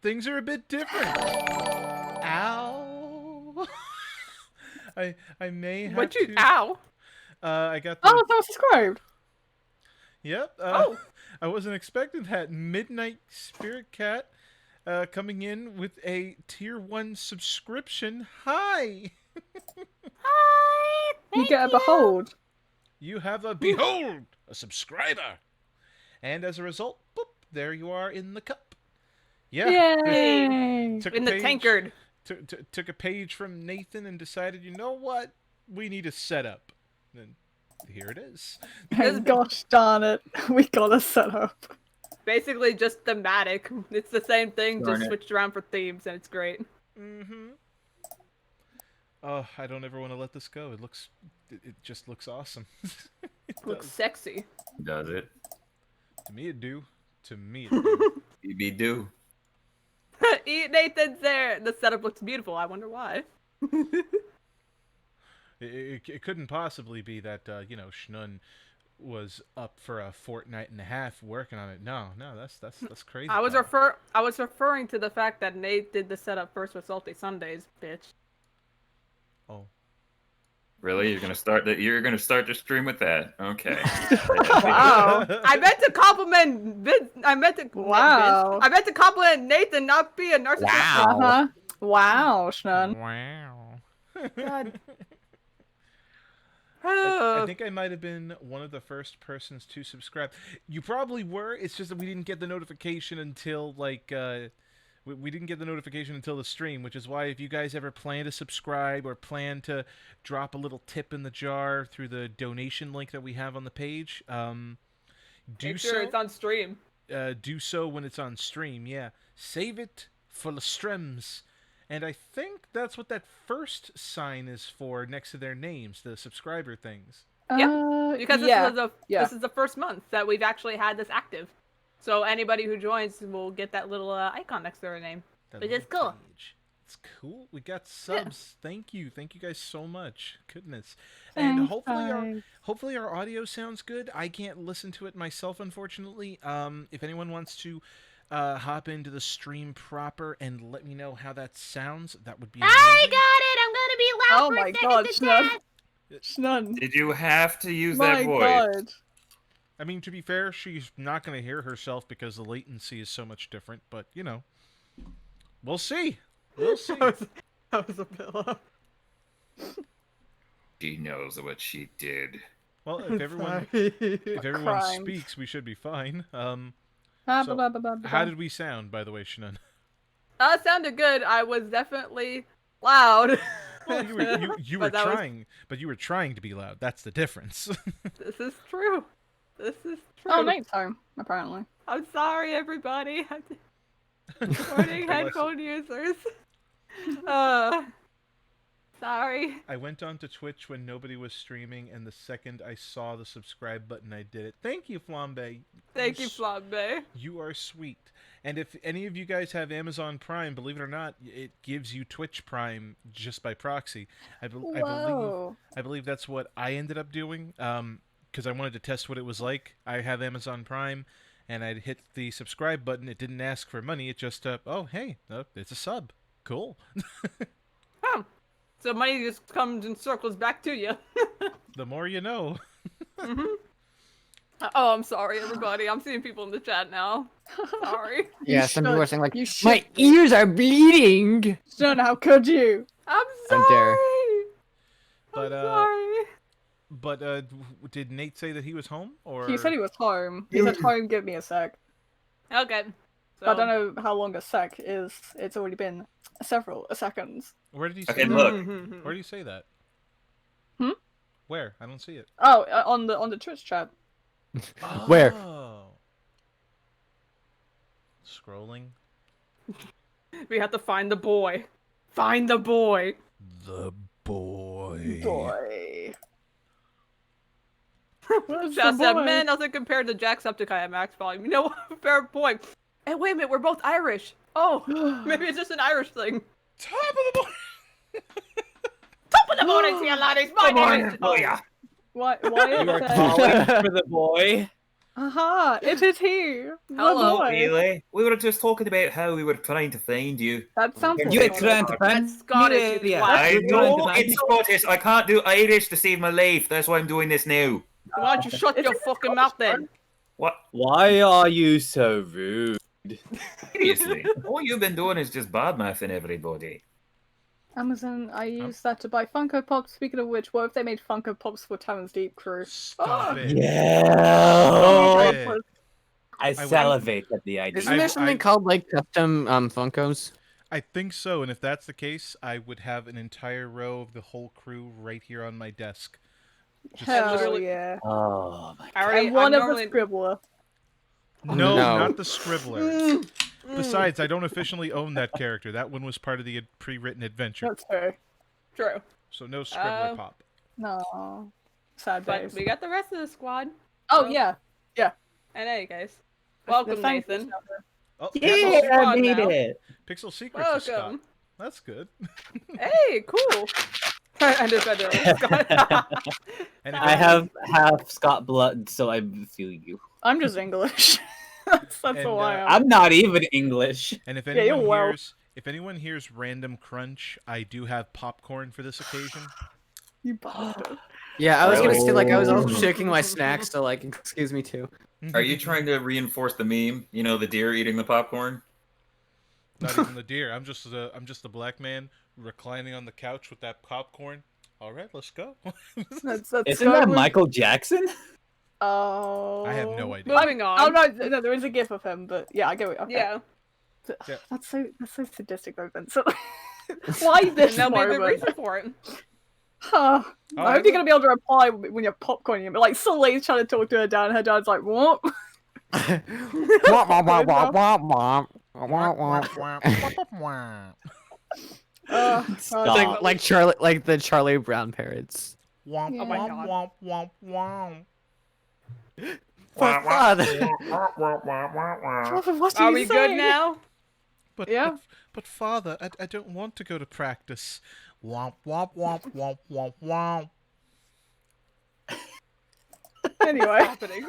things are a bit different. Ow. I may have What you? to. Ow! I got the. Oh, that was subscribed. Yep. Oh. I wasn't expecting that. Midnight Spirit Cat coming in with a tier 1 subscription. Hi! Hi. You Thank get a behold. You have a behold, a subscriber. And as a result, boop, there you are in the cup. Yeah. Yay! Took In a the page, tankard. Took a page from Nathan and decided, you know what? We need a setup. And here it is. And gosh darn it, we got a setup. Basically just thematic. It's the same thing, Darn just it. switched around for themes, and it's great. Mm-hmm. Oh, I don't ever want to let this go. It just looks awesome. It Looks does. sexy. Does it? To me it do. To me it do. BB do. Nathan's there. The setup looks beautiful. I wonder why. It couldn't possibly be that, Schnun was up for a fortnight and a half working on it. No, that's crazy. I was talk. referring to the fact that Nate did the setup first with Salty Sundays, bitch. Oh. Really? You're gonna start the stream with that? Okay. Wow. I meant to compliment Vince. I meant to compliment Nathan, not be a narcissist. Uh-huh. Wow, Shnun. Wow. God. I think I might have been one of the first persons to subscribe. You probably were. It's just that we didn't get the notification until we didn't get the notification until the stream, which is why if you guys ever plan to subscribe or plan to drop a little tip in the jar through the donation link that we have on the page, Make sure it's on stream. do so when it's on stream. Yeah, save it for the streams. And I think that's what that first sign is for next to their names, the subscriber things. Because yeah. this is the first month that we've actually had this active. So anybody who joins will get that little icon next to their name. That Which is little cool. page. It's cool. We got subs. Yeah. Thank you guys so much. Goodness. Thanks, And hopefully our audio sounds good. I can't listen to it myself, unfortunately. If anyone wants to hop into the stream proper and let me know how that sounds, that would be amazing. I got it. I'm gonna be loud Oh for my a god, second. Shnun. Did you have to use My that voice? god. I mean, to be fair, she's not going to hear herself because the latency is so much different, but, we'll see. We'll see. That was a pillow. She knows what she did. Well, if everyone speaks, we should be fine. So, how did we sound, by the way, Shannon? Sounded good. I was definitely loud. Well, you were trying, but you were trying to be loud. That's the difference. This is true. This is true. Oh, Nate's home, apparently. I'm sorry, everybody. Warning headphone users. Sorry. I went on to Twitch when nobody was streaming, and the second I saw the subscribe button, I did it. Thank you, Flambe. Thank you, Flambe. You are sweet. And if any of you guys have Amazon Prime, believe it or not, it gives you Twitch Prime just by proxy. I believe that's what I ended up doing, because I wanted to test what it was like. I have Amazon Prime, and I'd hit the subscribe button. It didn't ask for money. It just, oh, hey, it's a sub. Cool. Oh. So money just comes and circles back to you. The more you know. Mm-hmm. Oh, I'm sorry, everybody. I'm seeing people in the chat now. Sorry. Yeah, some people are saying like, You should. my ears are bleeding. Shnun, how could you? I'm sorry. How dare. But, I'm sorry. But did Nate say that he was home? Or He said he was home. He said home, give me a sec. Okay. So, I don't know how long a sec is. It's already been several seconds. Where did he say Okay, that? look. Where do you say that? Hmm? Where? I don't see it. Oh, on the Twitch chat. Where? Oh. Scrolling. We have to find the boy. Find the boy. The boy. Boy. Where's the Just said, boy? man, nothing compared to Jacksepticeye at max volume. You know what? Fair point. Hey, wait a minute, we're both Irish. Oh, maybe it's just an Irish thing. Top of the boy. Top of the morning to you, laddies. My name is... Oh yeah. Why You are is calling for the boy. Aha! It is he. The Hello, boy. Really? We were just talking about how we were trying to find you. That sounds You You like ain't trying to find That's Scottish, me, you yeah. twat. I You're trying to know find it's me. Scottish. I can't do Irish to save my life. That's why I'm doing this now. Why don't you shut your fucking mouth then? What? Why are you so rude? Seriously? All you've been doing is just badmouthing everybody. Amazon, I used that to buy Funko Pops. Speaking of which, what if they made Funko Pops for Tavern's Deep crew? Stop it. Yeah. Stop it. I salivate at the idea. Isn't there something called like custom Funkos? I think so, and if that's the case, I would have an entire row of the whole crew right here on my desk. Hell literally- yeah. Oh my I already, And one I'm of normally... the Scribbler. No, No. not the Scribbler. Besides, I don't officially own that character. That one was part of the pre-written adventure. That's true. True. So no Scribbler Oh. pop. No. Sad But days. we got the rest of the squad. Oh, so- yeah. And hey, guys. Welcome, Thank you, Nathan. Shelter. Oh, Yeah, Pixel, Squad I made now. it. Pixel Secrets is Scott. Welcome. That's good. Hey, cool. I just read it. And if I anyone- have half Scott blood, so I feel you. I'm just English. that's And, all I am. I'm not even English. And if Yeah, you're anyone well. hears, if anyone hears random crunch, I do have popcorn for this occasion. You bastard. Yeah, I was gonna say like I was also Oh. shaking my snacks, so like excuse me too. Are you trying to reinforce the meme? You know, the deer eating the popcorn? Not even the deer. I'm just a black man reclining on the couch with that popcorn. All right, let's go. That's Isn't so that weird. Michael Jackson? Oh. I have no idea. Moving on. Oh no, there is a gif of him, but yeah, I get it. Okay. Yeah. Yeah. That's so sadistic, though, Vincent. Why this And there'll be a good moment? reason for it. Huh. Oh, I hope is you're it? gonna be able to reply when you're popcorning. But like, Soleil's trying to talk to her dad, and her dad's like, "What?" Stop. like Charlie, like the Charlie Brown parrots. Womp, Yeah. Oh my womp, God. womp, womp, womp. Father. What Are you we saying? good now? Yeah. But father, I don't want to go to practice. Womp, womp, womp, womp, womp, womp. Anyway. Happening.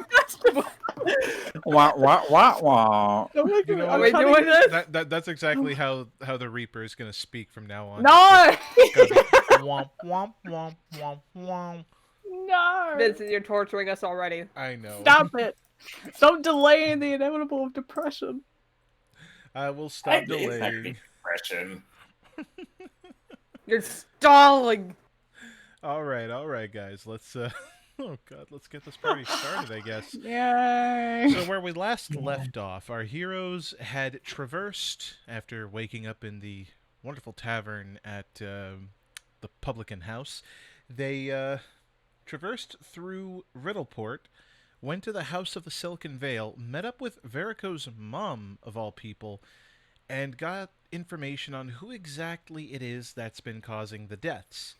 Wah, wah, wah, wah. Oh my You know God, Are we what? doing this? That's exactly how the Reaper is gonna speak from now on. No! It's gonna be womp, womp, womp, womp, womp. No! Vincent, you're torturing us already. I know. Stop it! Stop delaying the inevitable of depression. I will stop delaying. Depression. You're stalling. All right, guys. Let's oh god, let's get this party started, I guess. Yay! So where we last left off, our heroes had traversed after waking up in the wonderful tavern at the Publican House. They traversed through Riddleport, went to the House of the Silken Veil, met up with Verico's mom, of all people, and got information on who exactly it is that's been causing the deaths.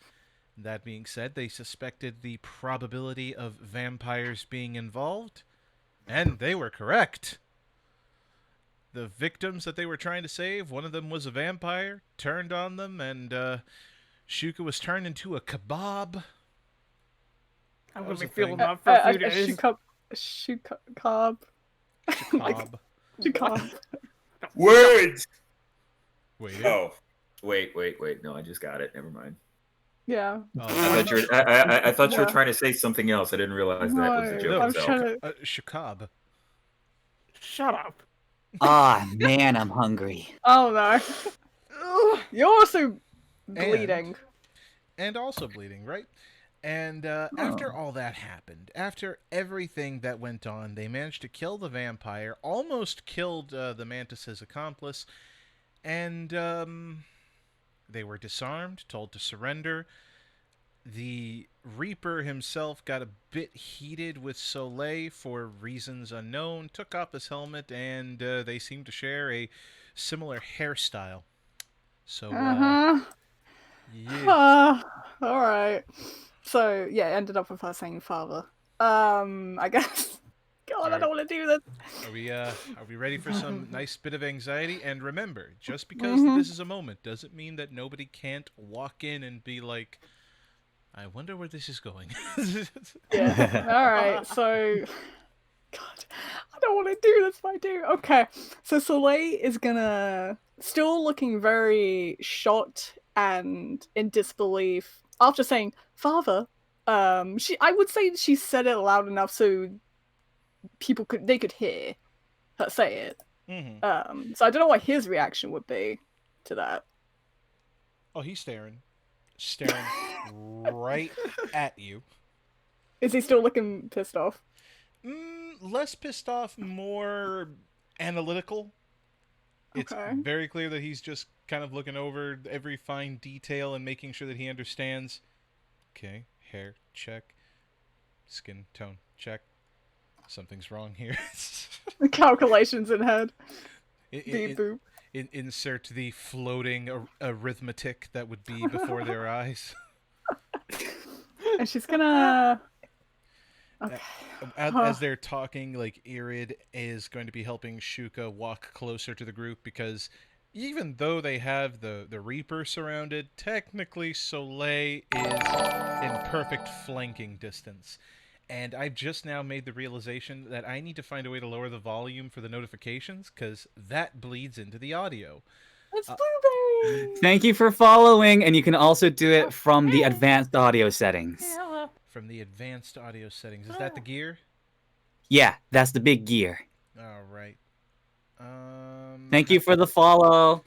That being said, they suspected the probability of vampires being involved, and they were correct. The victims that they were trying to save, one of them was a vampire, turned on them, and Shuka was turned into a kebab. I'm That gonna was be a feeling thing. that for a few A days. shukab. Kebab. Shukab. Words! Wait. Oh. Wait. No, I just got it. Never mind. Yeah. I Oh, thought you were, I thought you were Yeah. trying to say something else. I didn't realize that was the No, joke I'm itself. trying to. Shukab. Shut up. Ah, man, I'm hungry. Oh no. You're also bleeding. And also bleeding, right? And after all that happened, after everything that went on, they managed to kill the vampire, almost killed the Mantis's accomplice, and they were disarmed, told to surrender. The Reaper himself got a bit heated with Soleil for reasons unknown, took off his helmet, and they seemed to share a similar hairstyle. So, yeah. All right. So yeah, it ended up with her saying father. I guess. God, I don't want to do this. Are we ready for some nice bit of anxiety? And remember, just because this is a moment doesn't mean that nobody can't walk in and be like, I wonder where this is going. Yeah. All right. So, God, I do. That's what I do. Okay, so Soleil is gonna still looking very shocked and in disbelief after saying "father." I would say she said it loud enough so they could hear her say it. Mm-hmm. So I don't know what his reaction would be to that. Oh, he's staring right at you. Is he still looking pissed off? Less pissed off, more analytical. It's Okay. very clear that he's just kind of looking over every fine detail and making sure that he understands. Okay, hair, check. Skin tone, check. Something's wrong here. The calculations in head. It, Beep it, boop. insert the floating arithmetic that would be before their eyes. And she's gonna. Okay. As they're talking, like Irid is going to be helping Shuka walk closer to the group because even though they have the Reaper surrounded, technically Soleil is in perfect flanking distance. And I've just now made the realization that I need to find a way to lower the volume for the notifications because that bleeds into the audio. It's Blueberry! Thank you for following, and you can also do it from the advanced audio settings. Hello. From the advanced audio settings. Is that the gear? Yeah, that's the big gear. All right. Thank you for the follow.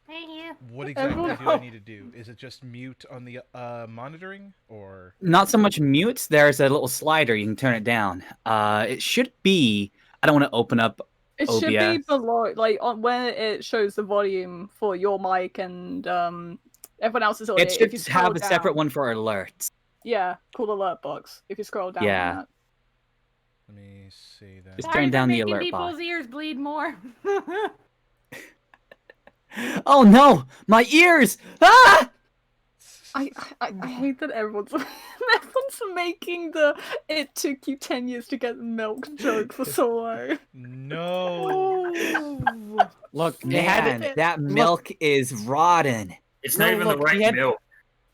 Thank you. What exactly do I need to do? Is it just mute on the monitoring, or Not so much mute. There's a little slider. You can turn it down. It should be. I don't want to open up It OBS. should be below, like on where it shows the volume for your mic and everyone else's audio. It If you should scroll have a separate down- one for alerts. Yeah, called alert box. If you scroll down Yeah. on that. let me see that. Just turn down the alert people's box. ears bleed more. Oh no, my ears! Ah! I hate that everyone's making the "it took you 10 years to get milk" joke for so long. No. Look, they Man, had that milk is rotten. It's No, not even look, the right he had- milk.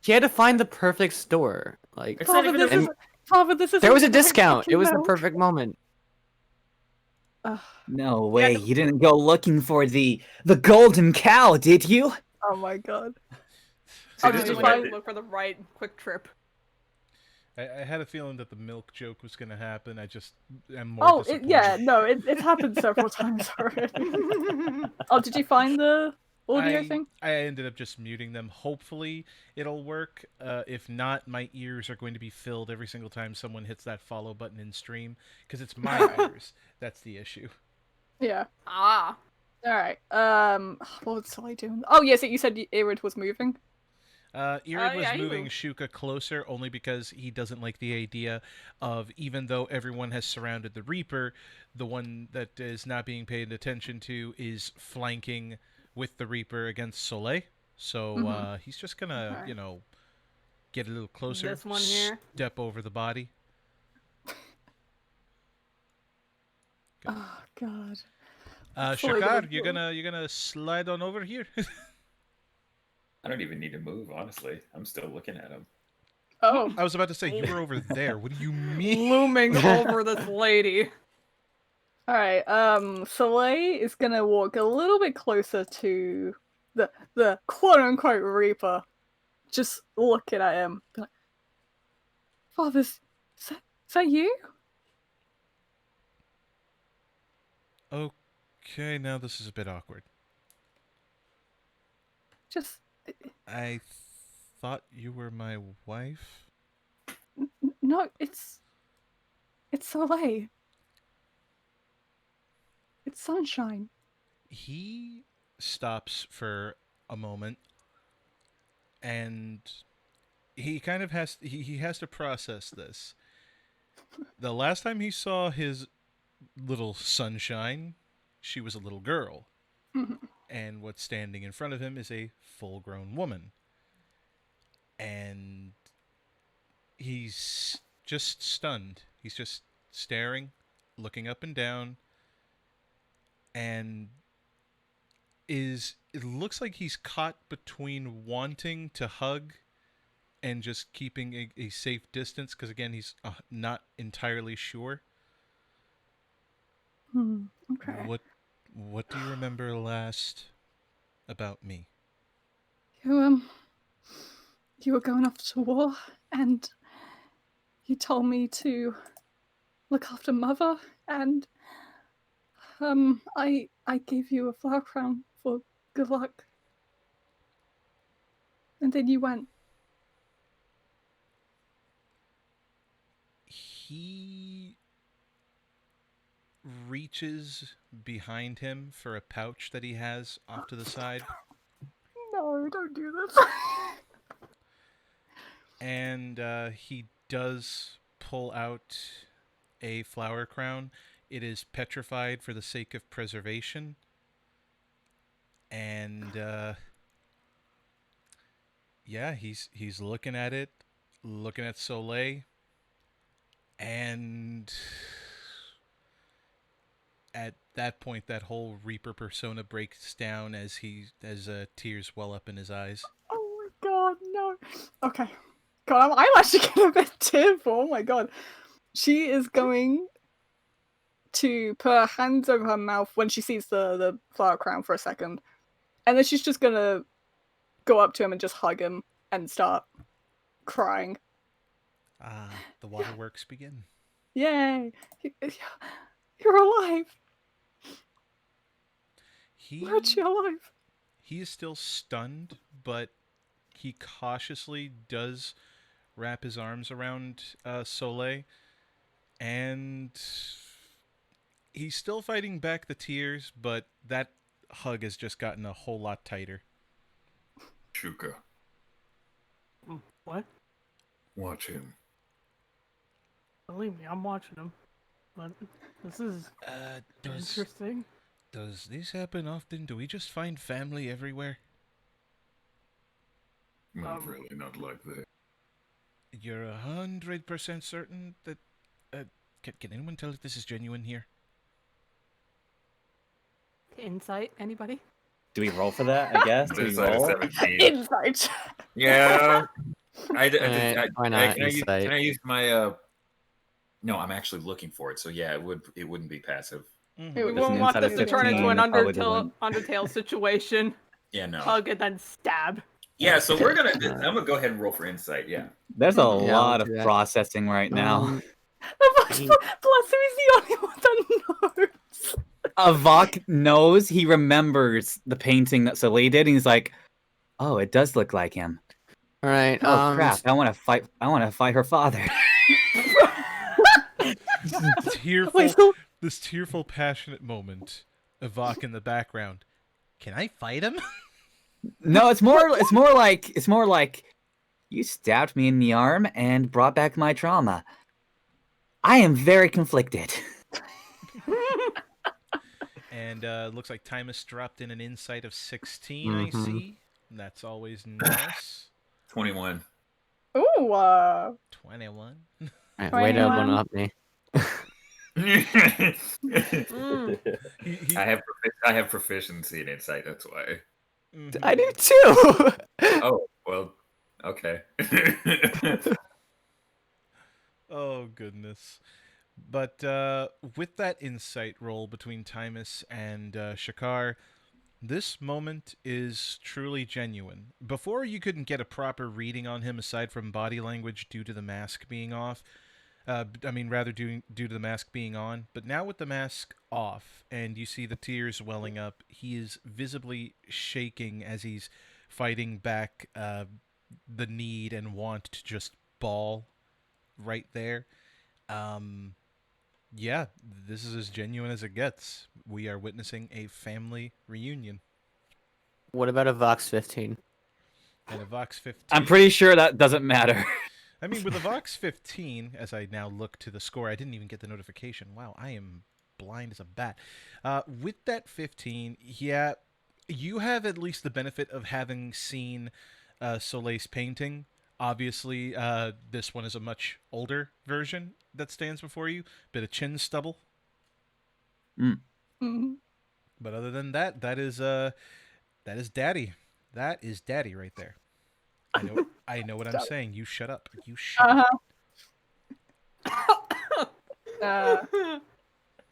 he had to find the perfect store. Like It's not Father, even this the is Father, this is there was a discount. It was the perfect moment. No way, you didn't go looking for the golden cow, did you? Oh my god. See, Oh, this did is you what I find- did. Look for the right quick trip. I had a feeling that the milk joke was going to happen. I just am more Oh, disappointed. it's happened several times already. Oh, did you find the audio thing? I ended up just muting them. Hopefully it'll work. If not, my ears are going to be filled every single time someone hits that follow button in stream because it's my ears. That's the issue. Yeah. Ah. All right. What was I doing? Oh, yes, you said Irid was moving. Irid was yeah, he moving moved. Shuka closer only because he doesn't like the idea of, even though everyone has surrounded the Reaper, the one that is not being paid attention to is flanking with the Reaper against Soleil. So he's just gonna, Okay. you know, get a little closer. This one here. Step over the body. Oh god. Shakar, Fully gonna you're do. gonna slide on over here. I don't even need to move, honestly. I'm still looking at him. Oh. I was about to say you were over there. What do you mean? Looming over this lady. All right. Soleil is gonna walk a little bit closer to the quote unquote Reaper. Just looking at him. Be like, Father, is that you? Okay, now this is a bit awkward. Just I thought you were my wife. no. It's Soleil. It's sunshine. He stops for a moment and he kind of he has to process this. The last time he saw his little sunshine, she was a little girl. And what's standing in front of him is a full-grown woman. And he's just stunned. He's just staring, looking up and down, and it looks like he's caught between wanting to hug and just keeping a safe distance because again he's not entirely sure. Okay. What do you remember last about me? You you were going off to war, and you told me to look after mother, and I gave you a flower crown for good luck, and then you went. He reaches behind him for a pouch that he has off to the side, No, don't do this. and he does pull out a flower crown. It is petrified for the sake of preservation, and yeah, he's looking at it, looking at Soleil, and at that point, that whole Reaper persona breaks down as tears well up in his eyes. Oh my god, no. Okay. God, I'm actually getting a bit tearful. Oh my god. She is going to put her hands over her mouth when she sees the flower crown for a second. And then she's just gonna go up to him and just hug him and start crying. Ah, the waterworks begin. Yay! You're alive! We're actually alive! He is still stunned, but he cautiously does wrap his arms around Soleil, and he's still fighting back the tears, but that hug has just gotten a whole lot tighter. Shuka, What? watch him. Believe me, I'm watching him. But this is interesting. Does this happen often? Do we just find family everywhere? Not really, not like that. You're 100% certain that... can anyone tell if this is genuine here? Insight, anybody? Do we roll for that? I guess. Do we This side is roll? 17. Insight! Yeah. Why not Can I insight? use my No, I'm actually looking for it. So yeah, it wouldn't be passive. Mm-hmm. It We would won't want inside of this to turn into 15, an I probably wouldn't. Undertale situation. Yeah, no. Hug and then stab. Yeah, so I'm gonna go ahead and roll for insight. Yeah. There's a Yeah, lot let's of do that. processing right now. Bless him, he's the only one that knows! Avok knows, he remembers the painting that Soleil did, and he's like, "Oh, it does look like him. All right. Oh crap! I want to fight. I want to fight her father." Tearful, Wait, so this tearful, passionate moment. Avok in the background. Can I fight him? No, it's more like you stabbed me in the arm and brought back my trauma. I am very conflicted. And looks like Timus dropped in an insight of 16, I Mhm. see. That's always nice. 21. ooh, 21. All right, way to 21. one up me. Mm. He- I have proficiency in insight. That's why. mhm. I do too. Oh well. Okay. Oh, goodness. But with that insight roll between Timus and Shakar, this moment is truly genuine. Before, you couldn't get a proper reading on him aside from body language due to the mask being off. Due to the mask being on. But now with the mask off, and you see the tears welling up, he is visibly shaking as he's fighting back the need and want to just bawl right there. Yeah, this is as genuine as it gets. We are witnessing a family reunion. What about a Vox 15? And a Vox 15. I'm pretty sure that doesn't matter. I mean, with a Vox 15, as I now look to the score, I didn't even get the notification. Wow, I am blind as a bat. With that 15, yeah, you have at least the benefit of having seen Soleil's painting. Obviously, this one is a much older version that stands before you. Bit of chin stubble. Mhm. But other than that, that is Daddy. That is Daddy right there. I know what I'm saying. You shut up. You shut up. Uh-huh.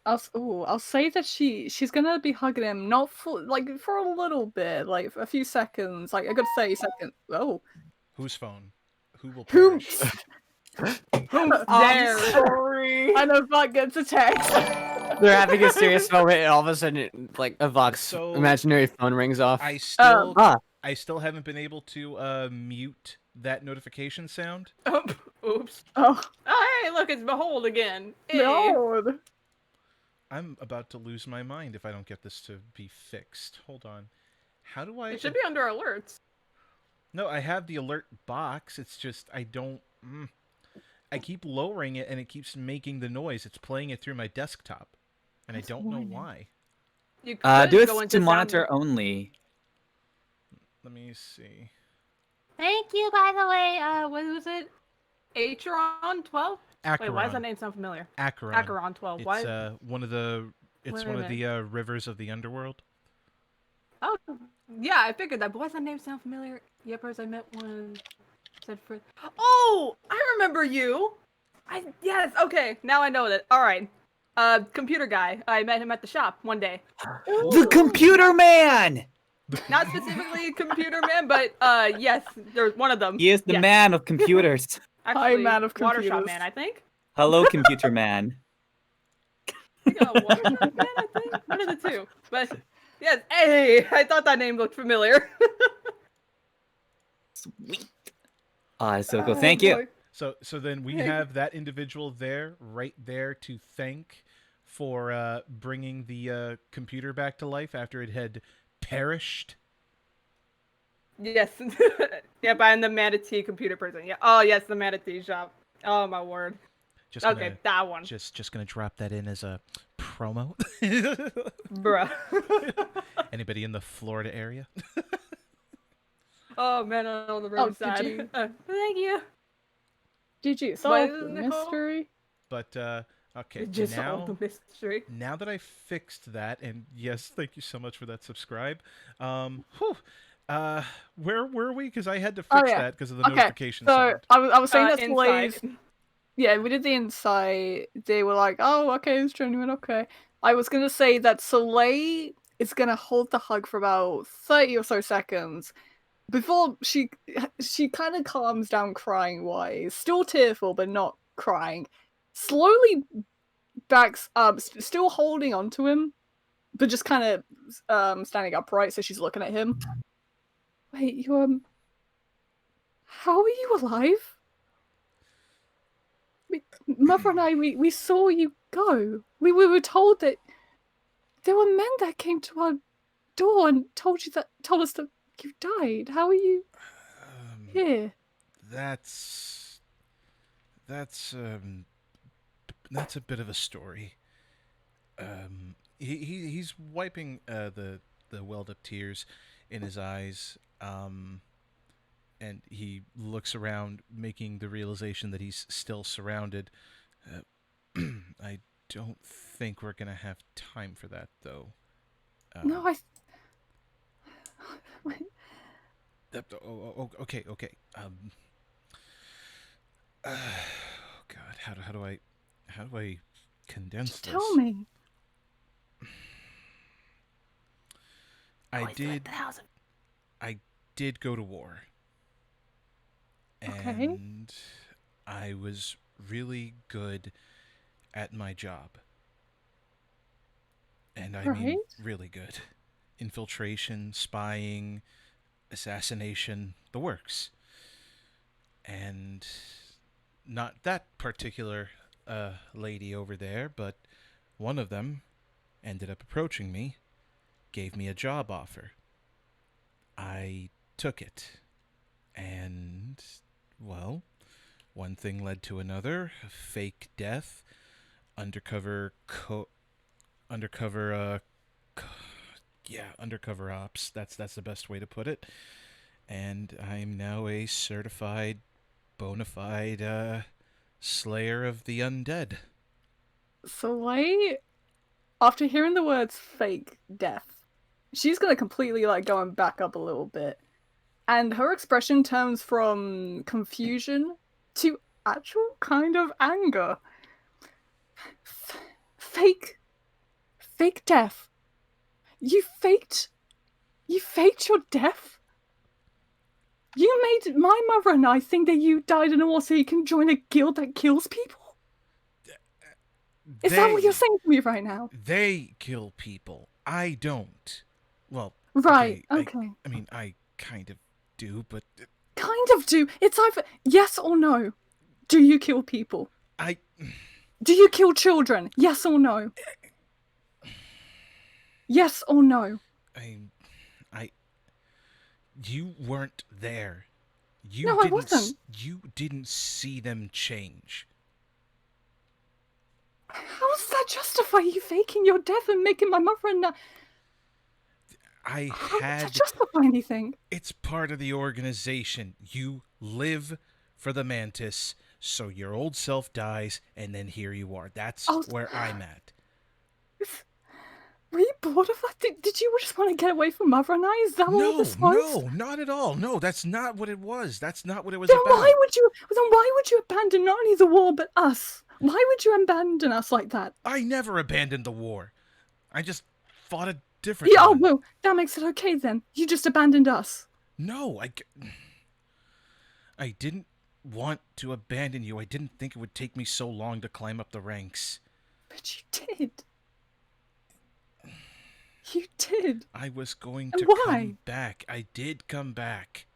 I'll say that she's gonna be hugging him, not for for a little bit, like a few seconds, like a good 30 seconds. Oh, Whose phone? Who will who? perish? There. Sorry. And if that gets a text. They're having a serious moment, and all of a sudden, like a Vox So- imaginary phone rings off. I still Ah, I still haven't been able to mute that notification sound. Oh, oops. Oh, Oh, hey, look, it's Behold again. Hey. Lord. I'm about to lose my mind if I don't get this to be fixed. Hold on. How do I? It should be under alerts. No, I have the alert box. It's just I don't. I keep lowering it and it keeps making the noise. It's playing it through my desktop, and I don't know annoying. why. You could Do it go to into monitor sound... only. Let me see. Thank you, by the way. What was it? Acheron 12? Wait, why does that Acheron. name sound familiar? Acheron. Acheron 12. It's Why? one of the. It's Wait a one of minute. the rivers of the underworld. Oh, yeah, I figured that. But why does that name sound familiar? Yepers, I met one. Said for. Oh, I remember you. Yes. Okay, now I know that. All right. Computer guy. I met him at the shop one day. The computer man! Not specifically computer man, but yes, there's one of them. He is the Yes. man of computers. Actually, man of water shop computers. man, I think. Hello, computer man. I think water shop man, I think. One of the two. But yes, hey, I thought that name looked familiar. Sweet. Ah, that's so cool. Thank you. boy. So then we Hey. have that individual there, right there, to thank for bringing the computer back to life after it had perished. Yes. Yep, I'm the manatee computer person. Yeah. Oh yes, the manatee shop. Oh my word. Just Okay, gonna, that one. just gonna drop that in as a promo. Bruh. Anybody in the Florida area? Oh man, on the did roadside. you- Thank you. Did you What solve is the it, Nicole? mystery? But okay, Just solve the mystery. now that I fixed that, and yes, thank you so much for that subscribe. Whew, where were we? Because I had to fix yeah. that because of the Okay, notification so sound. I was saying that Inside. Slay's. Yeah, we did the insight. They were like, "Oh, okay, it's genuine." Okay, I was gonna say that Soleil is gonna hold the hug for about 30 or so seconds before she kind of calms down, crying wise, still tearful but not crying. Slowly backs up, still holding on to him, but just kind of standing upright. So she's looking at him. Wait, you how are you alive? Mother and I, we saw you go. We were told that there were men that came to our door and told us that you died. How are you here? That's a bit of a story. He's wiping the welled up tears in his eyes, and he looks around, making the realization that he's still surrounded. I don't think we're gonna have time for that, though. No, Okay. Oh God, how do I condense just this? tell me. I did go to war. Okay. And I was really good at my job. And I mean Right. really good. Infiltration, spying, assassination, the works. And not that particular lady over there, but one of them ended up approaching me, gave me a job offer. I took it. And, well, one thing led to another. A fake death, undercover undercover ops. That's the best way to put it. And I'm now a certified, bona fide slayer of the undead. Soleil, after hearing the words "fake death," she's gonna completely go and back up a little bit. And her expression turns from confusion to actual kind of anger. Fake fake death. You faked your death? You made my mother and I think that you died in a war so you can join a guild that kills people? Is that what you're saying to me right now? They kill people. I don't. Well, Right, okay. okay. I mean, I kind of do, but Kind of do. It's either yes or no. Do you kill people? I Do you kill children? Yes or no? Yes or no? I you weren't there. No, I wasn't. You didn't see them change. How does that justify you faking your death and making my mother and I How does had that justify anything? It's part of the organization. You live for the mantis, so your old self dies, and then here you are. That's where I'm at. Were you bored of that? Did you just want to get away from Mother and I? Is that all this was? No, not at all. No, that's not what it was. That's not what it was Then about. why would you abandon not only the war but us? Why would you abandon us like that? I never abandoned the war. I just fought a different Yeah, oh, one. well, that makes it okay then. You just abandoned us. No, I didn't want to abandon you. I didn't think it would take me so long to climb up the ranks. But you did. You did. I was going And to why? come back. I did come back.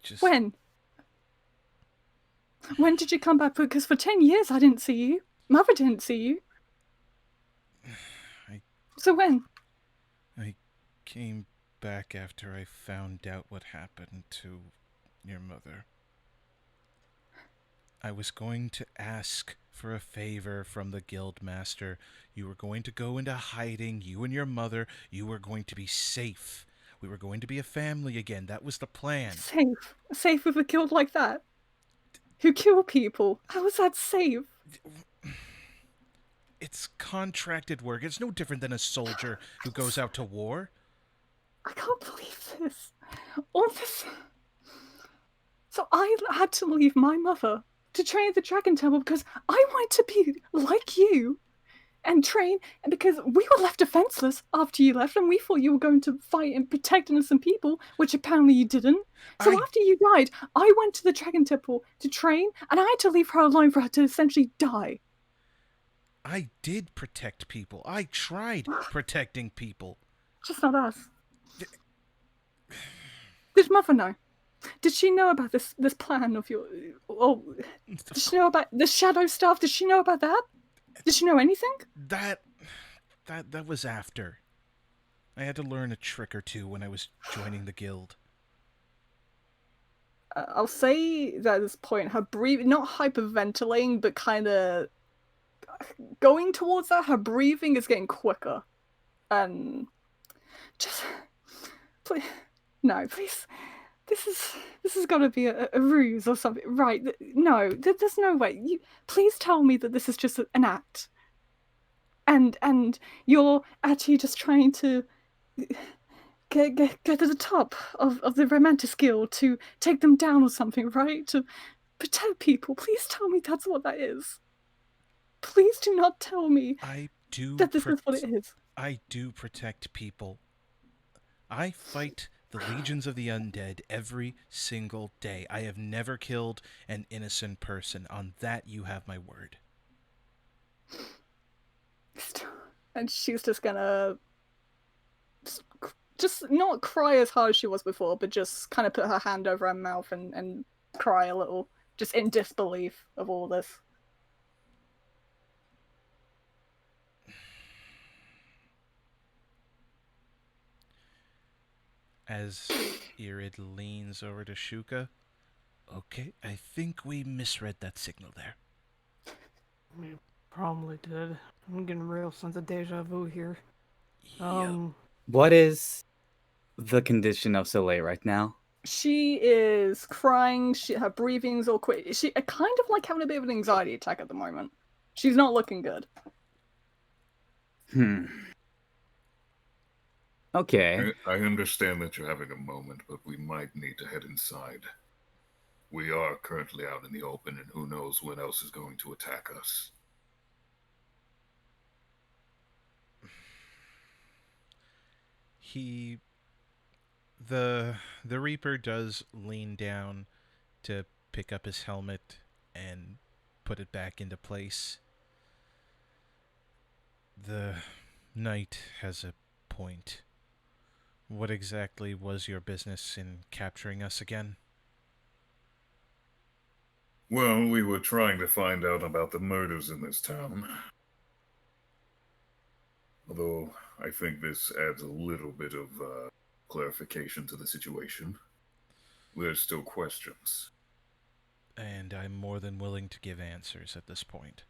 Just When? When did you come back? Because for 10 years I didn't see you. Mother didn't see you. So when? I came back after I found out what happened to your mother. I was going to ask for a favor from the guild master. You were going to go into hiding, you and your mother. You were going to be safe. We were going to be a family again. That was the plan. Safe? Safe with a guild like that? Who kill people? How is that safe? It's contracted work. It's no different than a soldier who goes out to war. I can't believe this. All this. So I had to leave my mother to train at the Dragon Temple because I wanted to be like you and train, and because we were left defenseless after you left and we thought you were going to fight and protect innocent people, which apparently you didn't. So after you died, I went to the Dragon Temple to train and I had to leave her alone for her to essentially die. I did protect people. I tried protecting people. Just not us. Did Mother know? Did she know about this plan of your... Oh, did she know about the shadow stuff? Did she know about that? Did she know anything? That was after. I had to learn a trick or two when I was joining the guild. I'll say that at this point, her breathing, not hyperventilating, but kind of going towards that, her breathing is getting quicker. And just... Please... No, please... This has got to be a ruse or something, right? No, there's no way. Please tell me that this is just an act, and you're actually just trying to get to the top of the Romantic Guild to take them down or something, right? To protect people. Please tell me that's what that is. Please do not tell me that this is what it is. I do protect people. I fight the legions of the undead every single day. I have never killed an innocent person. On that, you have my word. And she's just gonna... Just not cry as hard as she was before, but just kind of put her hand over her mouth and cry a little. Just in disbelief of all this. As Irid leans over to Shuka. Okay, I think we misread that signal there. We probably did. I'm getting a real sense of deja vu here. What is the condition of Soleil right now? She is crying. Her breathing's all quick. She kind of like having a bit of an anxiety attack at the moment. She's not looking good. Okay. I understand that you're having a moment, but we might need to head inside. We are currently out in the open, and who knows when else is going to attack us. he the Reaper does lean down to pick up his helmet and put it back into place. The knight has a point. What exactly was your business in capturing us again? Well, we were trying to find out about the murders in this town. Although, I think this adds a little bit of clarification to the situation. There's still questions. And I'm more than willing to give answers at this point.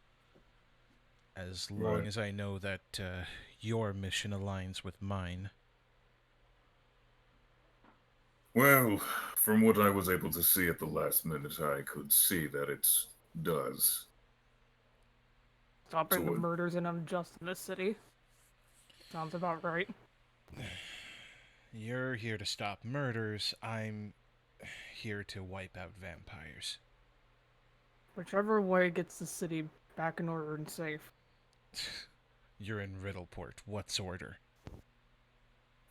As long Right. as I know that your mission aligns with mine. Well, from what I was able to see at the last minute, I could see that it does. Stopping the So- murders and unjust in this city. Sounds about right. You're here to stop murders. I'm here to wipe out vampires. Whichever way gets the city back in order and safe. You're in Riddleport. What's order?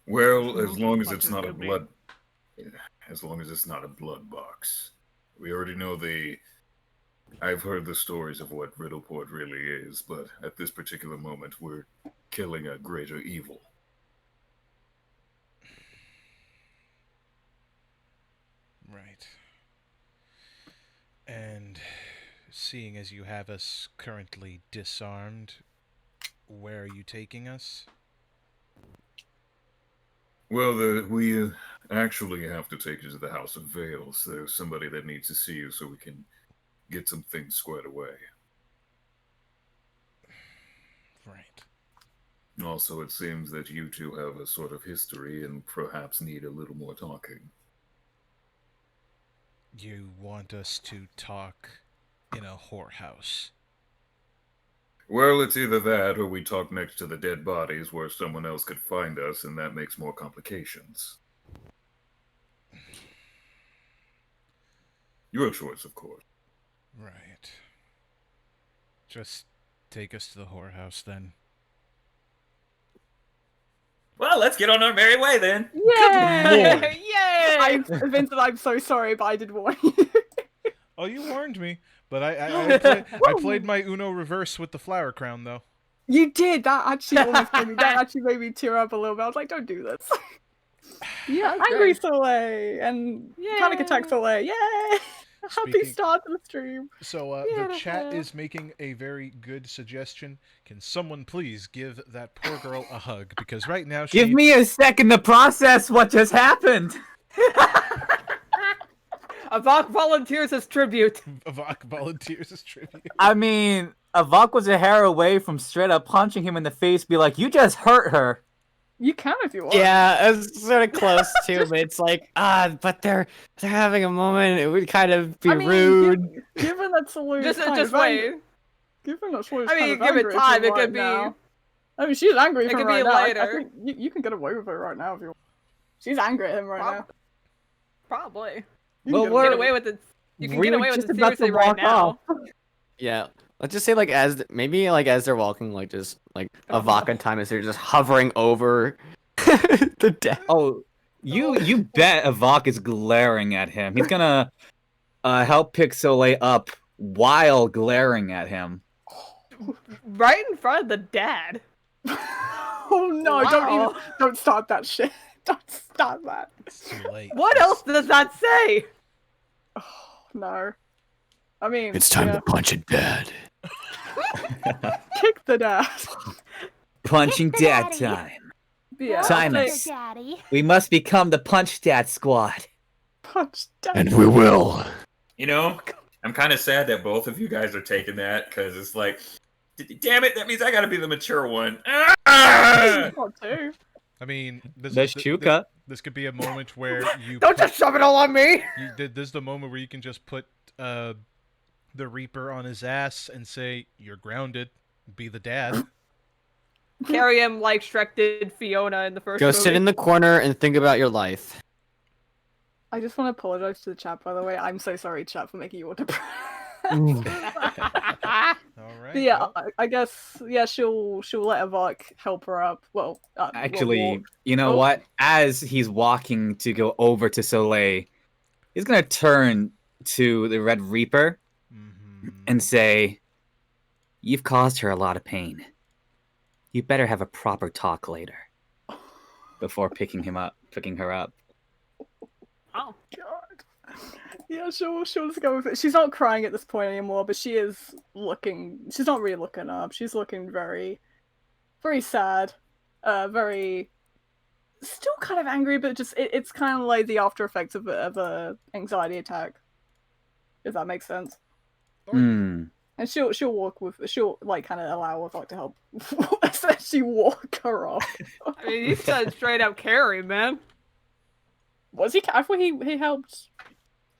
Well, as long as Much it's as not a could be. blood... As long as it's not a blood box. We already know I've heard the stories of what Riddleport really is, but at this particular moment, we're killing a greater evil. Right. And seeing as you have us currently disarmed, where are you taking us? Well, we actually have to take you to the House of Veils. There's somebody that needs to see you so we can get some things squared away. Right. Also, it seems that you two have a sort of history and perhaps need a little more talking. You want us to talk in a whorehouse. Well, it's either that or we talk next to the dead bodies where someone else could find us, and that makes more complications. Your choice, of course. Right. Just take us to the whorehouse then. Well, let's get on our merry way then. Yay! Yay! Vincent, I'm so sorry, but I did warn you. Oh, you warned me, but I played my Uno reverse with the flower crown, though. You did. That actually almost made me. That actually made me tear up a little bit. I was like, "Don't do this." Yeah, That's angry great. Soleil and panic attack Yay. Soleil. Yay! Happy Speaking- start to the stream. So, the chat is making a very good suggestion. Can someone please give that poor girl a hug? Because right now she... Give me a second to process what just happened. Avok volunteers as tribute. Avok volunteers as tribute. I mean, Avok was a hair away from straight up punching him in the face, be like, "You just hurt her." You can if you want. Yeah, it's sort of close too, but it's like, but they're having a moment. It would kind of be I mean, rude. Given that Soleil is kind Just of wait. angry, given that Soleil's I mean, kind of give it angry at time, him it could right be- now. I mean, she's angry at it him could right be now. I later. think you can get away with it right now if you want. She's angry at him right now. Probably. You Well, can we're- Get away with it. You can we get were away with just it about to seriously right walk now. off. Yeah, let's just say like as they're walking, like just like Avok and Timus are just hovering over the deck. Oh, you bet Avok is glaring at him. He's gonna help pick Soleil up while glaring at him. Right in front of the dad. Oh no! Wow. Don't start that shit. Don't start that. It's too late. What else does that say? Oh, no. I mean, punch it dead. kick the dad. Punching the dad daddy. time. Yeah. Timus. Daddy. We must become the Punch Dad Squad. Punch dad. we will. You know, I'm kind of sad that both of you guys are taking that because it's like, damn it, that means I got to be the mature one. Ah! Got two. I mean, The Shuka. this could be a moment where you... Don't just shove it all on me. This is the moment where you can just put the Reaper on his ass and say, "You're grounded. Be the dad." Carry him like Shrek did Fiona in the first Go movie. sit in the corner and think about your life. I just want to apologize to the chat, by the way. I'm so sorry, chat, for making you all depressed. All right. right. But yeah, well, I guess she'll let Avok help her up. Well, Actually, you know Oh. what? As he's walking to go over to Soleil, he's gonna turn to the Red Reaper and say, "You've caused her a lot of pain. You better have a proper talk later." Before picking her up. Oh. God. Yeah, she'll just go with it. She's not crying at this point anymore, but she is looking. She's not really looking up. She's looking very, very sad. Very. Still kind of angry, but just it's kind of like the after effects of a anxiety attack. If that makes sense. Hmm. And she'll like kind of allow Avok to help essentially walk her off. I mean, he said straight up carry, man. Was he? I thought he helped.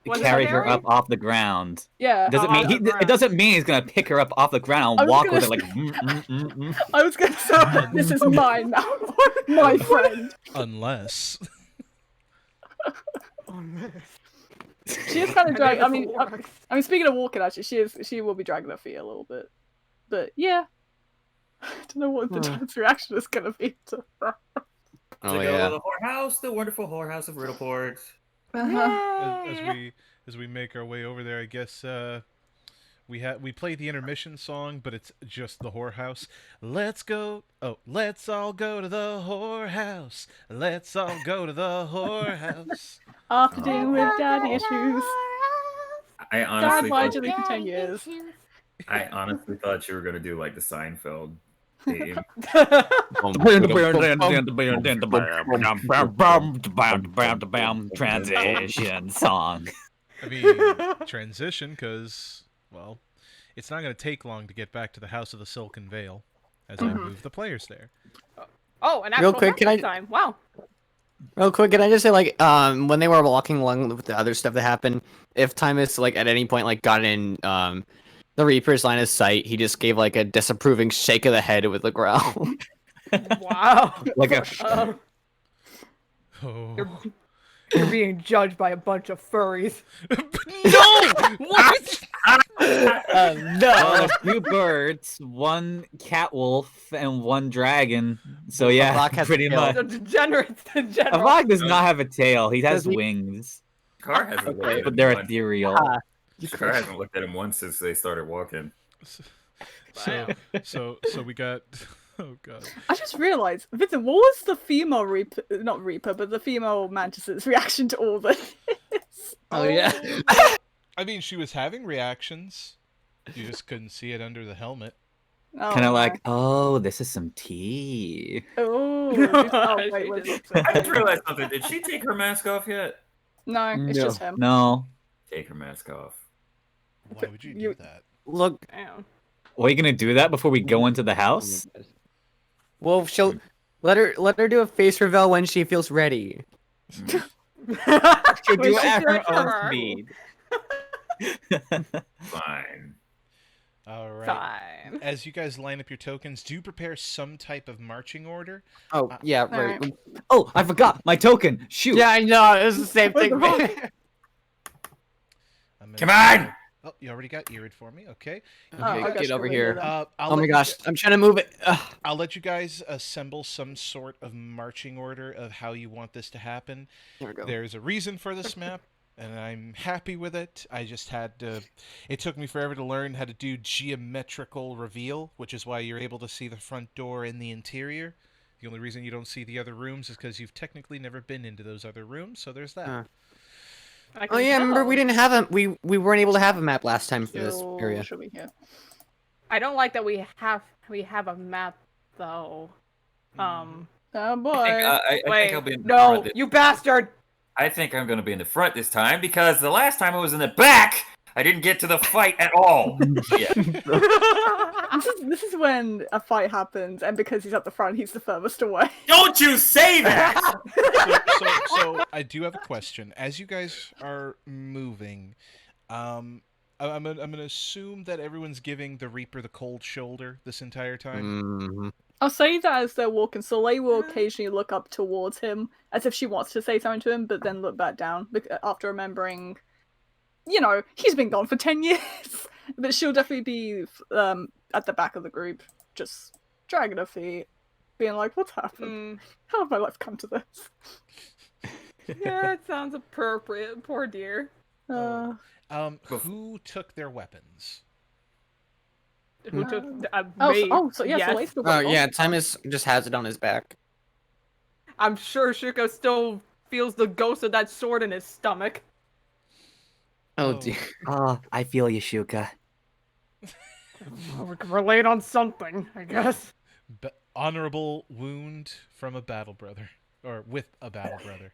Was it Carry her Harry? up off the ground. Yeah. Doesn't off mean the ground. it doesn't mean he's gonna pick her up off the ground I and was walk gonna with it like. I was gonna say this is mine now, my friend. unless. She is kind of dragging. think this works. I mean, speaking of walking, actually, she will be dragging her feet a little bit. But yeah, I don't know what the child's reaction is gonna be to her. Oh to go yeah. to the whorehouse, the wonderful whorehouse of Riddleport. As we make our way over there, I guess we play the intermission song, but it's just the whorehouse. Let's all go to the whorehouse. Let's all go to the whorehouse. After dealing with daddy issues, I Dad, honestly, why'd thought, you leave for 10 years? I honestly thought you were gonna do like the Seinfeld theme. Transition song. I mean, transition, because, well, it's not going to take long to get back to the House of the Silken Veil as I move the players there. Oh, an Real actual quick, can I- time. Wow. Real quick, can I just say, like, when they were walking along with the other stuff that happened, if Timus, like, at any point, like, got in, the Reaper's line of sight, he just gave, like, a disapproving shake of the head with a growl. Wow. Like a Oh. You're being judged by a bunch of furries. No! What? well, a few birds, one cat wolf, and one dragon. So yeah, Avok has pretty a tail. much. The degenerates in general. Avok does not have a tail. He has Does he? wings, Car hasn't looked at but him they're once. ethereal. Car hasn't looked at him once since they started walking. So we got... Oh, God. I just realized, Vincent, what was the female Reaper, not Reaper, but the female Mantis's reaction to all this? Oh yeah. I mean, she was having reactions. You just couldn't see it under the helmet. Oh, Kind of my. like, oh, this is some tea. Oh, wait, She wait, did. wait. I just realized something. Did she take her mask off yet? No, it's just him. No. Take her mask off. Why would you do You- that? Look, Damn. Are you gonna do that before we go into the house? well, she'll let her do a face reveal when she feels ready. She'll Wait, do she it at good her for own her. speed. Fine. All right. Fine. As you guys line up your tokens, do prepare some type of marching order. Oh yeah, right. Alright. Oh, I forgot my token. Shoot. Yeah, I know. It's the same What thing. the fuck? I'm Come gonna- on! Oh, you already got Erid for me. Okay. Oh, I Okay, guess get over you're here. then. I'll Oh my let you gosh, gu- I'm trying to move it. Ugh. I'll let you guys assemble some sort of marching order of how you want this to happen. There we go. There's a reason for this map, and I'm happy with it. I just had to... It took me forever to learn how to do geometrical reveal, which is why you're able to see the front door in the interior. The only reason you don't see the other rooms is because you've technically never been into those other rooms, so there's that. Huh. I Oh can yeah, remember tell. we didn't have a we weren't able to have a map last time for this She'll- area. she'll be here. I don't like that we have a map though. Oh I boy. think Wait, I'll be in the no, front. you bastard! I think I'm going to be in the front this time because the last time I was in the back, I didn't get to the fight at all. Yeah. This is when a fight happens, and because he's at the front, he's the furthest away. Don't you say that! So I do have a question. As you guys are moving, I'm gonna assume that everyone's giving the Reaper the cold shoulder this entire time. Mhm. I'll say that as they're walking, Soleil will occasionally look up towards him as if she wants to say something to him, but then look back down after remembering, you know, he's been gone for 10 years. But she'll definitely be at the back of the group, just dragging her feet, being like, "What's happened? How have my life come to this?" Yeah, it sounds appropriate. Poor dear. Who took their weapons? Who took So yeah, yes. so Lace still Oh got yeah, Timus just has it on his back. I'm sure Shuko still feels the ghost of that sword in his stomach. Oh dear. Oh, I feel you, Shuka. Well, we can relate on something, I guess. Honorable wound from a battle brother, or with a battle brother.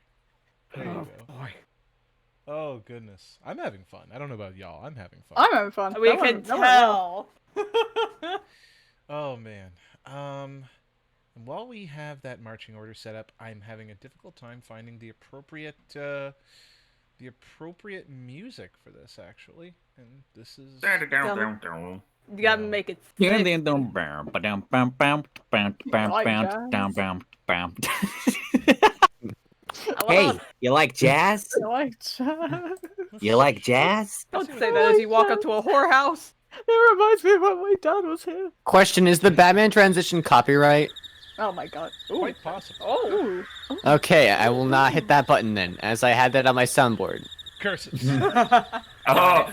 There you go. Boy. Oh goodness, I'm having fun. I don't know about y'all. I'm having fun. I'm having fun. We That can went well. tell. Oh man. And while we have that marching order set up, I'm having a difficult time finding the appropriate music for this actually. And this is You gotta make it Hey, you like jazz? I like that. You like jazz? Don't say that as you walk up to a whorehouse. It reminds me of when my dad was here. Question: is the Batman transition copyright? Oh my god. quite possible. Oh. Okay, I will not hit that button then, as I had that on my soundboard. Curses. Oh,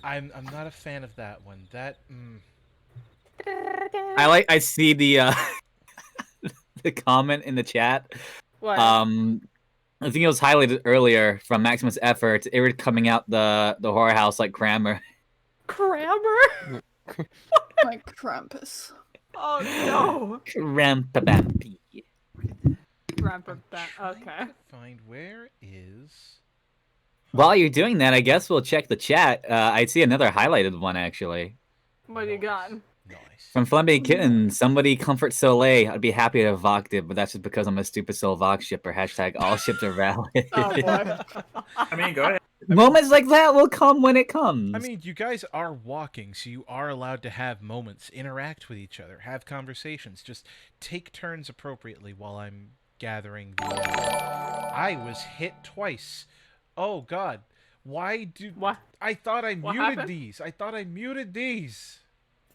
I'm not a fan of that one. That I see the the comment in the chat. What? I think it was highlighted earlier from Maximus Effort. It was coming out the horror house like Kramer. Kramer? Like Krampus. Oh no. Krampabampi. Kramer. Okay. find where is. While you're doing that, I guess we'll check the chat. I see another highlighted one actually. What do you got? Nice. From Flambe Kitten, somebody comfort Soleil. I'd be happy to have Voxed it, but that's just because I'm a stupid Soul Vox shipper. Hashtag all ships are valid. Oh boy. I mean, go ahead. Moments like that will come when it comes. I mean, you guys are walking, so you are allowed to have moments, interact with each other, have conversations. Just take turns appropriately while I'm gathering the. I was hit twice. Oh God, why do? What? I thought I What muted happened? these. I thought I muted these.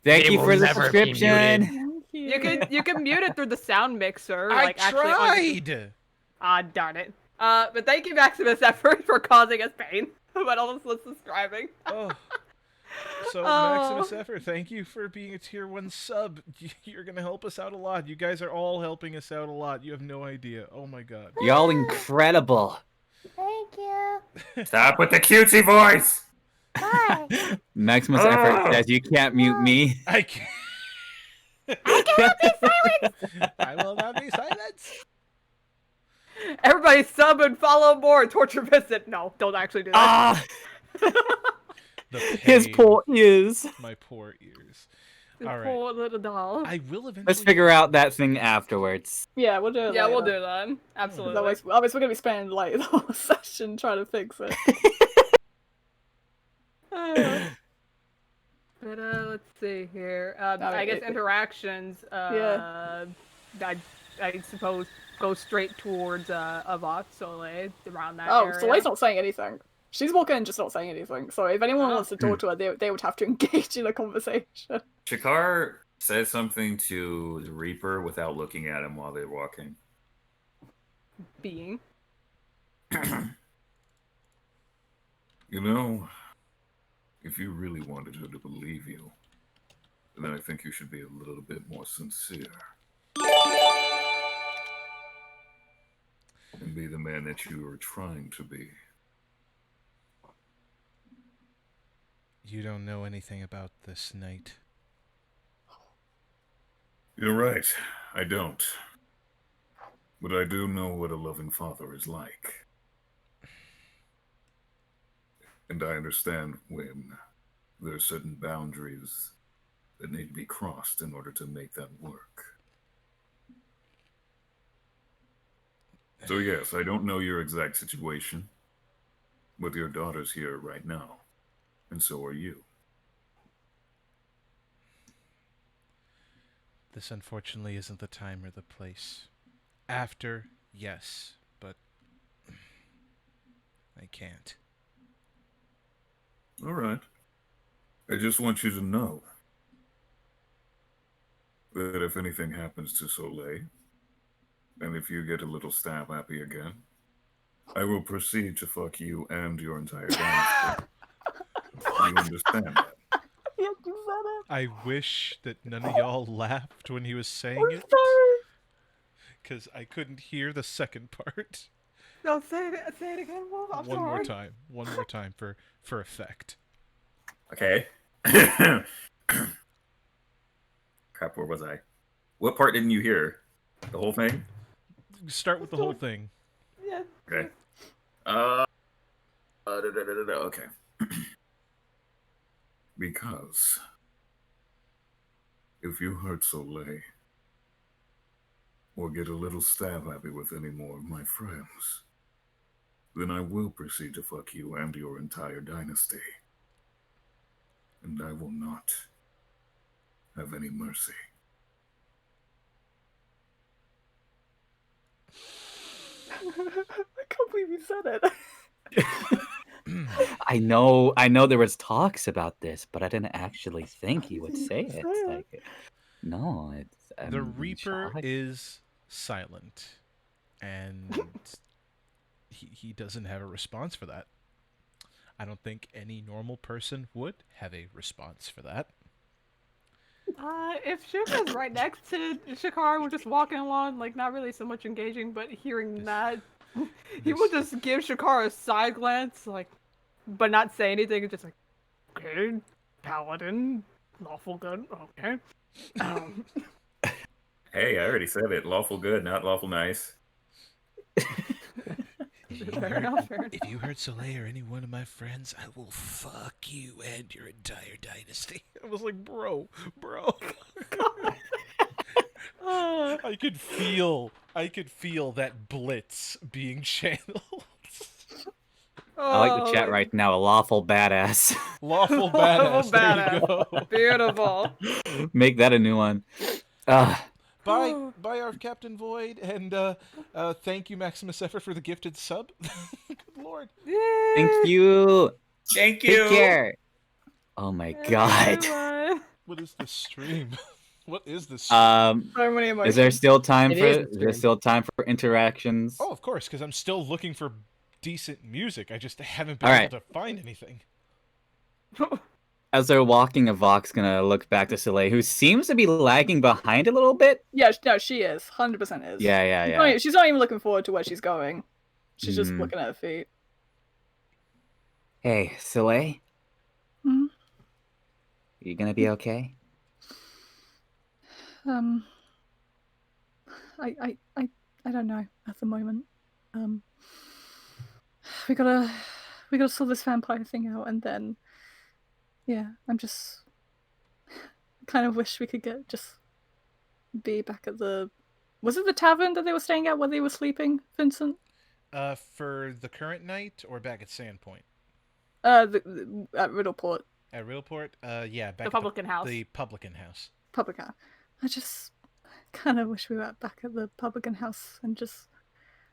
Thank They you will for the never be subscription. muted. You can mute it through the sound mixer. I like actually on- tried. Ah, darn it. But thank you, Maximus Effort, for causing us pain. But all this subscribing. Oh. So Oh. Maximus Effort, thank you for being a tier 1 sub. You're gonna help us out a lot. You guys are all helping us out a lot. You have no idea. Oh my God. Y'all incredible. Thank you. Stop with the cutesy voice. Bye. Maximus Effort says you can't mute me. I can't. I cannot be silenced. I will not be silenced. Everybody sub and follow more. Torture visit. No, don't actually do that. Ah, The his pain. poor ears. My poor ears. The all right. poor little doll. I will eventually. Let's figure out that thing afterwards. Yeah, we'll do it. Yeah, we'll later. do that. Absolutely. Otherwise we're gonna be spending like the whole session trying to fix it. But let's see here. mean, I guess interactions. Yeah. I suppose go straight towards Avok Soleil around that Oh, area. Soleil's not saying anything. She's walking and just not saying anything. So if anyone wants to talk to her, they would have to engage in a conversation. Shakar says something to the Reaper without looking at him while they're walking. Being. You know, if you really wanted her to believe you, then I think you should be a little bit more sincere. And be the man that you are trying to be. You don't know anything about this knight. You're right, I don't. But I do know what a loving father is like. And I understand when there are certain boundaries that need to be crossed in order to make that work. So yes, I don't know your exact situation, but your daughter's here right now, and so are you. This unfortunately isn't the time or the place. After, yes, but I can't. All right. I just want you to know that if anything happens to Soleil, and if you get a little stab happy again, I will proceed to fuck you and your entire dynasty. You understand that? Yeah, you said it. I wish that none of y'all laughed when he was saying I'm it, sorry. because I couldn't hear the second part. No, say it again, Wolf. I'm One more sorry. time. One more time for effect. Okay. Crap, where was I? What part didn't you hear? The whole thing? Start with the whole thing. Yeah. Okay. Okay. Because if you hurt Soleil, or get a little stab happy with any more of my friends, then I will proceed to fuck you and your entire dynasty. And I will not have any mercy. I can't believe you said it. I know there was talks about this, but I didn't actually think he would say it. Like, no, I'm The Reaper shocked. is silent, and he doesn't have a response for that. I don't think any normal person would have a response for that. If Shuka's right next to Shakar, we're just walking along, like not really so much engaging, but hearing that, he will just give Shakar a side glance, like, but not say anything. It's just like, okay, paladin, lawful good, okay. Hey, I already said it. Lawful good, not lawful nice. Fair enough. If you hurt Soleil or any one of my friends, I will fuck you and your entire dynasty. I was like, bro. I could feel that blitz being channeled. I like the chat right now. A lawful badass. Lawful Lawful badass. There you go. Beautiful. Make that a new one. Bye, our Captain Void, and thank you, Maximus Effort, for the gifted sub. Good lord. Yay! Thank you. Thank you. Take care. Oh my god. Everyone. What is this stream? What is this stream? So many emotions. Is there still time It for is is the there stream. still time for interactions? Oh, of course, because I'm still looking for decent music. I just haven't been All able to find anything. As they're walking, Avok's gonna look back to Soleil, who seems to be lagging behind a little bit. Yeah, no, she is. 100% is. Yeah. She's not even looking forward to where she's going. She's just Mm. looking at her feet. Hey, Soleil, Hmm? you gonna be okay? I don't know at the moment. We gotta sort this vampire thing out, and then, yeah, I'm just kind of wish we could be back at the. Was it the tavern that they were staying at where they were sleeping, Vincent? For the current night or back at Sandpoint? At Riddleport. At Realport? Yeah, back The at publican house. The publican house. Publican. I just kind of wish we were back at the publican house and just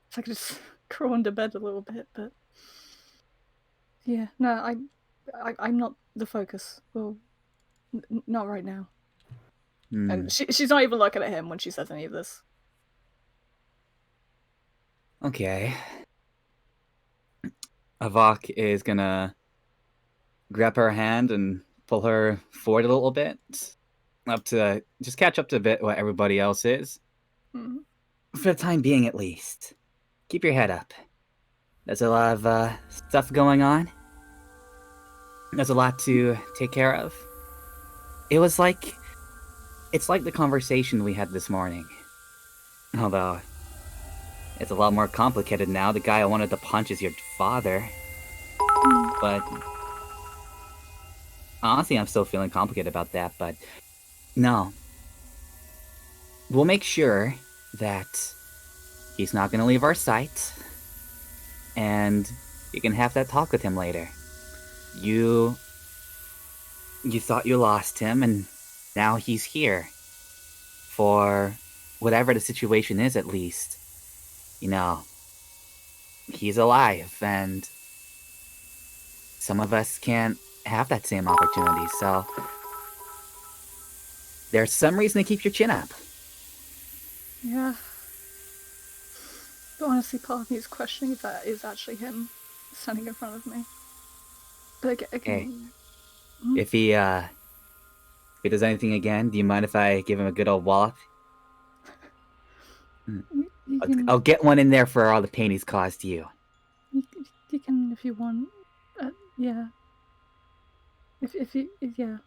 if I could just crawl under bed a little bit, but yeah, no, I'm not the focus. Well, not right now. Hmm. And she's not even looking at him when she says any of this. Okay. Avok is gonna grab her hand and pull her forward a little bit, up to just catch up to a bit what everybody else is. Mhm. For the time being, at least. Keep your head up. There's a lot of stuff going on. There's a lot to take care of. It's like the conversation we had this morning. Although, it's a lot more complicated now. The guy I wanted to punch is your father. But honestly, I'm still feeling complicated about that, but no. We'll make sure that he's not going to leave our sight, and you can have that talk with him later. You thought you lost him, and now he's here. For whatever the situation is, at least. You know, he's alive, and some of us can't have that same opportunity, so there's some reason to keep your chin up. Yeah. But honestly, part of me is questioning if that is actually him standing in front of me. But again, If he does anything again, do you mind if I give him a good old wallop? you can, I'll get one in there for all the pain he's caused you. you can if you want. Yeah. Yeah.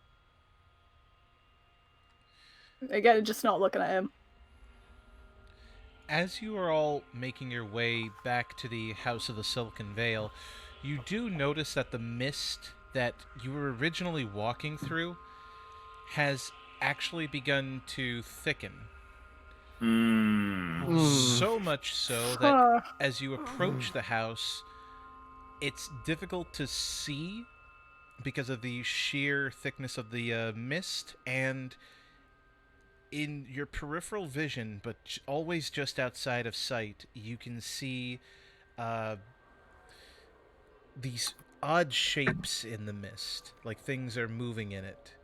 Again, just not looking at him. As you are all making your way back to the House of the Silken Veil, you do notice that the mist that you were originally walking through has actually begun to thicken. So much so that as you approach the house, it's difficult to see because of the sheer thickness of the mist, and in your peripheral vision, but always just outside of sight, you can see these odd shapes in the mist, like things are moving in it.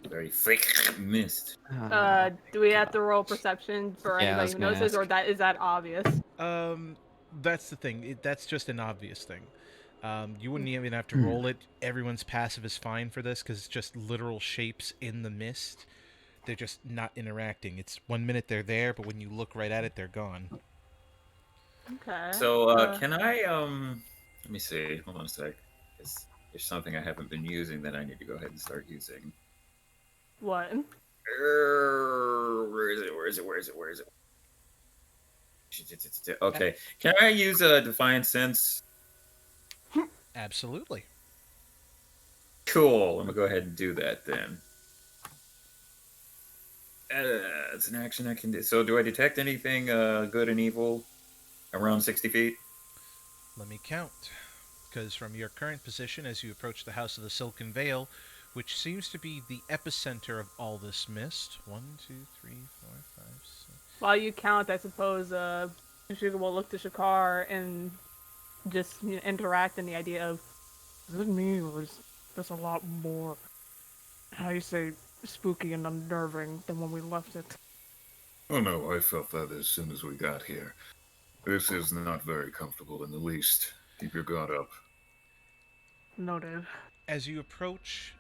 Very thick mist. Do we have to roll perception for Yeah, I anybody was who gonna notices, or ask. is that obvious? That's the thing. That's just an obvious thing. You wouldn't even have to roll it. Everyone's passive is fine for this because it's just literal shapes in the mist. They're just not interacting. It's 1 minute they're there, but when you look right at it, they're gone. Okay. So, can I, let me see. Hold on a sec. There's something I haven't been using that I need to go ahead and start using. What? Where is it? Where is it? Okay. Can I use a Defiant Sense? Absolutely. Cool. I'm gonna go ahead and do that then. It's an action I can do. So, do I detect anything good and evil around 60 feet? Let me count. Because from your current position as you approach the House of the Silken Veil, which seems to be the epicenter of all this mist. 1, 2, 3, 4, 5, 6. While you count, I suppose Sugar will look to Shakar and just interact in the idea of, is it me or is this a lot more, how you say, spooky and unnerving than when we left it? Oh no, I felt that as soon as we got here. This is not very comfortable in the least. Keep your guard up. Noted. As you approach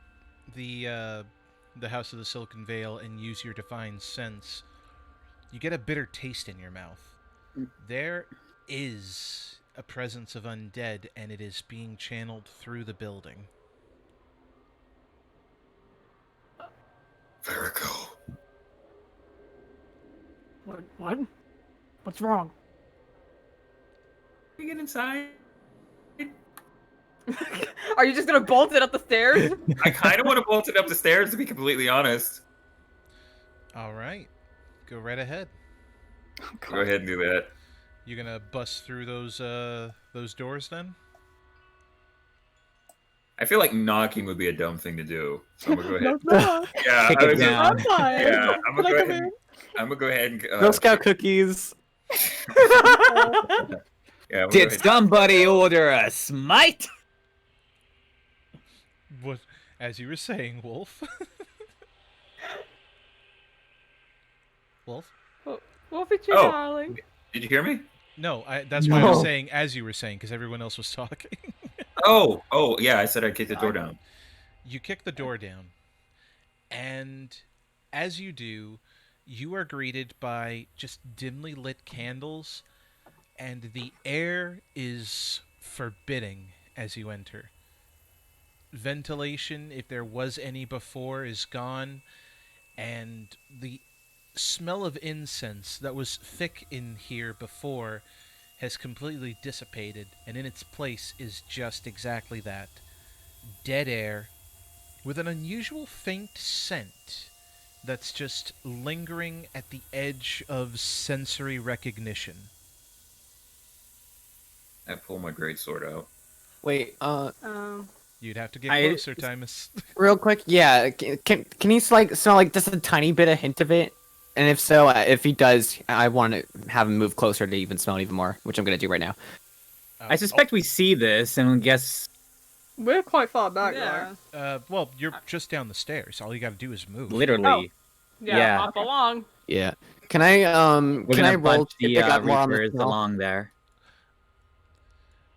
the House of the Silken Veil and use your Divine Sense, you get a bitter taste in your mouth. There is a presence of undead, and it is being channeled through the building. Verico. What? What's wrong? Can we get inside? Are you just gonna bolt it up the stairs? I kind of want to bolt it up the stairs, to be completely honest. All right. Go right ahead. Go ahead and do that. You gonna bust through those doors then? I feel like knocking would be a dumb thing to do. So I'm gonna go ahead. No. Yeah, Kick I it was down. I'm fine. Yeah, I'm Can gonna I go come ahead. in? I'm gonna go ahead and. Girl Scout cookies. Yeah, I'm gonna go Did ahead. somebody order a smite? What, as you were saying, Wolf. Wolf? Wolfie, Oh. darling. Did you hear me? No, that's why I was No. saying as you were saying, because everyone else was talking. Oh, yeah. I said I'd kick the door down. You kick the door down, and as you do, you are greeted by just dimly lit candles, and the air is forbidding as you enter. Ventilation, if there was any before, is gone, and the smell of incense that was thick in here before has completely dissipated, and in its place is just exactly that. Dead air with an unusual faint scent that's just lingering at the edge of sensory recognition. I pull my greatsword out. Wait, You'd have to get I- closer, Timus. real quick, yeah. Can he like smell like just a tiny bit of hint of it? And if so, if he does, I want to have him move closer to even smell it even more, which I'm gonna do right now. I suspect we see this, and guess We're quite far back, Yeah. Well, you're just down the stairs. All you got to do is move. Literally. Yeah, Yeah. hop along. Yeah. Can I We're can I gonna roll bunch if the they got more on the Reapers smell? along there.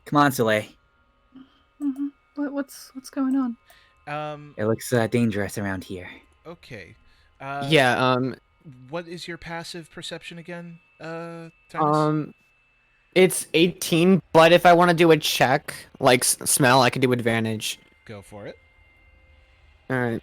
Come on, Soleil. Mhm. What's going on? It looks dangerous around here. Okay. Yeah. What is your passive perception again, Thomas? It's 18, but if I want to do a check, like smell, I can do advantage. Go for it. All right.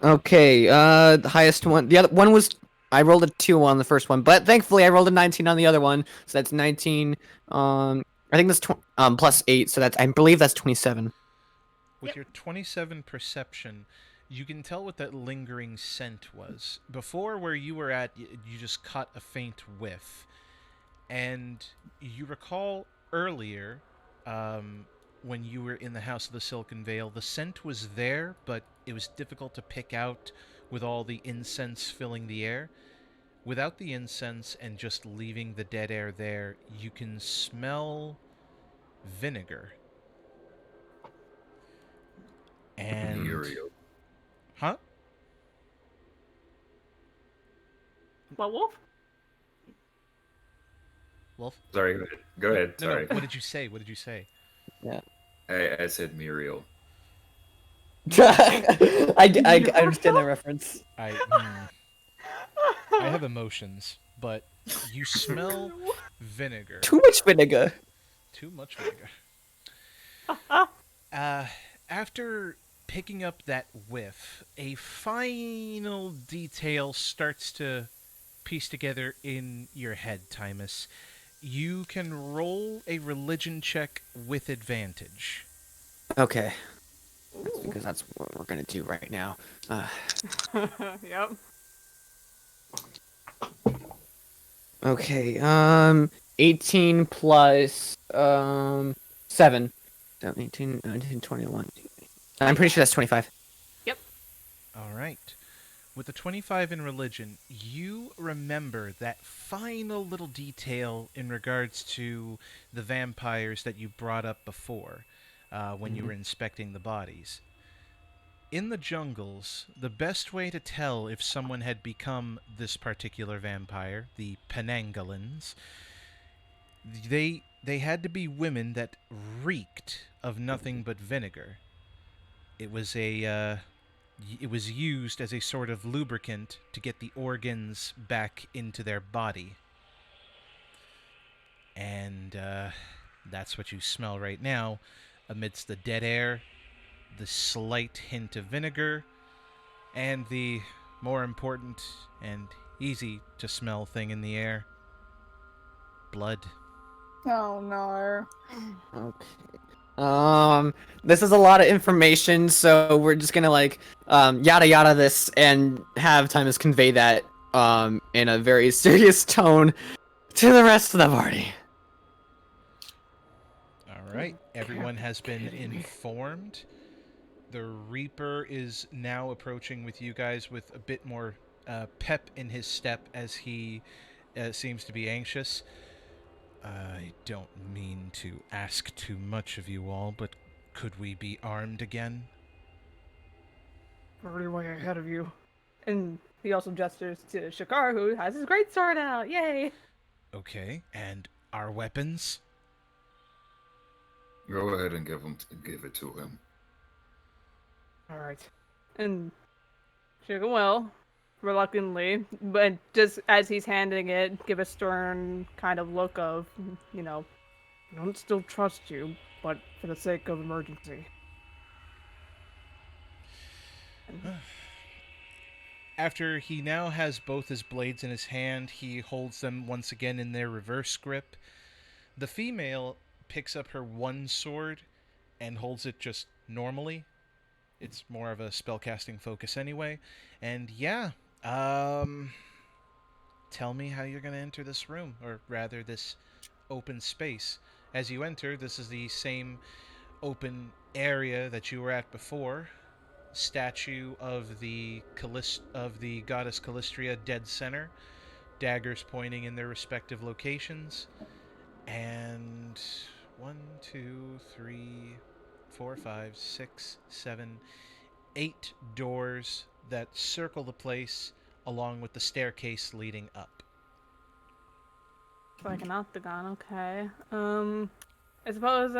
Okay. The highest one. The other one was I rolled a 2 on the first one, but thankfully I rolled a 19 on the other one, so that's 19. I think that's plus 8, so that's I believe that's 27. With your 27 perception, you can tell what that lingering scent was. Before, where you were at, you just caught a faint whiff. And you recall earlier, when you were in the House of the Silken Veil, the scent was there, but it was difficult to pick out with all the incense filling the air. Without the incense and just leaving the dead air there, you can smell vinegar. And Muriel. huh? What, Wolf? Wolf? Sorry, go ahead. No, Sorry. no. What did you say? What did you say? I said Muriel. I understand that reference. I have emotions, but you smell vinegar. Too much vinegar. Too much vinegar. After picking up that whiff, a final detail starts to piece together in your head, Timus. You can roll a religion check with advantage. Okay. That's because that's what we're gonna do right now. Yep. Okay. 18 plus 7. So 18, 19, 21. I'm pretty sure that's 25. All right. With the 25 in religion, you remember that final little detail in regards to the vampires that you brought up before when you were inspecting the bodies. In the jungles, the best way to tell if someone had become this particular vampire, the Penangolins, they had to be women that reeked of nothing but vinegar. It was it was used as a sort of lubricant to get the organs back into their body. And that's what you smell right now, amidst the dead air, the slight hint of vinegar, and the more important and easy to smell thing in the air, blood. Oh no. Okay. This is a lot of information, so we're just gonna yada yada this and have Timus convey that in a very serious tone to the rest of the party. All right, everyone has been informed. The Reaper is now approaching with you guys with a bit more pep in his step as he seems to be anxious. I don't mean to ask too much of you all, but could we be armed again? Already way ahead of you. And he also gestures to Shakar, who has his great sword out. Yay! Okay, and our weapons? Go ahead and give it to him. Alright. And Sugar will, reluctantly, but just as he's handing it, give a stern kind of look of, I don't still trust you, but for the sake of emergency. After he now has both his blades in his hand, he holds them once again in their reverse grip. The female picks up her one sword and holds it just normally. It's more of a spellcasting focus anyway. And yeah, tell me how you're going to enter this room, or rather this open space. As you enter, this is the same open area that you were at before. Statue of the goddess Callistria dead center, daggers pointing in their respective locations, And 1, 2, 3, 4, 5, 6, 7, 8 doors that circle the place, along with the staircase leading up. It's like an octagon, okay. I suppose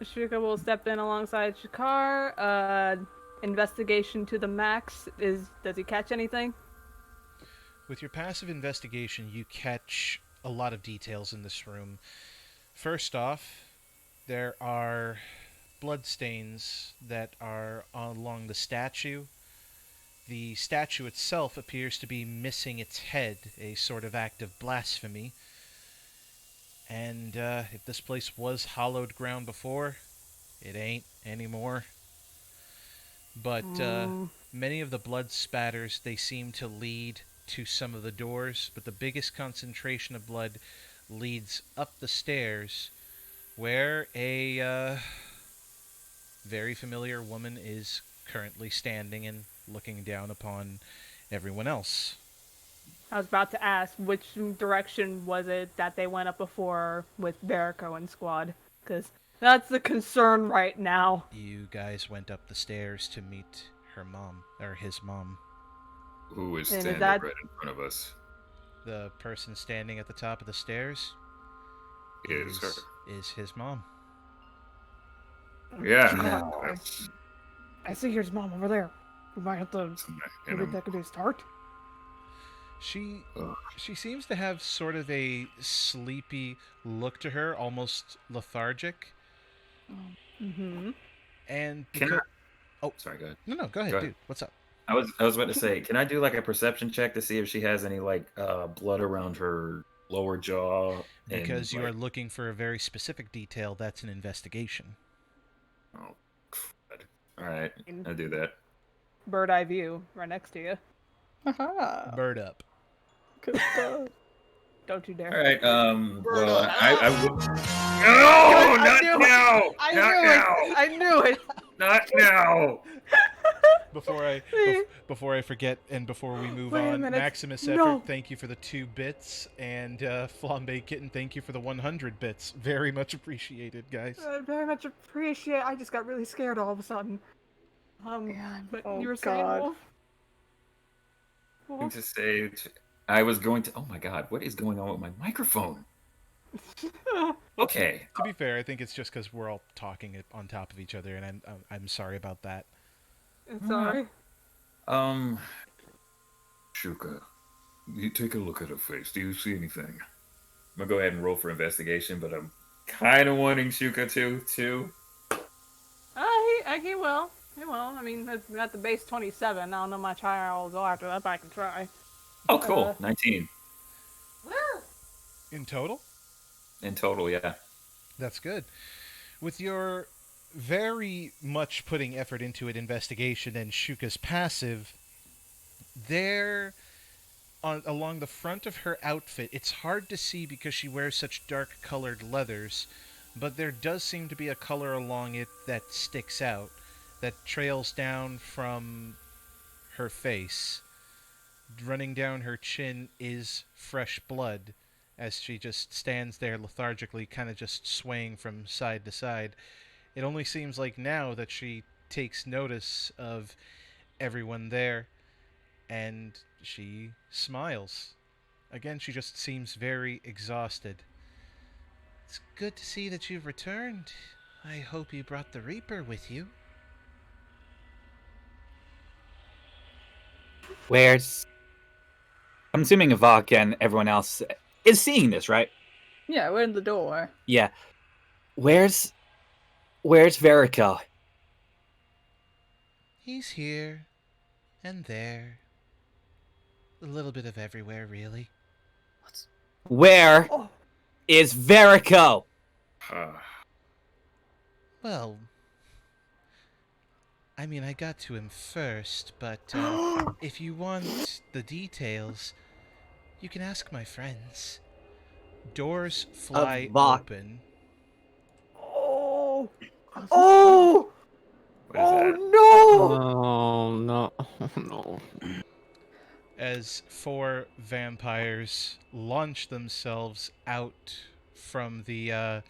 Shuka will step in alongside Shakar. Investigation to the max. Does he catch anything? With your passive investigation, you catch a lot of details in this room. First off, there are bloodstains that are along the statue. The statue itself appears to be missing its head, a sort of act of blasphemy. And if this place was hallowed ground before, it ain't anymore. But many of the blood spatters, they seem to lead to some of the doors, but the biggest concentration of blood leads up the stairs, where a very familiar woman is currently standing and looking down upon everyone else. I was about to ask which direction was it that they went up before with Verico and squad, because that's the concern right now. You guys went up the stairs to meet her mom, or his mom. Who is And is standing that- right in front of us? The person standing at the top of the stairs Is her. is his mom. Yeah. No. That's- I see his mom over there. We might have to and maybe I'm- take a start. She Ugh. she seems to have sort of a sleepy look to her, almost lethargic. Mm-hmm. And Can I? becau- Oh, sorry. Go ahead. no, go ahead, Go ahead. dude. What's up? I was about to say, can I do like a perception check to see if she has any like blood around her lower jaw? Because you like, are looking for a very specific detail, that's an investigation. Oh, crud. All right, I'll do that. Bird eye view right next to you. Haha. Bird up. Good stuff. Don't you dare. All right. Well, I would. I No, not knew it. now. I Not knew now. it. I knew it. Not now. Before I forget, and before we move Wait a on, minute. Maximus Effort, No. thank you for the 2 bits, and Flambe Kitten, thank you for the 100 bits. Very much appreciated, guys. I very much appreciate. I just got really scared all of a sudden. Yeah, But oh you were saying, God. Wolf? Thing Wolf? to say. I was going to. Oh my God, what is going on with my microphone? Okay. To be fair, I think it's just because we're all talking on top of each other, and I'm sorry about that. Sorry. Shuka, you take a look at her face. Do you see anything? I'm gonna go ahead and roll for investigation, but I'm kind of wanting Shuka to too. He will. He will. I mean, at the base 27. I don't know much higher I'll go after that, but I can try. Oh, cool. 19 In total? in total. Yeah. That's good. With your very much putting effort into it investigation and Shuka's passive, there, along the front of her outfit, it's hard to see because she wears such dark colored leathers, but there does seem to be a color along it that sticks out, that trails down from her face. Running down her chin is fresh blood, as she just stands there lethargically, kind of just swaying from side to side. It only seems like now that she takes notice of everyone there, and she smiles. Again, she just seems very exhausted. It's good to see that you've returned. I hope you brought the Reaper with you. Where's? I'm assuming Avak and everyone else is seeing this, right? Yeah, we're in the door. Yeah. Where's Verico? He's here and there. A little bit of everywhere, really. Where Oh. is Verico? Well, I mean, I got to him first, but if you want the details, you can ask my friends. Doors fly Avak. open. Oh! Oh! What is that? Oh Oh no! No! As 4 vampires launch themselves out from the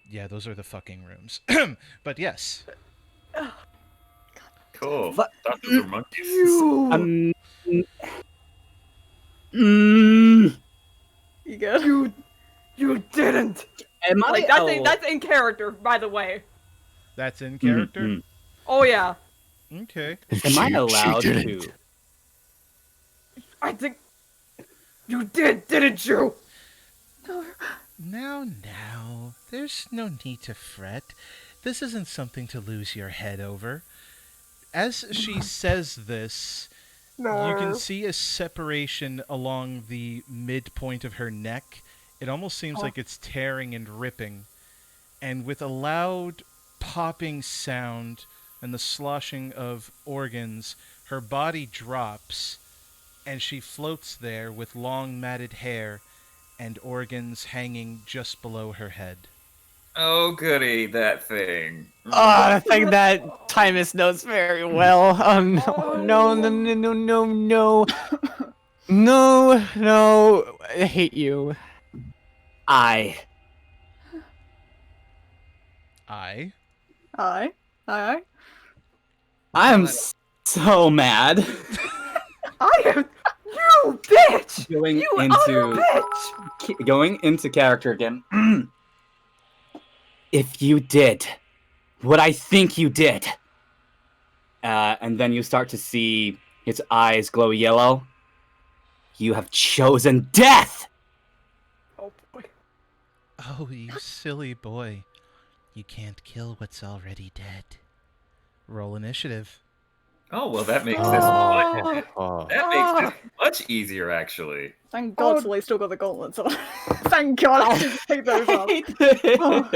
yeah, those are the fucking rooms. But yes. Cool. But- Thought those were monkeys. Um, mm, You good? You didn't. am I Like that's in character, by the way. That's in character? Mhm. Oh yeah. Okay. Am I allowed to? I think you didn't you? Now, there's no need to fret. This isn't something to lose your head over. As she says this, you can see a separation along the midpoint of her neck. It almost seems like it's tearing and ripping. And with a loud popping sound and the sloshing of organs, her body drops, and she floats there with long matted hair and organs hanging just below her head. Oh, goody, that thing. I think that Timus knows very well. No. No. I hate you. I. I? Aye. I'm so mad. I am you bitch! Going You utter into bitch! going into character again. If you did what I think you did, and then you start to see his eyes glow yellow, you have chosen death. Oh boy. Oh, you silly boy. You can't kill what's already dead. Roll initiative. Oh, well, that makes this Oh. that makes this much easier, actually. Thank God, so they still got the gauntlets on. Thank God, I can take those I off. hate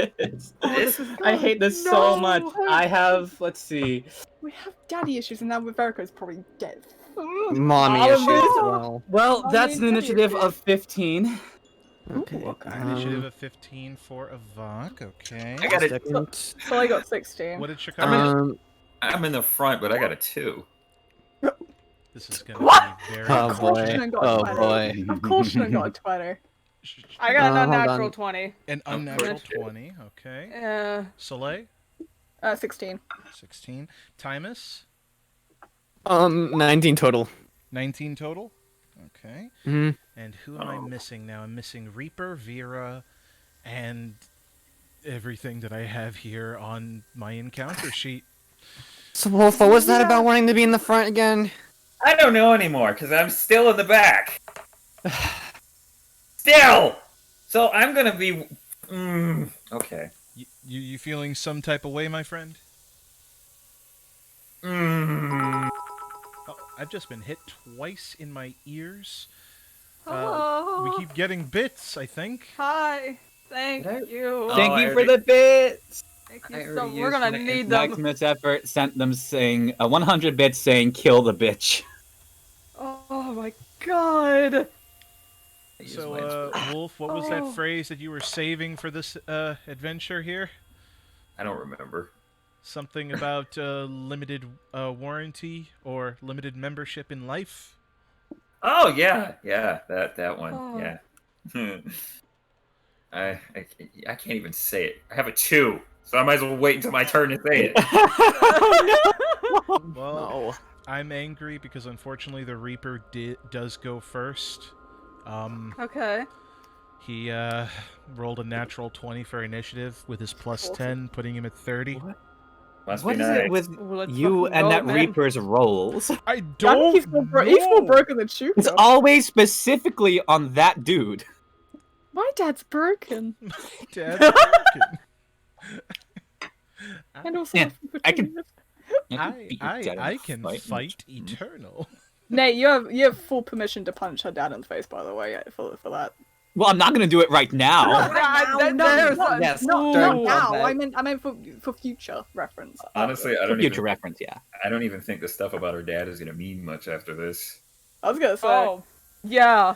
this. This is I hate this so No. much. I have, let's see. We have daddy issues, and now with Verico's probably dead. Mommy All of issues this- as well. Well, I that's mean, an daddy initiative issues. of 15. Okay. Initiative of 15 for Avok. Okay. I got a, second. So I got 16. What did Chicago? I'm in the front, but I got a 2. This is gonna be very Oh Of course you boy. done got a Oh 20. boy. Of course you done got a 20. I got an hold unnatural on. 20. An Of unnatural course you did. 20. Okay. Soleil, 16. 16. Timus, 19 total. 19 total. Okay. Mhm. And who am I missing now? I'm missing Reaper, Vera, and everything that I have here on my encounter sheet. So, Wolf, what was that about wanting to be in the front again? I don't know anymore, because I'm still in the back. Still! So I'm gonna be... okay. You feeling some type of way, my friend? Mm. Oh, I've just been hit twice in my ears. Oh. We keep getting bits, I think. Hi. Thank Did I- you. Thank I you for already- the bits. Thank I you so already We're used gonna my need them. Maximus Effort sent them saying 100 bits saying kill the bitch. Oh my god. So, Wolf, what was Oh. that phrase that you were saving for this adventure here? I don't remember. Something about limited warranty or limited membership in life? Oh, yeah, that one, Oh. yeah. I can't even say it. I have a 2, so I might as well wait until my turn to say it. Well, No. I'm angry because unfortunately the Reaper does go first. Okay. He rolled a natural 20 for initiative with his plus 10, putting him at 30. Must What be is nice. it with Well, let's you fucking and go, that man. Reaper's rolls? I I don't think he's more broken than It's Shuko. always specifically on that dude. My dad's broken. Dad's broken. And also, Yeah, I can- I can fight eternal. Nate, you have full permission to punch her dad in the face, by the way, for that. Well, I'm not gonna do it right now. Yes, no, not no, now. combat. I meant for future reference. Honestly, I For don't future even. reference, yeah. I don't even think the stuff about her dad is gonna mean much after this. I was gonna say. Oh. Yeah.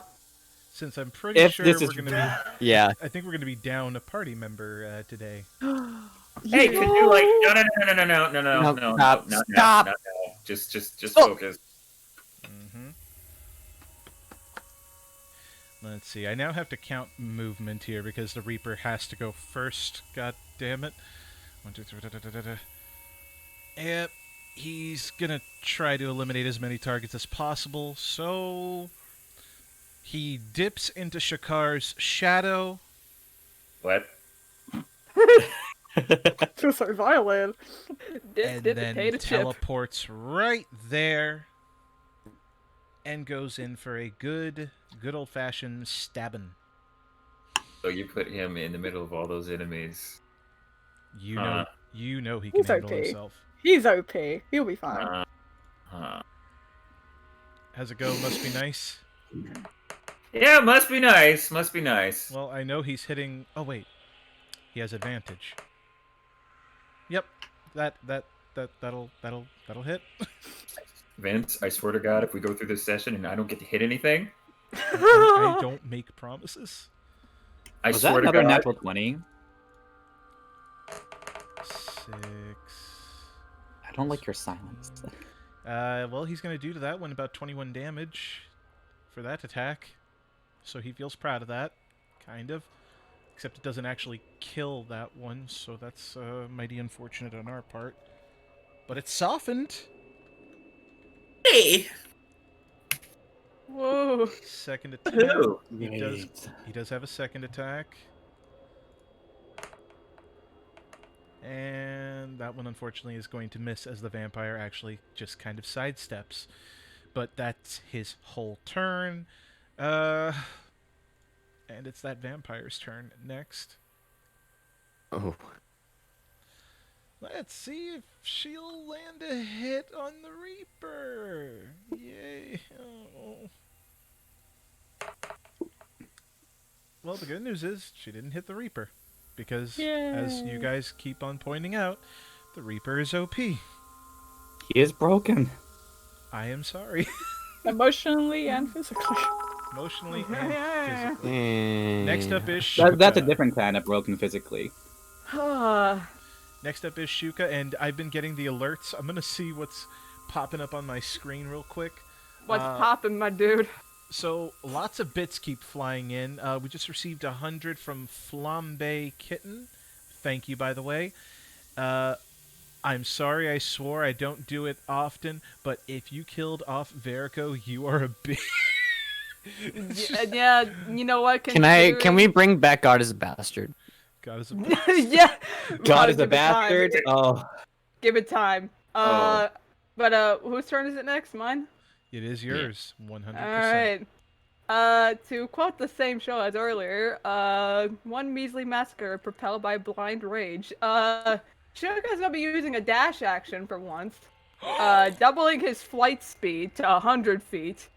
Since I'm pretty If sure this we're is- gonna be, Yeah. I think we're gonna be down a party member today. Hey, could you like no No, not stop, now, stop. not now. Just Oh. focus. Mm-hmm. Let's see. I now have to count movement here because the Reaper has to go first. God damn it. 1, 2, 3. Da, da, da, da, da. Yep. He's gonna try to eliminate as many targets as possible. So he dips into Shakar's shadow. What? Feels so violent. And then potato chip. teleports right there and goes in for a good old-fashioned stabbing. So you put him in the middle of all those enemies. You know he can He's handle OP. himself. He's OP. He'll be fine. How's it go? Must be nice. Yeah, must be nice. Must be nice. Well, I know he's hitting. Oh wait, he has advantage. Yep, that'll hit. Vince, I swear to God, if we go through this session and I don't get to hit anything, I don't make promises. I Was that swear to another God. natural 20? 6. I don't like your silence. Well, he's gonna do to that one about 21 damage for that attack. So he feels proud of that, kind of. Except it doesn't actually kill that one, so that's mighty unfortunate on our part. But it's softened. Hey! Whoa. Second attack. Hello. He does have a second attack. And that one unfortunately is going to miss as the vampire actually just kind of sidesteps. But that's his whole turn. And it's that vampire's turn next. Oh. Let's see if she'll land a hit on the Reaper. Yay. Oh. Well, the good news is she didn't hit the Reaper. Because, as you guys keep on pointing out, the Reaper is OP. He is broken. I am sorry. Emotionally and physically. Emotionally and physically. Next up is That's a Shuka. different kind of broken physically. Next up is Shuka, and I've been getting the alerts. I'm gonna see what's popping up on my screen real quick. What's poppin', my dude? So, lots of bits keep flying in. We just received 100 from Flambe Kitten. Thank you, by the way. I'm sorry, I swore I don't do it often, but if you killed off Verico, you are a bitch. Yeah, you know what? Can we bring back God as a bastard? God is a bitch. Yeah. God is a Give it time. bastard. Oh. Give it time. Oh. But whose turn is it next? Mine? It is yours, 100%. Alright. To quote the same show as earlier, one measly massacre propelled by blind rage. Shuka's gonna be using a dash action for once, doubling his flight speed to 100 feet,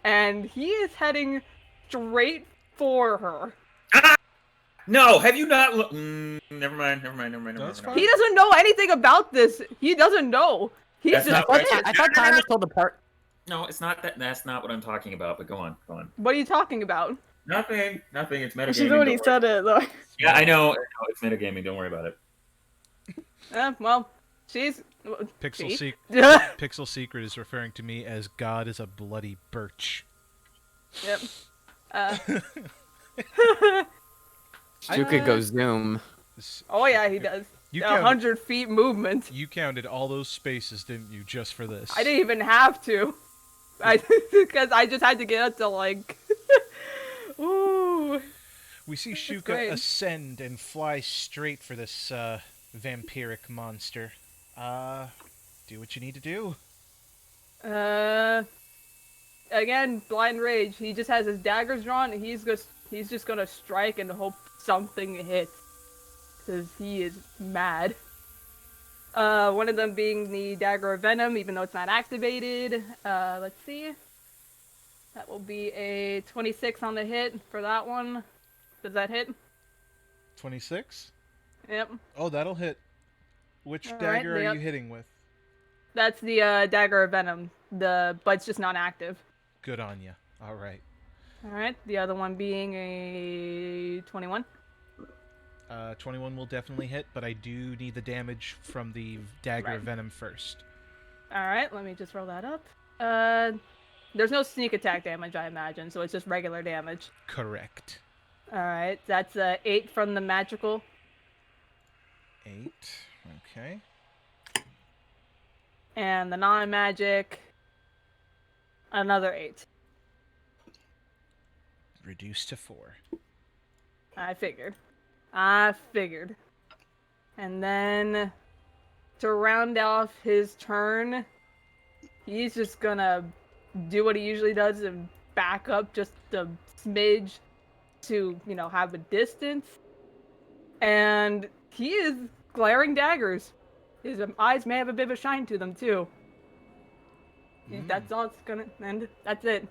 and he is heading straight for her. No, have you not? Never mind. That's fine. He doesn't know anything about this. He doesn't know. He's That's just. not right. I thought Time was told the part. No, it's not that. That's not what I'm talking about. But go on. What are you talking about? Nothing. It's metagaming. She's already don't said it, though. worry. Yeah, I know. It's metagaming. Don't worry about it. Well, she's. Pixel, she? Pixel Secret is referring to me as God is a bloody birch. Yep. You could go zoom. Oh yeah, he does. You counted, 100 feet movement. you counted all those spaces, didn't you, just for this? I didn't even have to. Because I just had to get up to like. Ooh. We see That's Shuka great. ascend and fly straight for this vampiric monster. Do what you need to do. Again, blind rage. He just has his daggers drawn. And he's just gonna strike and hope something hits. Because he is mad. One of them being the dagger of venom, even though it's not activated. Let's see. That will be a 26 on the hit for that one. Does that hit? 26? Yep. Oh, that'll hit. Which All right, dagger yep. are you hitting with? That's the dagger of venom. But it's just not active. Good on ya. All right. Alright, the other one being a 21. 21 will definitely hit, but I do need the damage from the dagger of venom first. Alright, let me just roll that up. There's no sneak attack damage, I imagine, so it's just regular damage. Correct. All right, that's 8 from the magical. 8. Okay. And the non-magic, another 8. Reduced to 4. I figured. And then, to round off his turn, he's just gonna do what he usually does and back up just a smidge to, have a distance. And he is glaring daggers. His eyes may have a bit of a shine to them, too. That's all it's gonna end. That's it.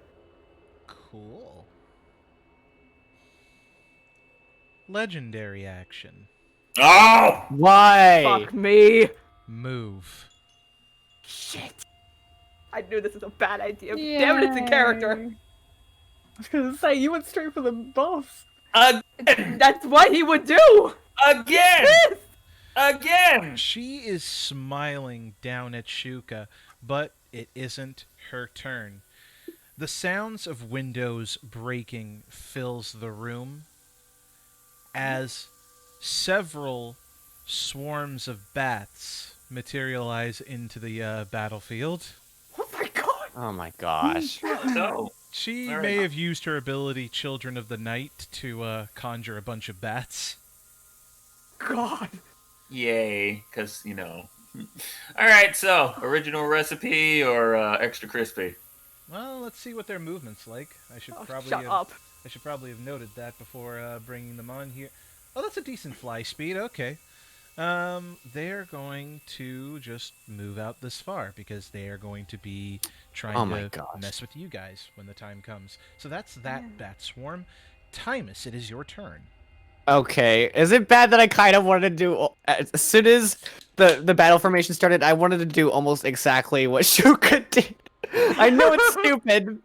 Cool. Legendary action. Oh! Why? Fuck me. Move. Shit. I knew this was a bad idea. Damn it, it's a character. I was gonna say, you went straight for the boss. That's what he would do. Again! Again! She is smiling down at Shuka, but it isn't her turn. The sounds of windows breaking fills the room as several swarms of bats materialize into the battlefield. Oh my god. Oh my gosh. No. She All right. may have used her ability Children of the Night to conjure a bunch of bats. God. Yay, because, Alright, so, original recipe or extra crispy? Well, let's see what their movement's like. I should probably Shut up. I should probably have noted that before bringing them on here. Oh, that's a decent fly speed. Okay. They're going to just move out this far because they are going to be trying to mess with you guys when the time comes. So that's that bat swarm. Timus, it is your turn. Okay, is it bad that I kind of wanted to do, as soon as the battle formation started, I wanted to do almost exactly what Shuka did. I know it's stupid,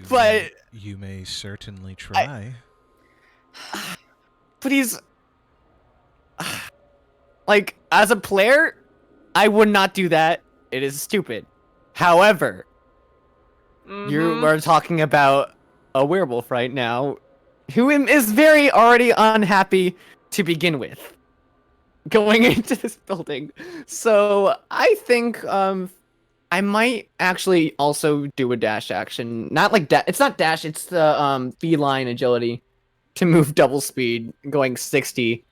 but... You may certainly try. But he's... Like, as a player, I would not do that. It is stupid. However, you are talking about a werewolf right now who is very already unhappy to begin with going into this building. So I think I might actually also do a dash action. Not like it's not dash, it's the feline agility to move double speed going 60.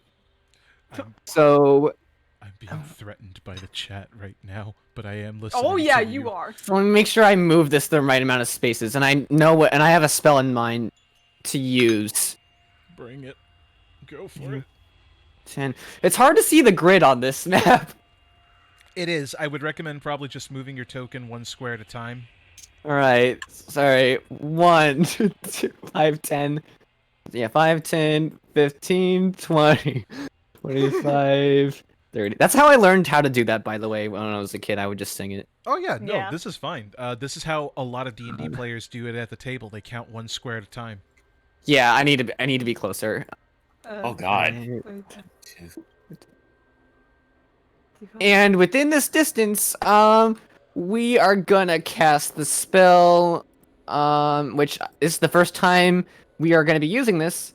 So I'm being threatened by the chat right now, but I am listening. Oh yeah, to you are. I want to make sure I move this the right amount of spaces, and I know what, and I have a spell in mind to use. Bring it. Go for it. 10. It's hard to see the grid on this map. It is. I would recommend probably just moving your token 1 square at a time. Alright, sorry. 1, 2, 5, 10. Yeah, 5, 10, 15, 20, 25, 30. That's how I learned how to do that, by the way. When I was a kid, I would just sing it. Oh yeah, no, Yeah. this is fine. This is how a lot of D&D players do it at the table. They count 1 square at a time. Yeah, I need to be closer. Oh god. And within this distance, we are gonna cast the spell, which is the first time we are gonna be using this.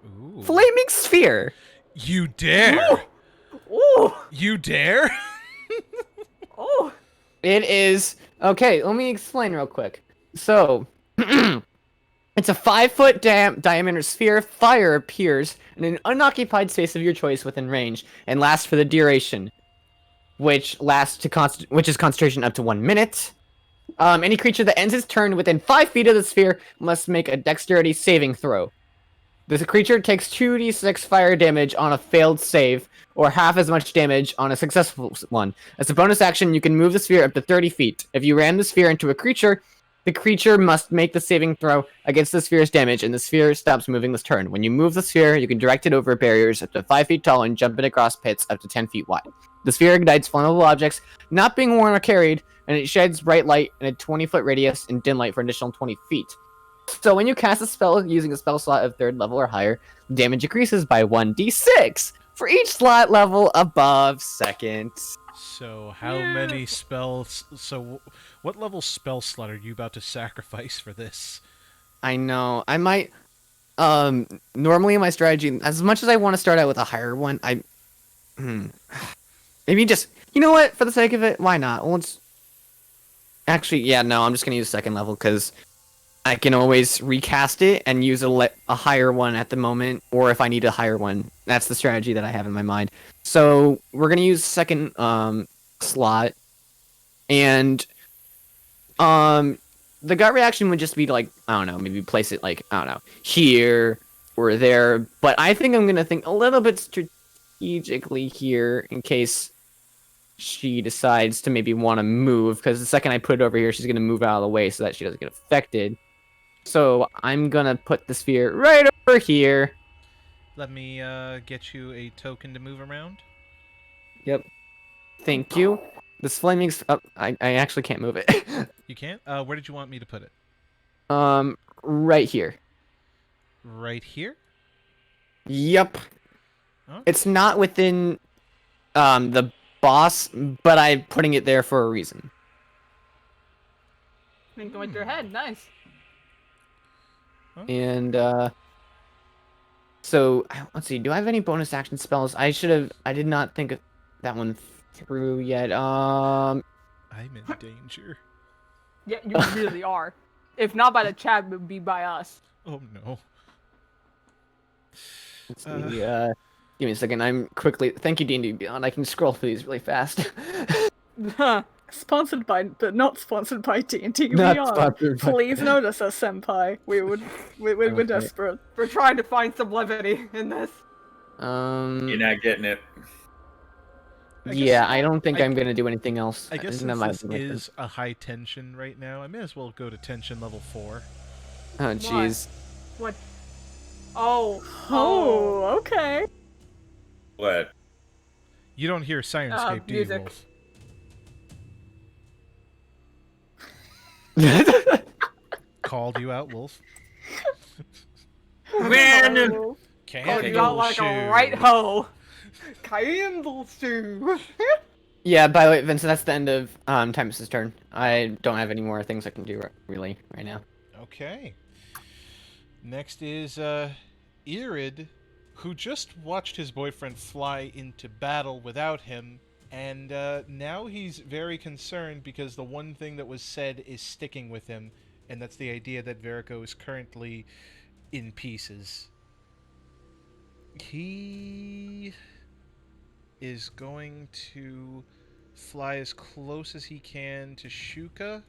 Ooh. Flaming Sphere! You dare! Ooh. You dare? Oh. It is... Okay, let me explain real quick. So, it's a 5-foot diameter sphere. Fire appears in an unoccupied space of your choice within range, and lasts for the duration, which is concentration up to 1 minute. Any creature that ends its turn within 5 feet of the sphere must make a dexterity saving throw. This creature takes 2d6 fire damage on a failed save, or half as much damage on a successful one. As a bonus action, you can move the sphere up to 30 feet. If you ram the sphere into a creature, the creature must make the saving throw against the sphere's damage, and the sphere stops moving this turn. When you move the sphere, you can direct it over barriers up to 5 feet tall and jump it across pits up to 10 feet wide. The sphere ignites flammable objects not being worn or carried, and it sheds bright light in a 20-foot radius and dim light for an additional 20 feet. So when you cast a spell using a spell slot of 3rd level or higher, damage increases by 1d6. It's for each slot level above second. So how many spells? So what level spell slot are you about to sacrifice for this? I know. I might. Normally my strategy, as much as I want to start out with a higher one, maybe just. You know what? For the sake of it, why not? Well, let's. Actually, yeah, no. I'm just gonna use second level because I can always recast it and use a higher one at the moment, or if I need a higher one, that's the strategy that I have in my mind. So we're gonna use second slot, and the gut reaction would just be to, like, I don't know, maybe place it, like, I don't know, here or there. But I think I'm gonna think a little bit strategically here in case she decides to maybe want to move, because the second I put it over here, she's gonna move out of the way so that she doesn't get affected. So I'm gonna put the sphere right over here. Let me get you a token to move around. Yep. Thank you. This flaming's up. I actually can't move it. You can't? Where did you want me to put it? Right here. Right here? Yep. Okay. It's not within the boss, but I'm putting it there for a reason. Thinking with your head, nice. And so let's see. Do I have any bonus action spells? I did not think of that one through yet. I'm in danger. Yeah, you really are. If not by the chat, it would be by us. Oh no. Let's see. Give me a second. I'm quickly. Thank you, D&D Beyond. I can scroll through these really fast. Sponsored by, but not sponsored by D&D Not Beyond. sponsored by- Please notice us, senpai. We're Okay. desperate. We're trying to find some levity in this. You're not getting it. Yeah, I don't think I- I'm gonna do anything else. I guess Isn't that since my- this is a high tension right now, I may as well go to tension level 4. Oh, jeez. What? Oh. Oh, okay. What? You don't hear Sirenscape, do you, music. Wolf? Called you out, Wolf. Man! Oh, Candle you got like shoe. a right hoe. Candle shoe. Yeah, by the way, Vincent, that's the end of Timus's turn. I don't have any more things I can do really right now. Okay. Next is Irid, who just watched his boyfriend fly into battle without him, and now he's very concerned because the one thing that was said is sticking with him, and that's the idea that Verico is currently in pieces. He is going to fly as close as he can to Shuka,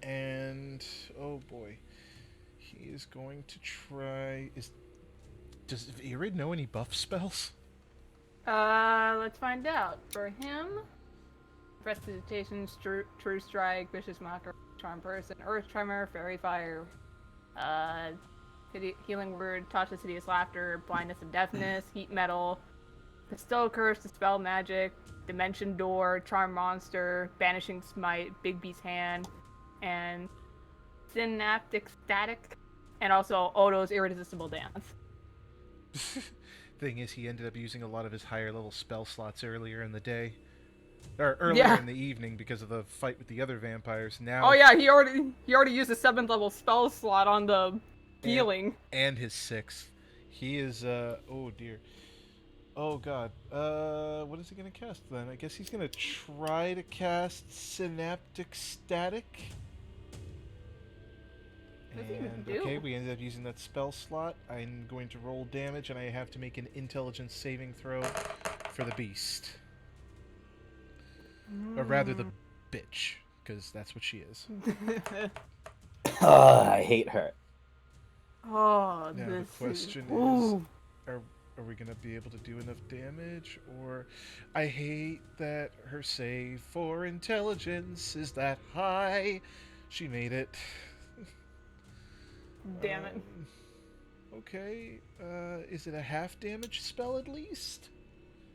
and oh boy, he is going to try. Does Irid know any buff spells? Let's find out. For him, Prestidigitation, True Strike, Vicious Mocker, Charm Person, Earth Tremor, Fairy Fire, Healing Word, Tasha's Hideous Laughter, Blindness and Deafness, Heat Metal, Bestow Curse, Dispel Magic, Dimension Door, Charm Monster, Banishing Smite, Big Beast Hand, and Synaptic Static, and also Odo's Irresistible Dance. Thing is, he ended up using a lot of his higher level spell slots earlier in the day. Or earlier in the evening because of the fight with the other vampires. Now. Oh yeah, he already used a 7th level spell slot on the healing. And his 6th. He is oh dear. Oh god. What is he gonna cast then? I guess he's gonna try to cast Synaptic Static. What does he even And do? okay, we ended up using that spell slot. I'm going to roll damage, and I have to make an intelligence saving throw for the beast. Or rather, the bitch, because that's what she is. I hate her. Oh, Now this the question is, Ooh. are we gonna be able to do enough damage? Or I hate that her save for intelligence is that high. She made it. Damn it. Okay, is it a half damage spell at least?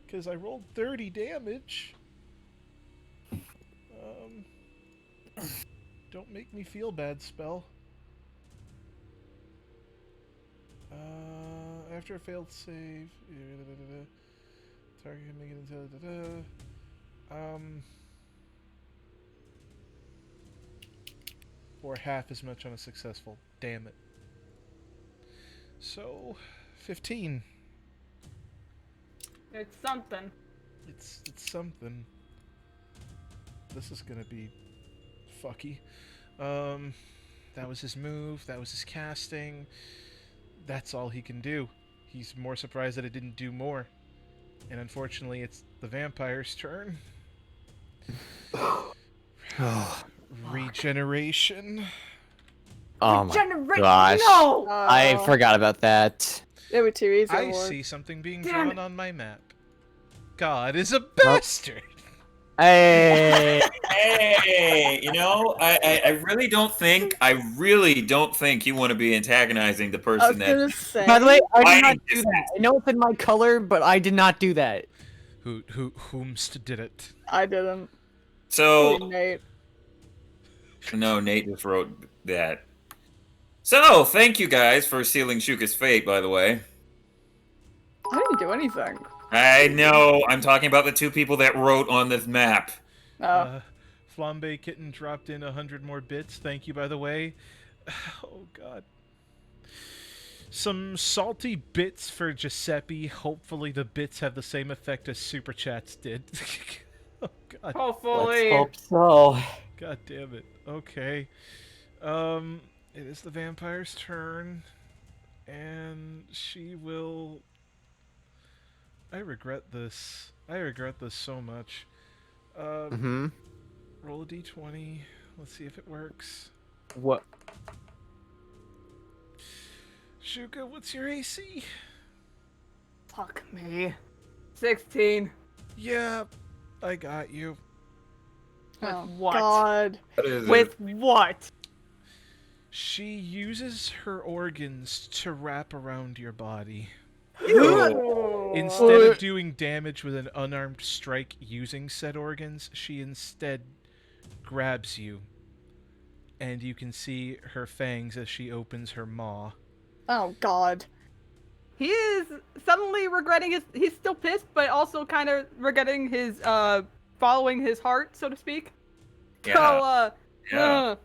Because I rolled 30 damage. Don't make me feel bad, spell. After a failed save, target can make it into or half as much on a successful. Damn it. So, 15. It's something. It's something. This is gonna be fucky. That was his move. That was his casting. That's all he can do. He's more surprised that it didn't do more. And unfortunately, it's the vampire's turn. Regeneration. Oh my Regenerate- gosh. No! I forgot about that. They were too easy. I Lord. see something being Damn drawn on my map. God is a bastard. Hey. Hey, you know, I really don't think you want to be antagonizing the I was person that. gonna say. By the way, I did Why not do is that. I know it's in my color, but I did not do that. Whomst did it? I didn't. So Nate. no, Nate just wrote that. So thank you guys for sealing Shuka's fate. By the way, I didn't do anything. I know I'm talking about the two people that wrote on this map. Flambe Kitten dropped in 100 more bits. Thank you, by the way. Oh, God. Some salty bits for Giuseppe. Hopefully the bits have the same effect as Super Chats did. Oh, God. Hopefully. Let's hope so. God damn it. Okay. It is the vampire's turn. And she will... I regret this. I regret this so much. Roll a d20. Let's see if it works. What? Shuka, what's your AC? Fuck me. 16. Yeah, I got you. With Oh, what? God. With what? She uses her organs to wrap around your body. Instead of doing damage with an unarmed strike using said organs, she instead grabs you. And you can see her fangs as she opens her maw. Oh, God. He is suddenly regretting his. He's still pissed, but also kind of regretting his, following his heart, so to speak. Yeah. So,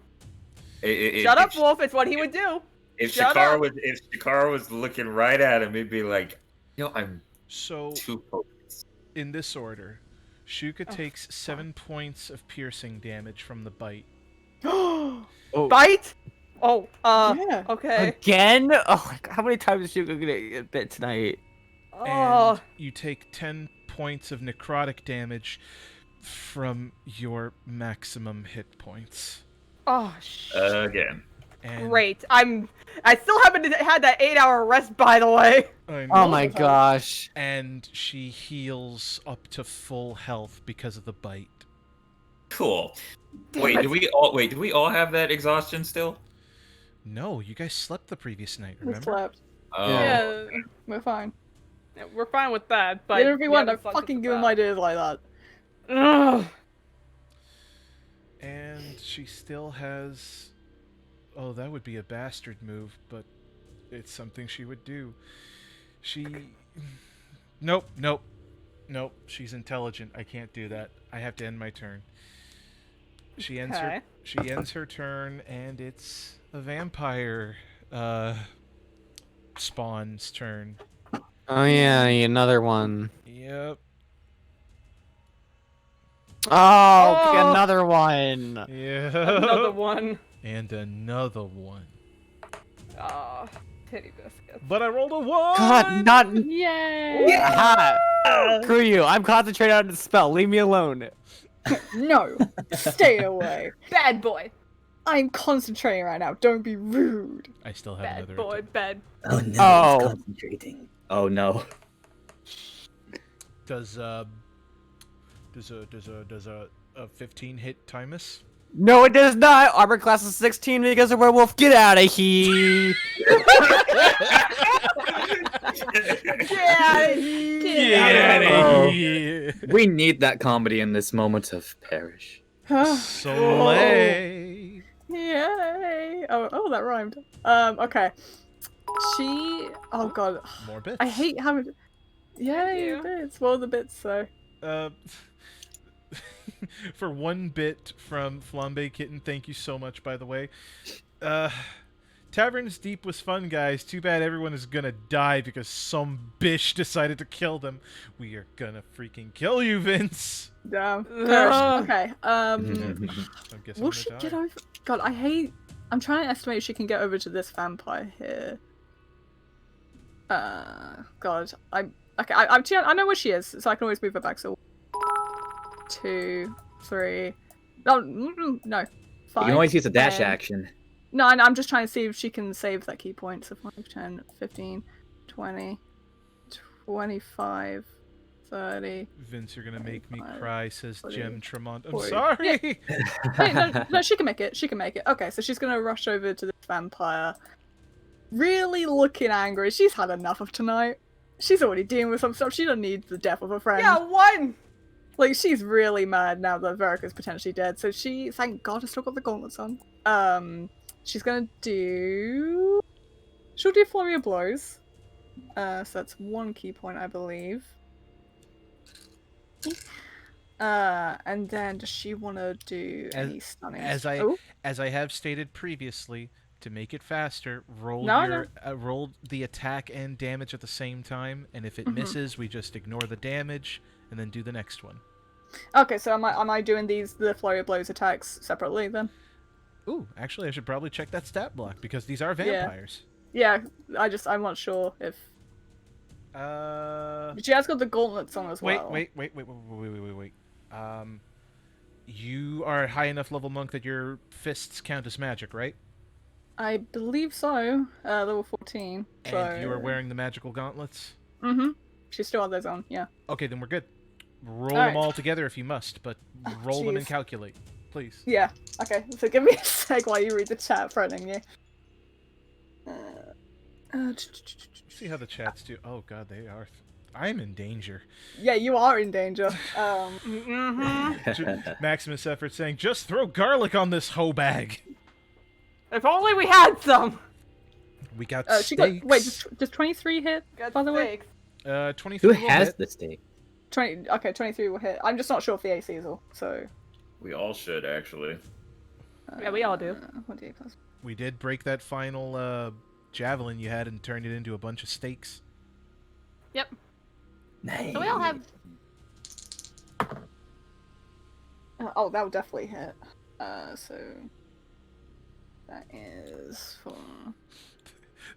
yeah. Shut up, Wolf. It's what he would do. If Shut Shakar up. was looking right at him, he'd be like, you know, I'm So, too focused. in this order, Shuka takes 7 points of piercing damage from the bite. Bite? Oh, Yeah. okay. Again? Oh, my God, how many times is you gonna get bit tonight? Oh, And you take 10 points of necrotic damage from your maximum hit points. oh, Again. And great. I still haven't had that 8-hour rest, by the way. I know. Oh my gosh. And she heals up to full health because of the bite. Cool. Damn Wait, it. did we all have that exhaustion still? No, you guys slept the previous night, We remember? slept. Oh. Yeah, We're fine. we're fine with that, but Even if we weren't, haven't don't slept fucking since give him about- ideas like that. Ugh. And she still has... Oh, that would be a bastard move, but it's something she would do. She... Nope. She's intelligent. I can't do that. I have to end my turn. She ends Okay. her turn, and it's a vampire spawn's turn. Oh yeah, another one. Yep. Oh, another one. Yeah. Another one. And another one. Oh, titty biscuits. But I rolled a 1! God, not. Yay! Aha! Screw you. I'm concentrating on the spell. Leave me alone. No! Stay away. Bad boy. I'm concentrating right now. Don't be rude. I still have Bad another boy. attack. Bad. Oh no, Oh. he's concentrating. Oh no. Does a 15 hit Timus? No, it does not. Armor class is 16 because of werewolf. Get out of here. Get Oh. here. We need that comedy in this moment of perish. Soleil. Yay! Oh, that rhymed. Okay. She. Oh god. More bits. I hate having. Yay, you. bits. What are the bits though? For 1 bit from Flambe Kitten, thank you so much, by the way. Tavern's Deep was fun, guys. Too bad everyone is gonna die because some bish decided to kill them. We are gonna freaking kill you, Vince. Damn. Ugh. Okay. I guess I'm Will gonna she die. get over? God, I hate. I'm trying to estimate if she can get over to this vampire here. God, okay. I know where she is, so I can always move her back. So 2, 3. No, no. 5. You can always use a dash 10. action. No, I'm just trying to see if she can save that key point. So 5, 10, 15, 20, 25, 30. Vince, you're gonna make me 25, cry, says 40, Gem Tremont. I'm 40. sorry! Wait, no, she can make it. She can make it. Okay, so she's gonna rush over to this vampire. Really looking angry. She's had enough of tonight. She's already dealing with some stuff. She doesn't need the death of a friend. Yeah, one. Like, she's really mad now that Verica's potentially dead. So she, thank God, has still got the gauntlets on. She's gonna do... She'll do Flurry of Blows. So that's 1 key point, I believe. And then does she want to do any stunning? As Oh, I have stated previously, to make it faster, roll No, roll the attack and damage at the same time, and if it Mhm. misses, we just ignore the damage and then do the next one. okay, so am I doing the Flurry of Blows attacks separately then? Ooh, actually, I should probably check that stat block because these are vampires. Yeah, I'm not sure if... She has got the gauntlets on as well. Wait. You are a high enough level monk that your fists count as magic, right? I believe so. Level 14. So... And you are wearing the magical gauntlets? Mm-hmm. She still has those on, yeah. Okay, then we're good. Roll Alright. them all together if you must, but roll them and jeez. calculate, please. Yeah, okay. So give me a sec while you read the chat, threatening you. See how the chats do. Oh god, they are. I'm in danger. Yeah, you are in danger. Maximus Effort saying, just throw garlic on this hoe bag. If only we had some. We got she got... steaks. Wait, does 23 hit, Got by the way? steaks. 23 Who will has hit. the steak? 20... Okay, 23 will hit. I'm just not sure if the AC is all, so... We all should, actually. Yeah, we all do. 1d8 plus... We did break that final javelin you had and turned it into a bunch of steaks. Yep. Nice. So we all have. oh, that would definitely hit. So... That is for...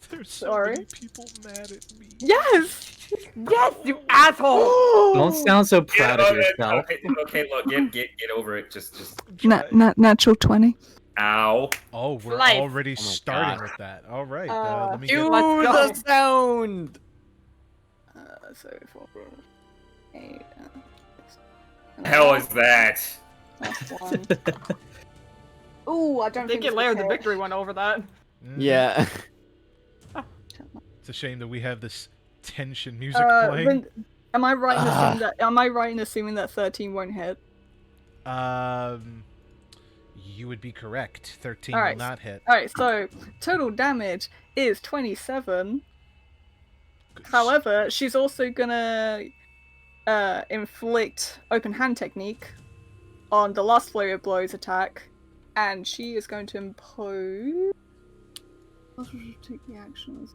There's so Sorry? many people mad at me. Yes! Yes, you asshole! Don't sound so proud of yourself. Okay, look, get over it. Just. Natural 20. Ow. Oh, we're Life. already Oh my starting God. with that. All right, let me Do get... Let's go. the sound! So 4, 8, Hell is that? that's 1. Ooh, I don't I think think it layered the victory one over that. Mhm. Yeah. It's a shame that we have this tension music playing. Am I right in assuming that? Am I right in assuming that 13 won't hit? You would be correct. 13 Alright. will not hit. All right, so total damage is 27. However, she's also gonna inflict open hand technique on the last flurry of blows attack, and she is going to impose. Take the actions.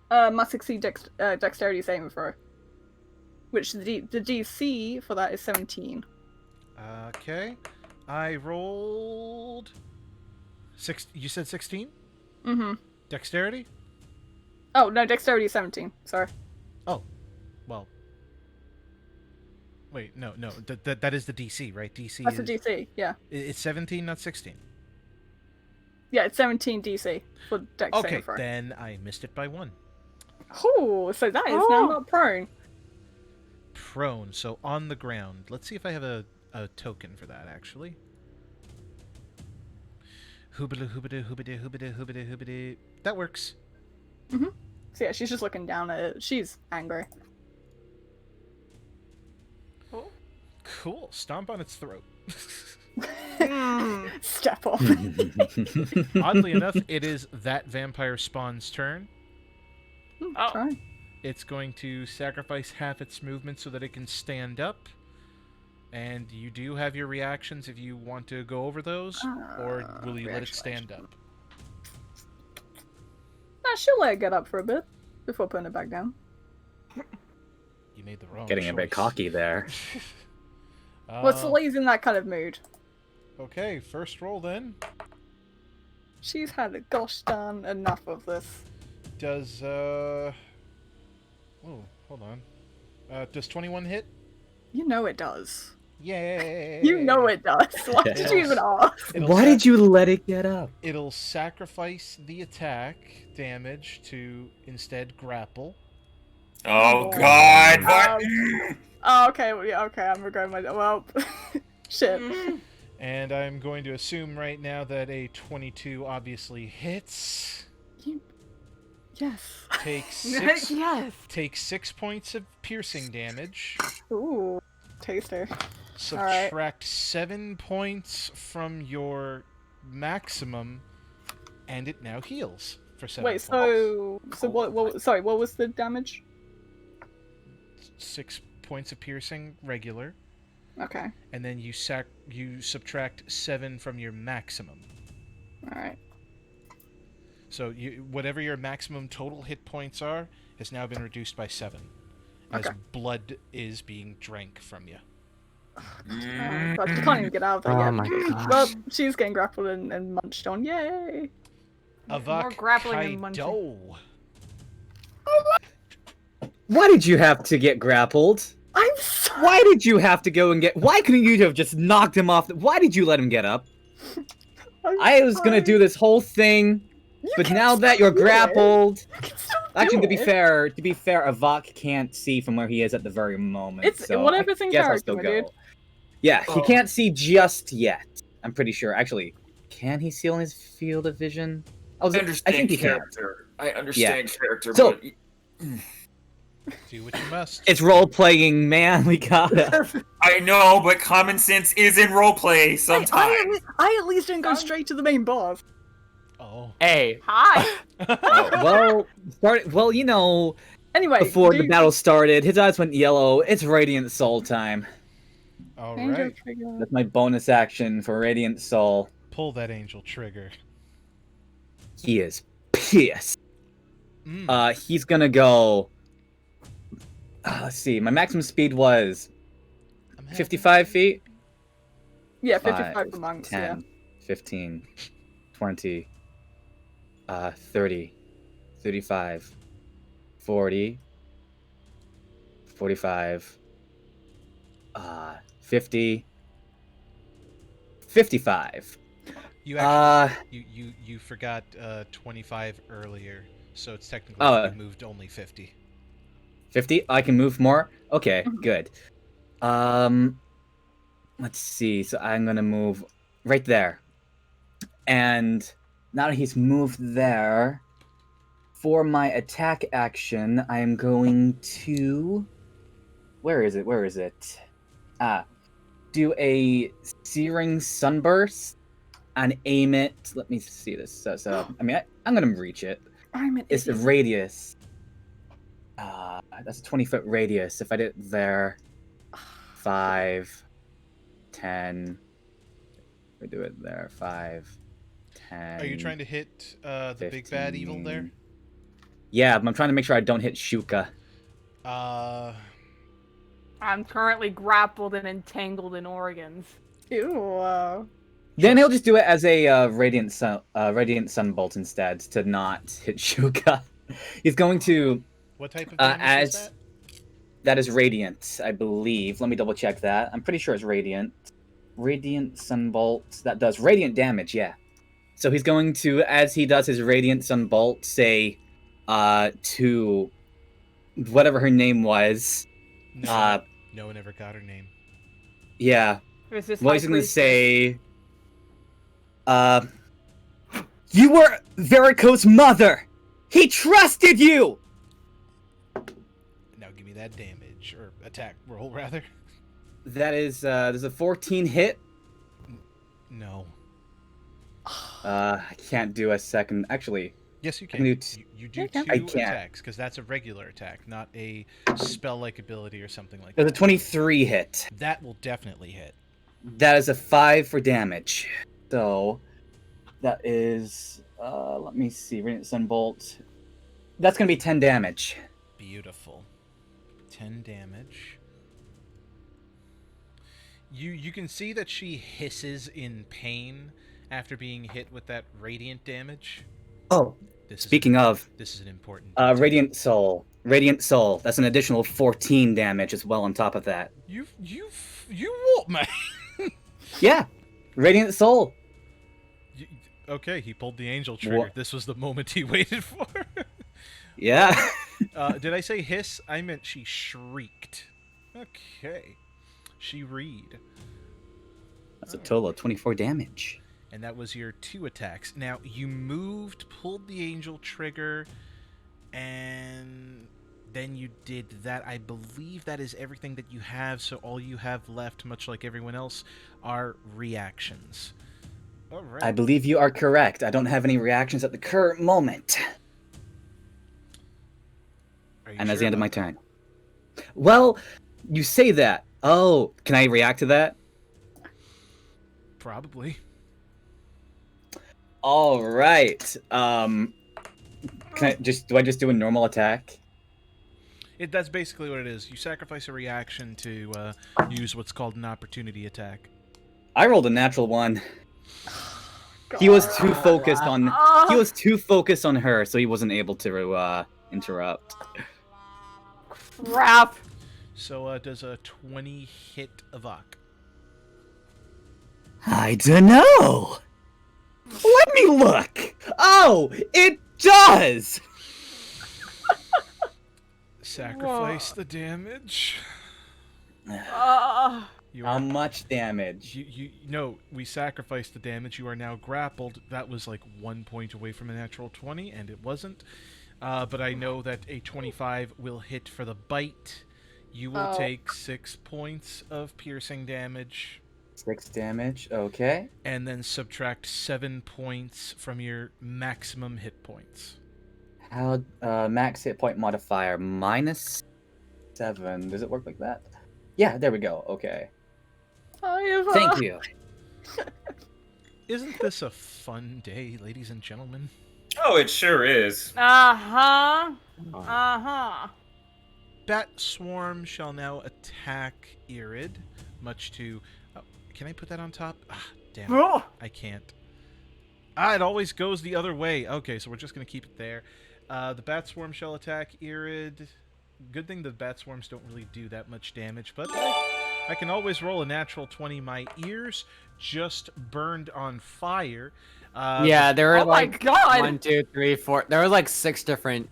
Must succeed dexterity saving throw, which the DC for that is 17. Okay. I rolled... You said 16? Mm-hmm. Dexterity? Oh no, dexterity is 17. Sorry. Well... Wait, no. That is the DC, right? DC That's is... the DC. Yeah. It's 17, not 16. Yeah, it's 17 DC for dex Okay, saving throw. then I missed it by 1. Oh, so that is now not prone. Prone, so on the ground. Let's see if I have a token for that, actually. Hoobada, hoobada, hoobada, hoobada, hoobada, hoobada. That works. So yeah, she's just looking down at it. She's angry. Cool. Stomp on its throat. Step off. Oddly enough, it is that vampire spawn's turn. Oh. Try. It's going to sacrifice half its movement so that it can stand up. And you do have your reactions if you want to go over those, or will you let it Reaction. stand up? Nah, she'll let it get up for a bit before putting it back down. You made the wrong Getting a bit choice. cocky there. Well, Soleil's in that kind of mood. Okay, first roll then. She's had a gosh darn enough of this. Does, oh, hold on. Does 21 hit? You know it does. Yay! You know it does. Why did you even ask? Why did you let it get up? It'll sacrifice the attack damage to instead grapple. Oh God! What? Oh, okay. Well, yeah, okay. I'm regretting my. Well, shit. And I'm going to assume right now that a 22 obviously hits. Yes. Take 6. Yes. Take 6 points of piercing damage. Ooh, taster. Subtract 7 points from your maximum, and it now heals for 7 Wait. points. So what? Sorry. What was the damage? 6 points of piercing regular, Okay. and then you subtract 7 from your maximum. All right. So whatever your maximum total hit points are has now been reduced by 7, as Okay. blood is being drank from you. Oh, God, you can't even get out of there yet. Oh my gosh. Well, she's getting grappled and munched on. Yay! Avak grappling and munching. Kaido. Why did you have to get grappled? I'm sorry. Why did you have to go and get? Why couldn't you have just knocked him off? Why did you let him get up? I was gonna do this whole thing, but now that you're grappled, actually, to be fair, Avak can't see from where he is at the very moment. It's so whatever's in I guess I'll character, still my go. dude. Yeah, he can't see just yet. I'm pretty sure. Actually, can he see on his field of vision? I understand think he can. character. I understand character, So- but Do what you must. It's role playing, man. We gotta. I know, but common sense is in roleplay sometimes. I at least didn't go straight to the main boss. Oh. Hey. Hi. Well, you know, Anyway, before the battle started, his eyes went yellow. It's Radiant Soul time. All Angel right. trigger. That's my bonus action for Radiant Soul. Pull that angel trigger. He is pissed. Mm. He's gonna go. Let's see. My maximum speed was I'm having- 55 feet. Yeah, 5, 55 for monks. 10, 15, 20, 30, 35, 40, 45, 50, 55. You actually, you forgot 25 earlier, so it's technically you moved only 50. 50? I can move more? Okay, good. Let's see. So I'm gonna move right there. And now that he's moved there, for my attack action, I am going to... Where is it? Do a Searing Sunburst and aim it... Let me see this. So I mean, I'm gonna reach it. I'm an It's the idiot. radius. That's a 20-foot radius. If I did it there, 5, 10. We do it there, 5, 10. Are you trying to hit the big bad evil there? 15. Yeah, but I'm trying to make sure I don't hit Shuka. I'm currently grappled and entangled in organs. Ew. Then he'll just do it as a radiant sunbolt instead to not hit Shuka. He's going to. What type of damage is that? That is radiant, I believe. Let me double check that. I'm pretty sure it's radiant. Radiant sunbolt that does radiant damage. Yeah. So he's going to, as he does his radiant sunbolt, say, to whatever her name was. No, no one ever got her name. Yeah. Is this Well, high he's going to priestess? say, you were Verico's mother! He trusted you! Now give me that damage, or attack roll, rather. That is, there's a 14 hit. No. I can't do a second. Actually, Yes, you I can. can do You do You can. two I can't. attacks because that's a regular attack, not a spell-like ability or something like There's a that. 23 hit. That will definitely hit. That is a 5 for damage. So that is let me see, Radiant Sunbolt. That's gonna be 10 damage. Beautiful. 10 damage. You can see that she hisses in pain after being hit with that radiant damage. Oh, speaking of, this is an important detail. Radiant Soul. Radiant Soul. That's an additional 14 damage as well on top of that. You what, man? Yeah, Radiant Soul. Okay, he pulled the angel trigger. What? This was the moment he waited for. Yeah. Did I say hiss? I meant she shrieked. Okay. She read. That's a total of 24 damage. And that was your 2 attacks. Now, you moved, pulled the angel trigger, and then you did that. I believe that is everything that you have, so all you have left, much like everyone else, are reactions. All right. I believe you are correct. I don't have any reactions at the current moment. And that's the end of my turn. Well, you say that. Oh, can I react to that? Probably. All right. Can I just do a normal attack? That's basically what it is. You sacrifice a reaction to use what's called an opportunity attack. I rolled a natural 1. He was too focused on her, so he wasn't able to interrupt. Crap. So does a 20 hit Avok? I don't know. Let me look. Oh, it does. Sacrifice the damage. How much damage? No, we sacrificed the damage. You are now grappled. That was like 1 point away from a natural 20, and it wasn't. But I know that a 25 will hit for the bite. You will take 6 points of piercing damage. 6 damage, okay. And then subtract 7 points from your maximum hit points. How max hit point modifier -7. Does it work like that? Yeah, there we go. Okay. Thank you. Isn't this a fun day, ladies and gentlemen? Oh, it sure is. Uh-huh. Uh-huh. Bat Swarm shall now attack Irid, much to... Oh, can I put that on top? Ah, damn it. I can't. It always goes the other way. Okay, so we're just going to keep it there. The Bat Swarm shall attack Irid. Good thing the Bat Swarms don't really do that much damage, but I can always roll a natural 20. My ears just burned on fire. Yeah, there were my God. 1, 2, 3, 4. There were like 6 different.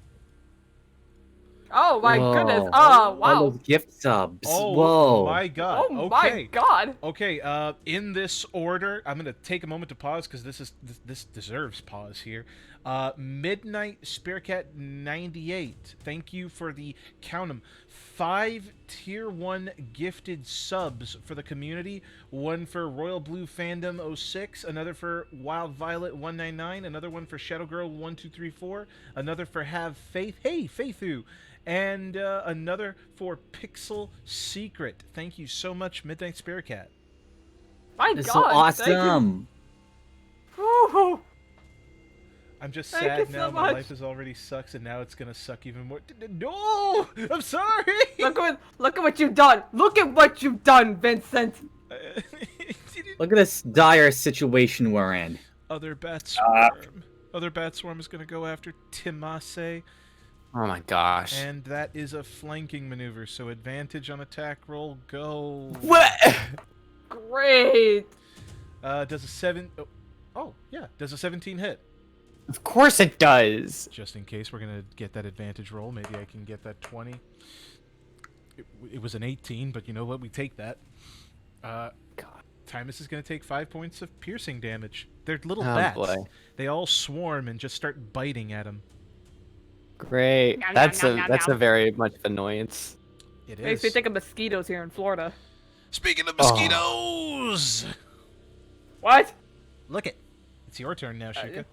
Oh my goodness. Oh, All wow. those gift subs. Oh Whoa. my god. Oh okay. my God. Okay, in this order, I'm gonna take a moment to pause because this deserves pause here. Midnight Spearcat 98. Thank you for the count 'em 5 tier 1 gifted subs for the community. One for Royal Blue Fandom 06, another for Wild Violet 199, another one for Shadow Girl 1234, another for Have Faith. Hey, Faithu. And another for Pixel Secret. Thank you so much, Midnight Spirit Cat. My That's God. so thank you. awesome. Woo-hoo. I'm just Thank you sad so now. My much. life is already sucks, and now it's gonna suck even more. No, I'm sorry. Look at what you've done. Look at what you've done, Vincent. Look at this dire situation we're in. Other bat swarm. Other bat swarm is gonna go after Timase. Oh my gosh. And that is a flanking maneuver, so advantage on attack roll. Go. What? Great. Does a 7? Oh, yeah. Does a 17 hit? Of course it does. Just in case we're gonna get that advantage roll, maybe I can get that 20. It was an 18, but you know what? We take that. God. Timus is gonna take 5 points of piercing damage. They're little bats. Boy. They all swarm and just start biting at him. Great. Nom, That's nom, a nom, that's nom. a very much annoyance. It Makes is. me think of mosquitoes here in Florida. Speaking of mosquitoes, What? look it. It's your turn now, Shuka.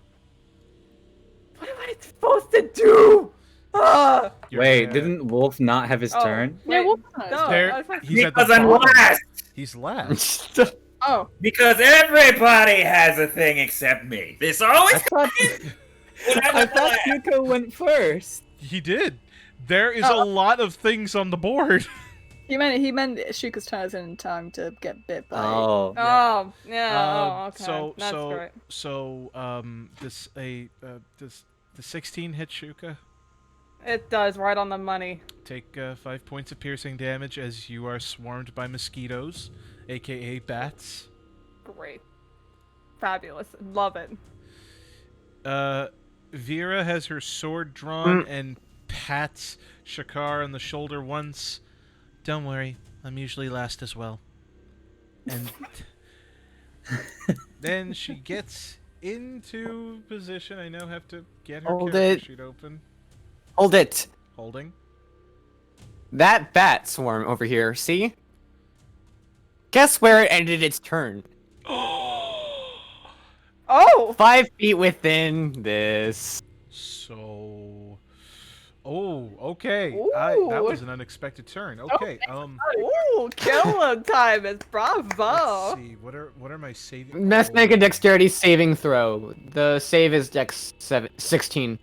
What am I supposed to do? You're Wait, gonna- didn't Wolf not have his turn? Yeah, wait, Wolf no, has There- I was supposed to- he's at the Because I'm bottom. last. He's last. Oh, Because everybody has a thing except me. This always I thought, when I'm I at the thought last. Yuko went first. He did. There is Oh. a lot of things on the board. he meant Shuka's turn is in time to get bit by. Oh. Oh, yeah. Oh, okay. So That's so great. so does the 16 hit Shuka? It does, right on the money. Take 5 points of piercing damage as you are swarmed by mosquitoes, aka bats. Great. Fabulous. Love it. Vera has her sword drawn and pats Shakar on the shoulder once. Don't worry, I'm usually last as well. And then she gets into position. I now have to get her Hold character it. sheet open. Hold it. Holding. That bat swarm over here, see? Guess where it ended its turn? Oh! 5 feet within this. So, okay. That Ooh. was an unexpected turn. Okay. Ooh, killer time is bravo! Let's see. What are my saving? Let's make a dexterity saving throw. The save is dex 16.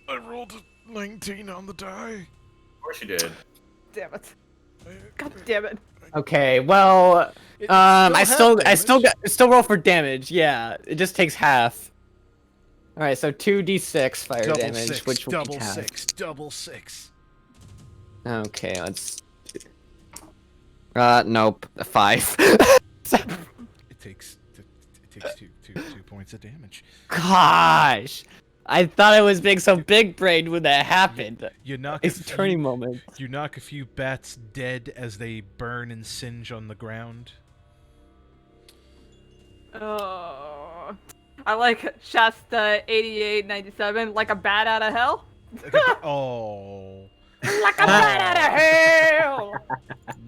I rolled a 19 on the die. Of course you did. Damn it. God damn it. Okay, well, I still damage. roll for damage. Yeah, it just takes half. All right, so 2d6 fire Double damage, six, which will double be half. six, double six. Okay, let's. Nope, 5. It takes two points of damage. Gosh, I thought I was being so big brained when that happened. You knock It's a a few, turning moment. You knock a few bats dead as they burn and singe on the ground. Oh. I like Shasta 8897, like a bat out of hell. Oh Like a bat out of hell!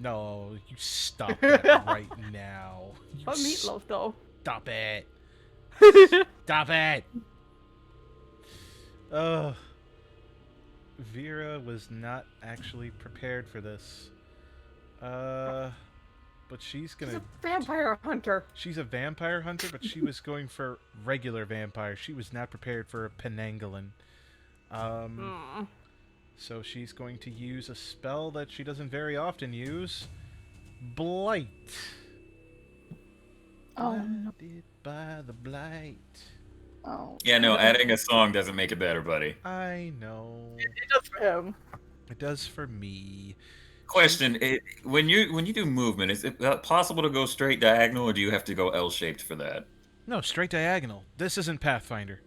no! You stop that right now. You What meatloaf, though? Stop it! Stop it! Vera was not actually prepared for this. But she's He's gonna. a vampire hunter. She's a vampire hunter, but she was going for regular vampire. She was not prepared for a penangolin. So she's going to use a spell that she doesn't very often use. Blight. Oh, no. Blinded by the blight. Oh. Yeah, no, adding a song doesn't make it better, buddy. I know. It does for him. It does for me. Question: when you do movement, is it possible to go straight diagonal, or do you have to go L-shaped for that? No, straight diagonal. This isn't Pathfinder.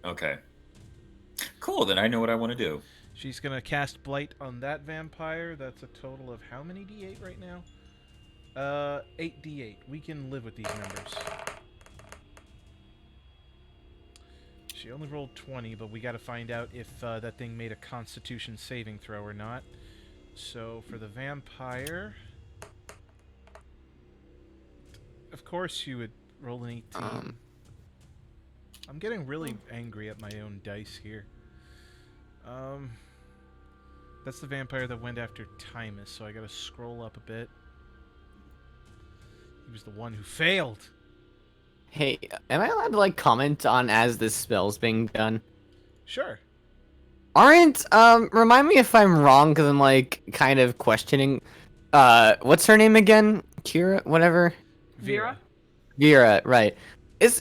Okay. Cool. Then I know what I want to do. She's gonna cast Blight on that vampire. That's a total of how many d8 right now? 8d8. We can live with these numbers. She only rolled 20, but we gotta find out if that thing made a Constitution saving throw or not. So for the vampire, of course you would roll an 18. I'm getting really angry at my own dice here. That's the vampire that went after Timus, so I gotta scroll up a bit. He was the one who failed. Hey, am I allowed to like comment on as this spell's being done? Sure. Aren't remind me if I'm wrong because I'm like kind of questioning. What's her name again? Kira, whatever. Vera? Vera, right?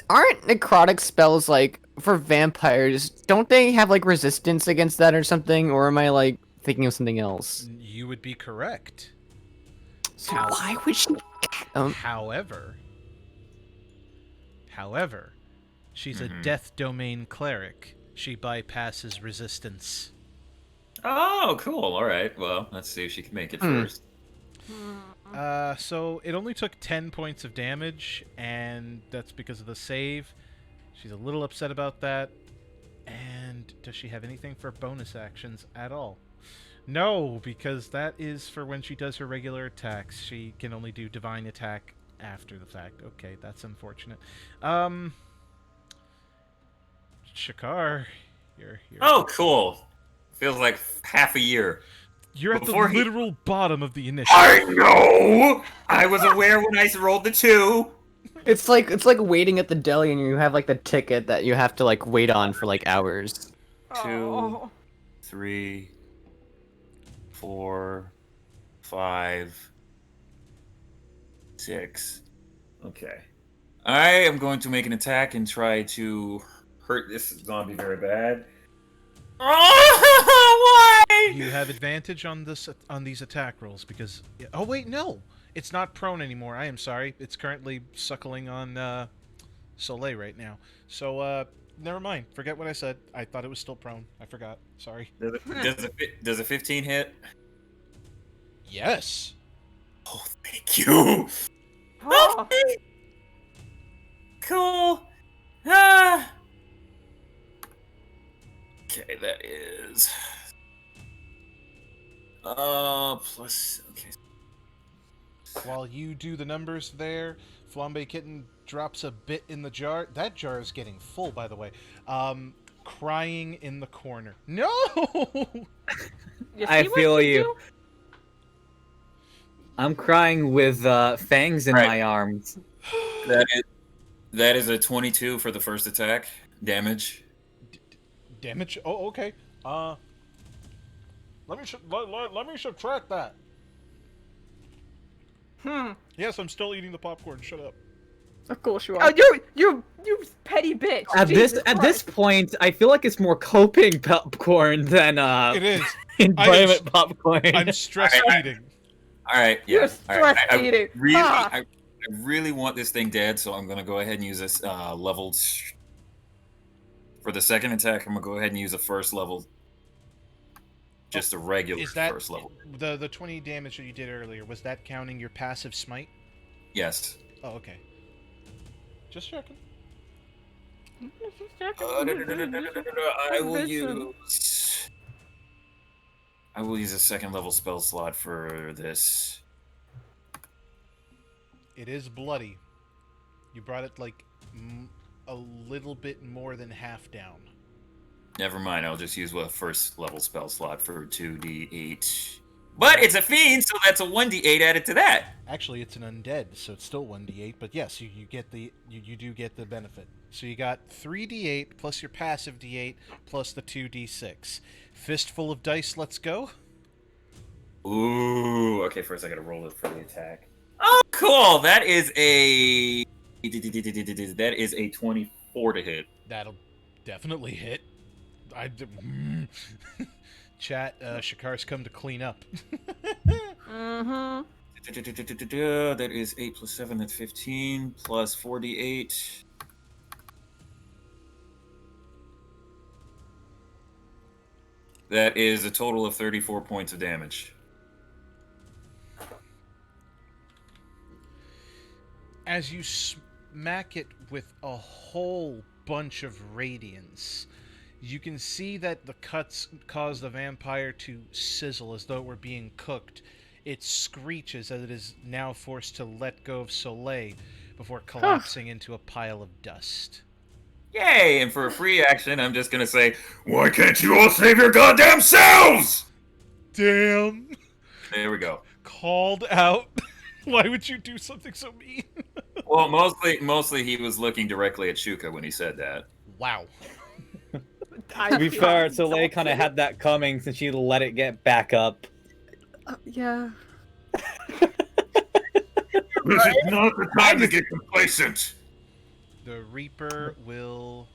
Aren't necrotic spells like for vampires? Don't they have like resistance against that or something? Or am I like thinking of something else? You would be correct. So why would she? However, she's a death domain cleric. She bypasses resistance. Oh, cool. All right. Well, let's see if she can make it first. So it only took 10 points of damage, and that's because of the save. She's a little upset about that. And does she have anything for bonus actions at all? No, because that is for when she does her regular attacks. She can only do divine attack after the fact. Okay, that's unfortunate. Shakar, you're Oh, cool. Feels like half a year. you're at the Before he- literal bottom of the initiative. I know! I was aware when I rolled the 2. It's like waiting at the deli and you have like the ticket that you have to like wait on for like hours. 2, Oh. 3, 4, 5, 6. Okay. I am going to make an attack and try to hurt this zombie very bad. Oh, why? You have advantage on these attack rolls because. Oh wait, no, it's not prone anymore. I am sorry. It's currently suckling on Soleil right now. So never mind. Forget what I said. I thought it was still prone. I forgot. Sorry. Does a 15 hit? Yes. Oh, thank you. Oh. Okay. Cool. Ah. Okay, that is plus. Okay. While you do the numbers there, Flambe Kitten drops a bit in the jar. That jar is getting full, by the way. Crying in the corner. No. You I see what feel you. do? I'm crying with fangs in Right. my arms. That is a 22 for the first attack damage. Damage. Oh, okay. Let me subtract that. Yes, I'm still eating the popcorn. Shut up. Of course you Oh, are. you petty bitch. At Jesus this Christ. point, I feel like it's more coping popcorn than It is. enjoyment popcorn. I'm stress eating. All right, yeah. You're All right, stress eating. I really want this thing dead, so I'm gonna go ahead and use this leveled. For the second attack, I'm gonna go ahead and use a first level. Just a regular Is that first level. the 20 damage that you did earlier? Was that counting your passive smite? Yes. Oh, okay. Just checking. I will use. I will use a second level spell slot for this. It is bloody. You brought it like a little bit more than half down. Never mind. I'll just use a first level spell slot for 2d8. But it's a fiend, so that's a 1d8 added to that. Actually, it's an undead, so it's still 1d8. But yes, you get the you do get the benefit. So you got 3d8 plus your passive d8 plus the 2d6. Fistful of dice. Let's go. Ooh. Okay. First, I gotta roll it for the attack. Oh, cool. That is a 24 to hit. That'll definitely hit. Chat, Shakar's come to clean up. Mm-hmm. That is 8 plus 7, that's 15, plus 48. That is a total of 34 points of damage. As you smack it with a whole bunch of radiance, you can see that the cuts cause the vampire to sizzle as though it were being cooked. It screeches as it is now forced to let go of Soleil before collapsing into a pile of dust. Yay! And for a free action, I'm just gonna say, why can't you all save your goddamn selves? Damn! There we go. Called out. Why would you do something so mean? Well, mostly he was looking directly at Shuka when he said that. Wow. To be fair, Soleil kind of had that coming since she let it get back up. Yeah. This is not the time to get complacent. The Reaper will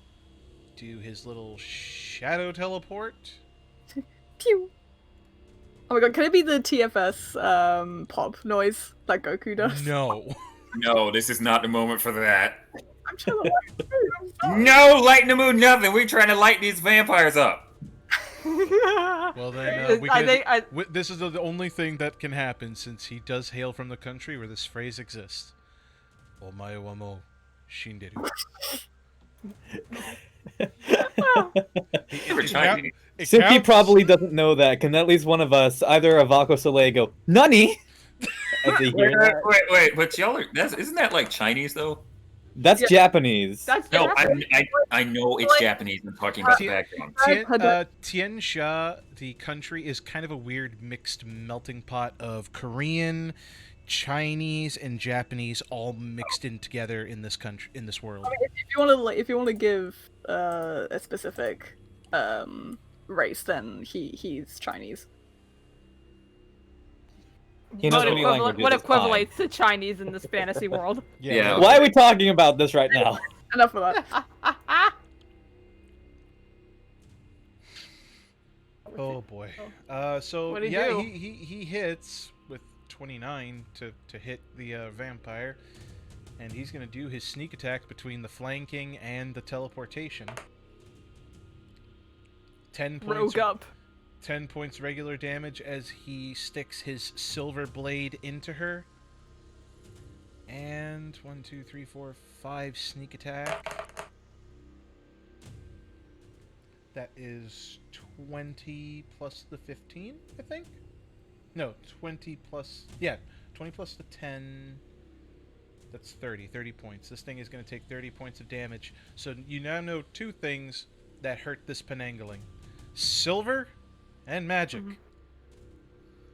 do his little shadow teleport. Pew. Oh my god, can it be the TFS pop noise that Goku does? No. No, this is not the moment for that. I'm trying to like, I'm sorry. No, lighten the mood, nothing. We're trying to light these vampires up. Well then, I think this is the only thing that can happen since he does hail from the country where this phrase exists. Omae wa mo shinderu. Suki probably doesn't know that. Can at least one of us, either Avako or Soleil, go, Nani? As they hear Wait, that. wait, but y'all are isn't that like Chinese though? That's Yeah. Japanese. That's No, Japanese. I know it's Japanese. I'm talking about the background. Tien Sha, the country, is kind of a weird mixed melting pot of Korean, Chinese, and Japanese all mixed in together in this country, in this world. I mean, if you want to give a specific race, then he's Chinese. He knows many What languages, what it's equivalates to Chinese in this fantasy world? Yeah. Why are we talking about this right now? Enough of that. Oh boy. So What'd he yeah, do? he hits with 29 to hit the vampire, and he's gonna do his sneak attack between the flanking and the teleportation. 10 points. Rogue up. 10 points regular damage as he sticks his silver blade into her. And 1, 2, 3, 4, 5 sneak attack. That is 20 plus the 15, I think? No, 20 plus... Yeah, 20 plus the 10... That's 30. 30 points. This thing is going to take 30 points of damage. So you now know 2 things that hurt this penangling. Silver and magic.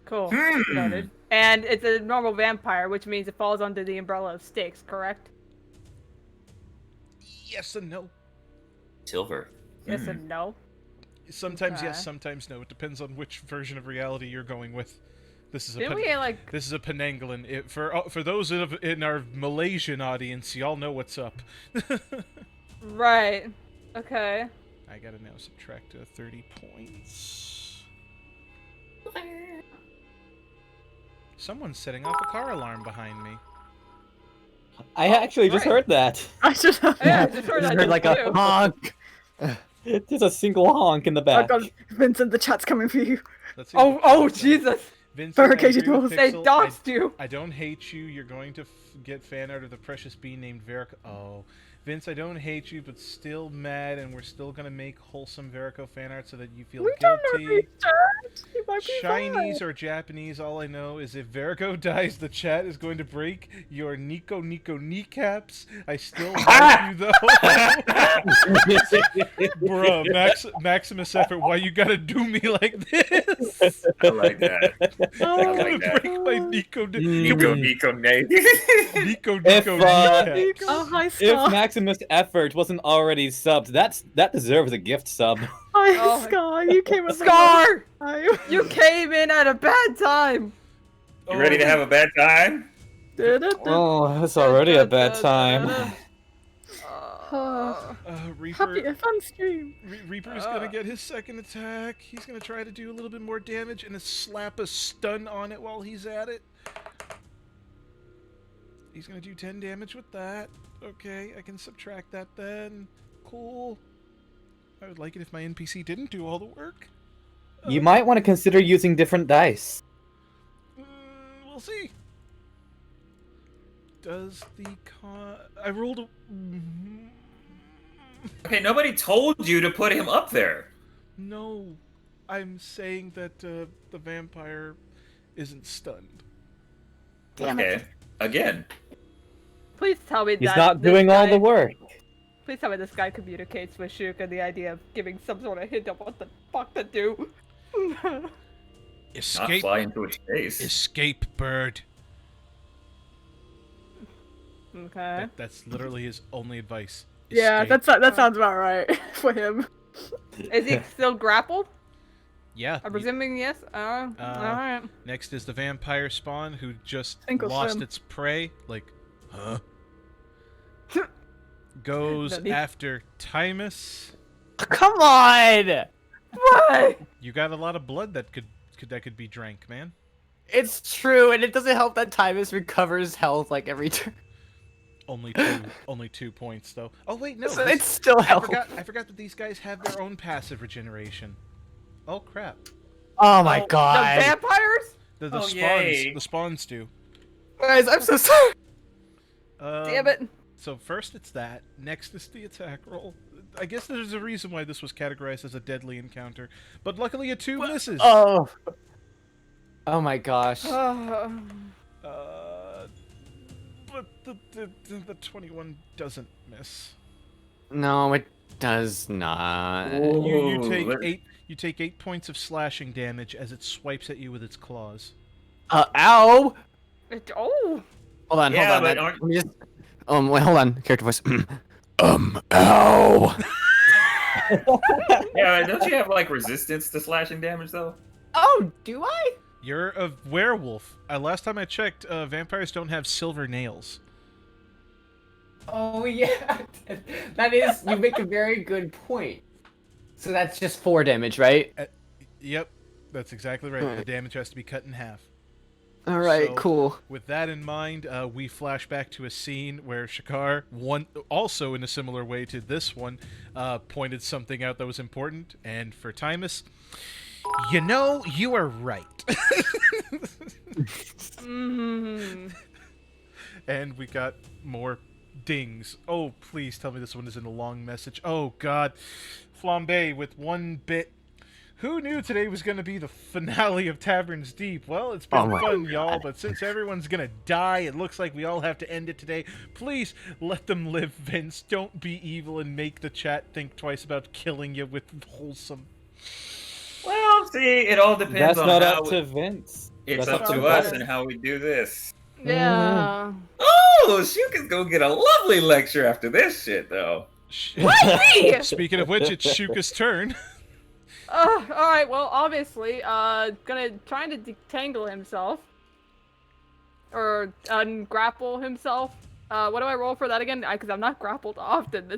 Cool. Noted. And it's a normal vampire, which means it falls under the umbrella of stakes, correct? Yes and no. Silver. Yes and no. Sometimes yes, Okay. sometimes no. It depends on which version of reality you're going with. This is a Didn't we like? this is a penangling. For those in our Malaysian audience, y'all know what's up. Right. Okay. I gotta now subtract 30 points. Someone's setting off a car alarm behind me. I actually just Right. heard that. I just Yeah, I just heard that Heard like a too. honk. There's a single honk in the Oh back. god, Vincent, the chat's coming for you. Let's see what the Oh, chat says. Jesus! Vincent, I Barricade agree your with doors. They Pixel. doxed you. I don't hate you. You're going to get fan art of the precious bee named Verico. Oh, Vince, I don't hate you, but still mad, and we're still gonna make wholesome Verico fan art so that you feel We don't know guilty. these chat. He might be Chinese fine. or Japanese, all I know is if Verico dies, the chat is going to break your Nico kneecaps. I still love you though. Bruh, Maximus effort, why you gotta do me like this? I like that. Oh, I I'm gonna like that. break my Nico Nico, nay. Nico If, kneecaps. Oh, hi, If Scar. Maximus Effort wasn't already subbed, that deserves a gift sub. Hi, Oh, Scar. You came at the Scar! right time. You came in at a bad time. You ready to have a bad time? Oh, it's already a bad time. Reaper. Happy a fun stream. Reaper's gonna get his second attack. He's gonna try to do a little bit more damage and slap a stun on it while he's at it. He's gonna do 10 damage with that. Okay, I can subtract that then. Cool. I would like it if my NPC didn't do all the work. You might want to consider using different dice. We'll see. Does the I rolled a... Okay, nobody told you to put him up there. No. I'm saying that the vampire isn't stunned. Okay. Again. Please tell me He's that not this doing all guy- the work. Please tell me this guy communicates with Shuka the idea of giving some sort of hint of what the fuck to do. Not Escape. fly into its face. Escape, bird. Okay. That's literally his only advice. Yeah, Escape. that sounds about right for him. Is he still grappled? Yeah. I'm presuming yes. Alright. Next is the vampire spawn who just Sink or lost swim. its prey. Like, huh? Goes Nani? after Timus. Come on! What? You got a lot of blood that could be drank, man. It's true, and it doesn't help that Timus recovers health like every turn. Only 2 points though. Oh wait, no. So this- it's still I health. I forgot that these guys have their own passive regeneration. Oh crap. Oh my The god. vampires? The Oh, spawns yay. the spawns do. Guys, I'm so sorry. Damn it. So first it's that. Next is the attack roll. I guess there's a reason why this was categorized as a deadly encounter, but luckily a 2 misses. Oh. Oh my gosh. But the 21 doesn't miss. No, it does not. You Ooh, take let- 8. You take 8 points of slashing damage as it swipes at you with its claws. Ow! Oh! Hold on, Yeah, hold on. but That, aren't- let me just. Wait, hold on. Character voice. Ow! Yeah, don't you have like resistance to slashing damage though? Oh, do I? You're a werewolf. Last time I checked, vampires don't have silver nails. Oh yeah, that is. You make a very good point. So that's just 4 damage, right? Yep, that's exactly right. The damage has to be cut in half. All right, So, cool. With that in mind, we flash back to a scene where Shakar, also in a similar way to this one, pointed something out that was important. And for Timus, you are right. And we got more dings. Oh, please tell me this one isn't a long message. Oh, God. Flambe with 1 bit. Who knew today was going to be the finale of Taverns Deep? Well, it's been fun, y'all, but since everyone's going to die, it looks like we all have to end it today. Please let them live, Vince. Don't be evil and make the chat think twice about killing you with wholesome. Well, see, it all depends That's on not how up to Vince. it's That's up up to to us Vince. and how we do this. Yeah. Oh, Shuka's gonna get a lovely lecture after this shit, though. Me! Speaking of which, it's Shuka's turn. Alright, well, obviously, trying to detangle himself. Or ungrapple himself. What do I roll for that again? Because I'm not grappled often.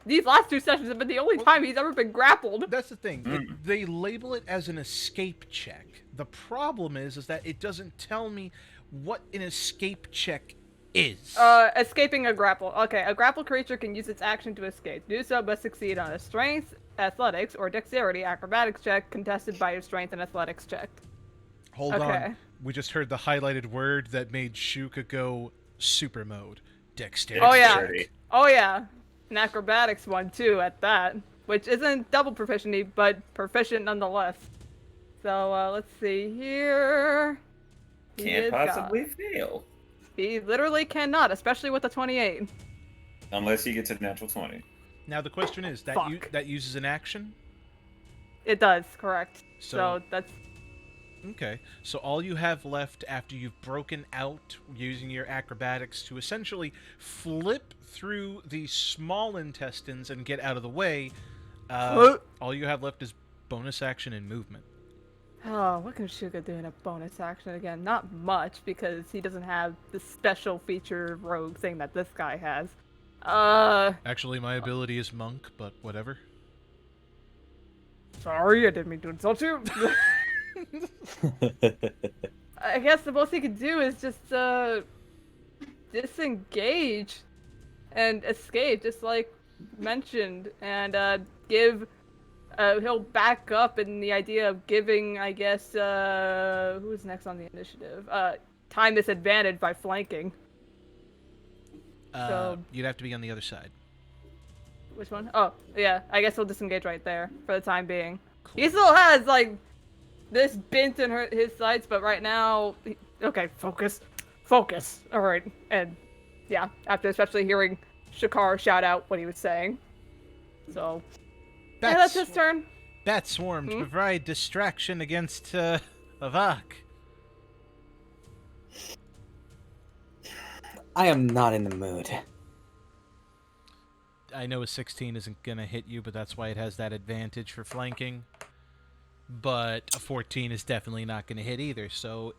These last 2 sessions have been the only time he's ever been grappled. That's the thing. They label it as an escape check. The problem is that it doesn't tell me what an escape check is. Escaping a grapple. Okay, a grapple creature can use its action to escape. Do so must succeed on a strength, athletics, or dexterity acrobatics check contested by your strength and athletics check. Hold on. We just heard the highlighted word that made Shuka go super mode. Dexterity. Oh yeah. Dexterity. Oh yeah. An acrobatics one too at that. Which isn't double proficiency, but proficient nonetheless. So let's see here. Can't possibly fail. He literally cannot, especially with a 28. Unless he gets a natural 20. Now the question is, that uses an action? It does, correct. So So that's okay. So all you have left after you've broken out using your acrobatics to essentially flip through the small intestines and get out of the way, all you have left is bonus action and movement. Oh, what can Shuka do in a bonus action again? Not much, because he doesn't have the special feature rogue thing that this guy has. Actually, my ability is monk, but whatever. Sorry, I didn't mean to insult you. I guess the most he could do is just, disengage and escape, just like mentioned, and, he'll back up in the idea of giving, I guess, who's next on the initiative? Time disadvantage by flanking. So- You'd have to be on the other side. Which one? Oh, yeah, I guess he'll disengage right there for the time being. He still has, like, this bent in his sights, but right now... Okay, focus. Focus. Alright, and yeah, after especially hearing Shakar shout out what he was saying. So... yeah, that's his turn. Bat swarm to provide distraction against Avak. I am not in the mood. I know a 16 isn't gonna hit you, but that's why it has that advantage for flanking. But a 14 is definitely not gonna hit either. So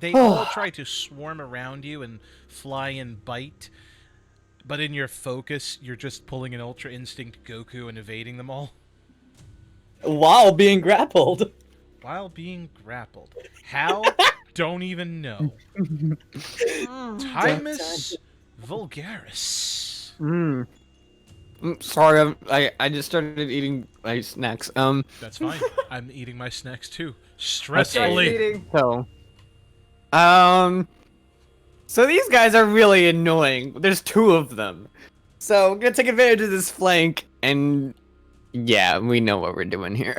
they all try to swarm around you and fly and bite. But in your focus, you're just pulling an Ultra Instinct Goku and evading them all. While being grappled. While being grappled. How? Don't even know. Timus Vulgaris. Sorry, I just started eating my snacks. That's fine. I'm eating my snacks too. Stressfully. Eating. So these guys are really annoying. There's 2 of them. So I'm gonna take advantage of this flank, and yeah, we know what we're doing here.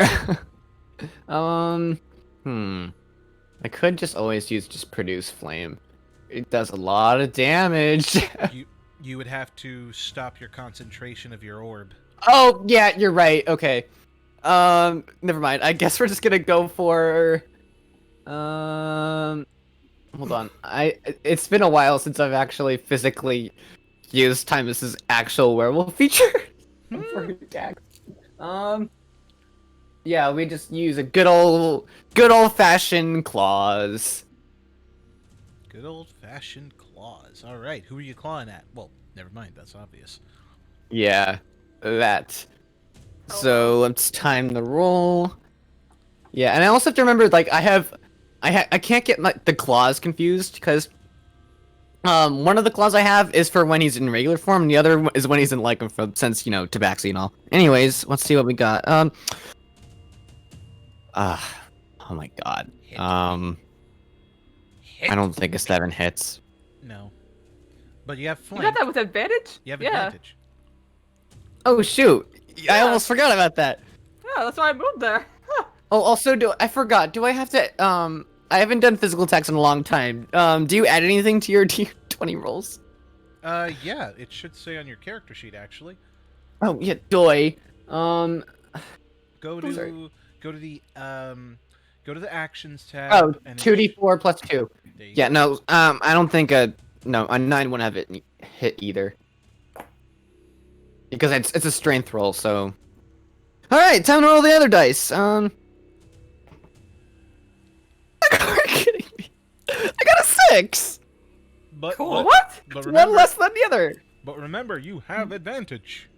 I could just always use produce flame. It does a lot of damage. You would have to stop your concentration of your orb. Oh, yeah, you're right. Okay. Never mind. I guess we're just gonna go for hold on. It's been a while since I've actually physically used Timus's actual werewolf feature. For attacks. Yeah, we just use a good old-fashioned claws. Good old-fashioned claws. All right, who are you clawing at? Well, never mind. That's obvious. Yeah, that. So it's time to roll. Yeah, and I also have to remember, like, I can't get the claws confused because one of the claws I have is for when he's in regular form, and the other is when he's in lycan form, since tabaxi and all. Anyways, let's see what we got. Oh my god. Hit. I don't think a 7 hits. No. But you have You flank. got that with advantage? You have Yeah. advantage. Oh shoot! I Yeah. almost forgot about that. Yeah, that's why I moved there. Oh, also, I forgot. Do I have to? I haven't done physical attacks in a long time. Do you add anything to your D20 rolls? Yeah, it should say on your character sheet actually. Oh yeah, doy. Go I'm sorry. to go to the actions tab. Oh, and 2d4 plus 2. There you Yeah, go. no. I don't think a 9 wouldn't have it hit either. Because it's a strength roll, so. All right, time to roll the other dice. Are you kidding me? I got a 6. But, Cool. but, What? but One remember, less than the other. but remember, you have advantage.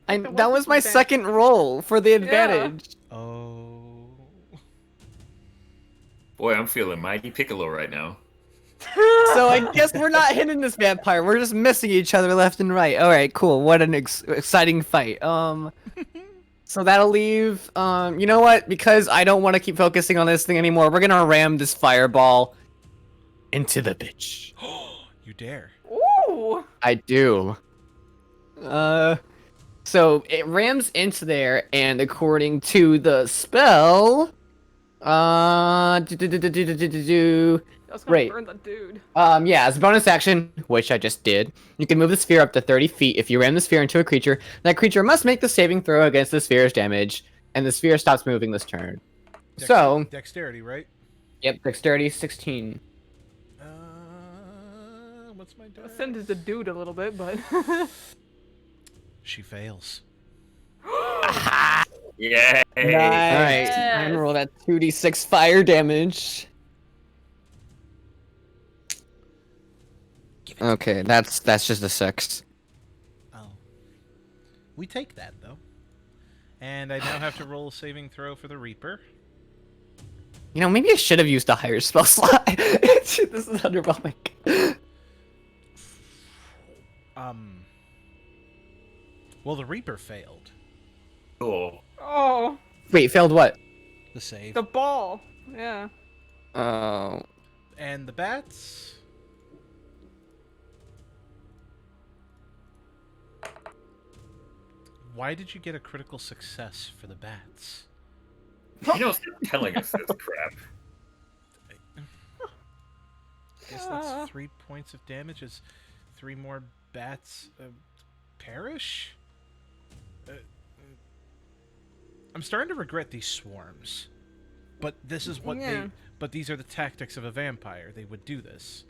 That was my second roll for the advantage. Oh. Boy, I'm feeling mighty Piccolo right now. So I guess we're not hitting this vampire. We're just missing each other left and right. All right, cool. What an exciting fight. So that'll leave. You know what? Because I don't want to keep focusing on this thing anymore. We're gonna ram this fireball into the bitch. You dare. Ooh. I do. So it rams into there, and according to the spell, That's gonna Right. burn the dude. Yeah, as a bonus action, which I just did, you can move the sphere up to 30 feet. If you ram the sphere into a creature, that creature must make the saving throw against the sphere's damage, and the sphere stops moving this turn. So, Dexterity, right? yep, dexterity 16. What's my dex? Ascended the dude a little bit, but. She fails. Yeah. Alright, I'm gonna roll that 2d6 fire damage. Okay, that's just a 6. Oh. We take that, though. And I now have to roll a saving throw for the Reaper. You know, maybe I should have used a higher spell slot. This is underwhelming. Well, the Reaper failed. Cool. Oh, Wait, failed what? The save. the ball. Yeah. Oh. And the bats... Why did you get a critical success for the bats? You know, stop telling us this crap. I guess that's 3 points of damage as 3 more bats perish? I'm starting to regret these swarms. But this is what Yeah. But these are the tactics of a vampire. They would do this.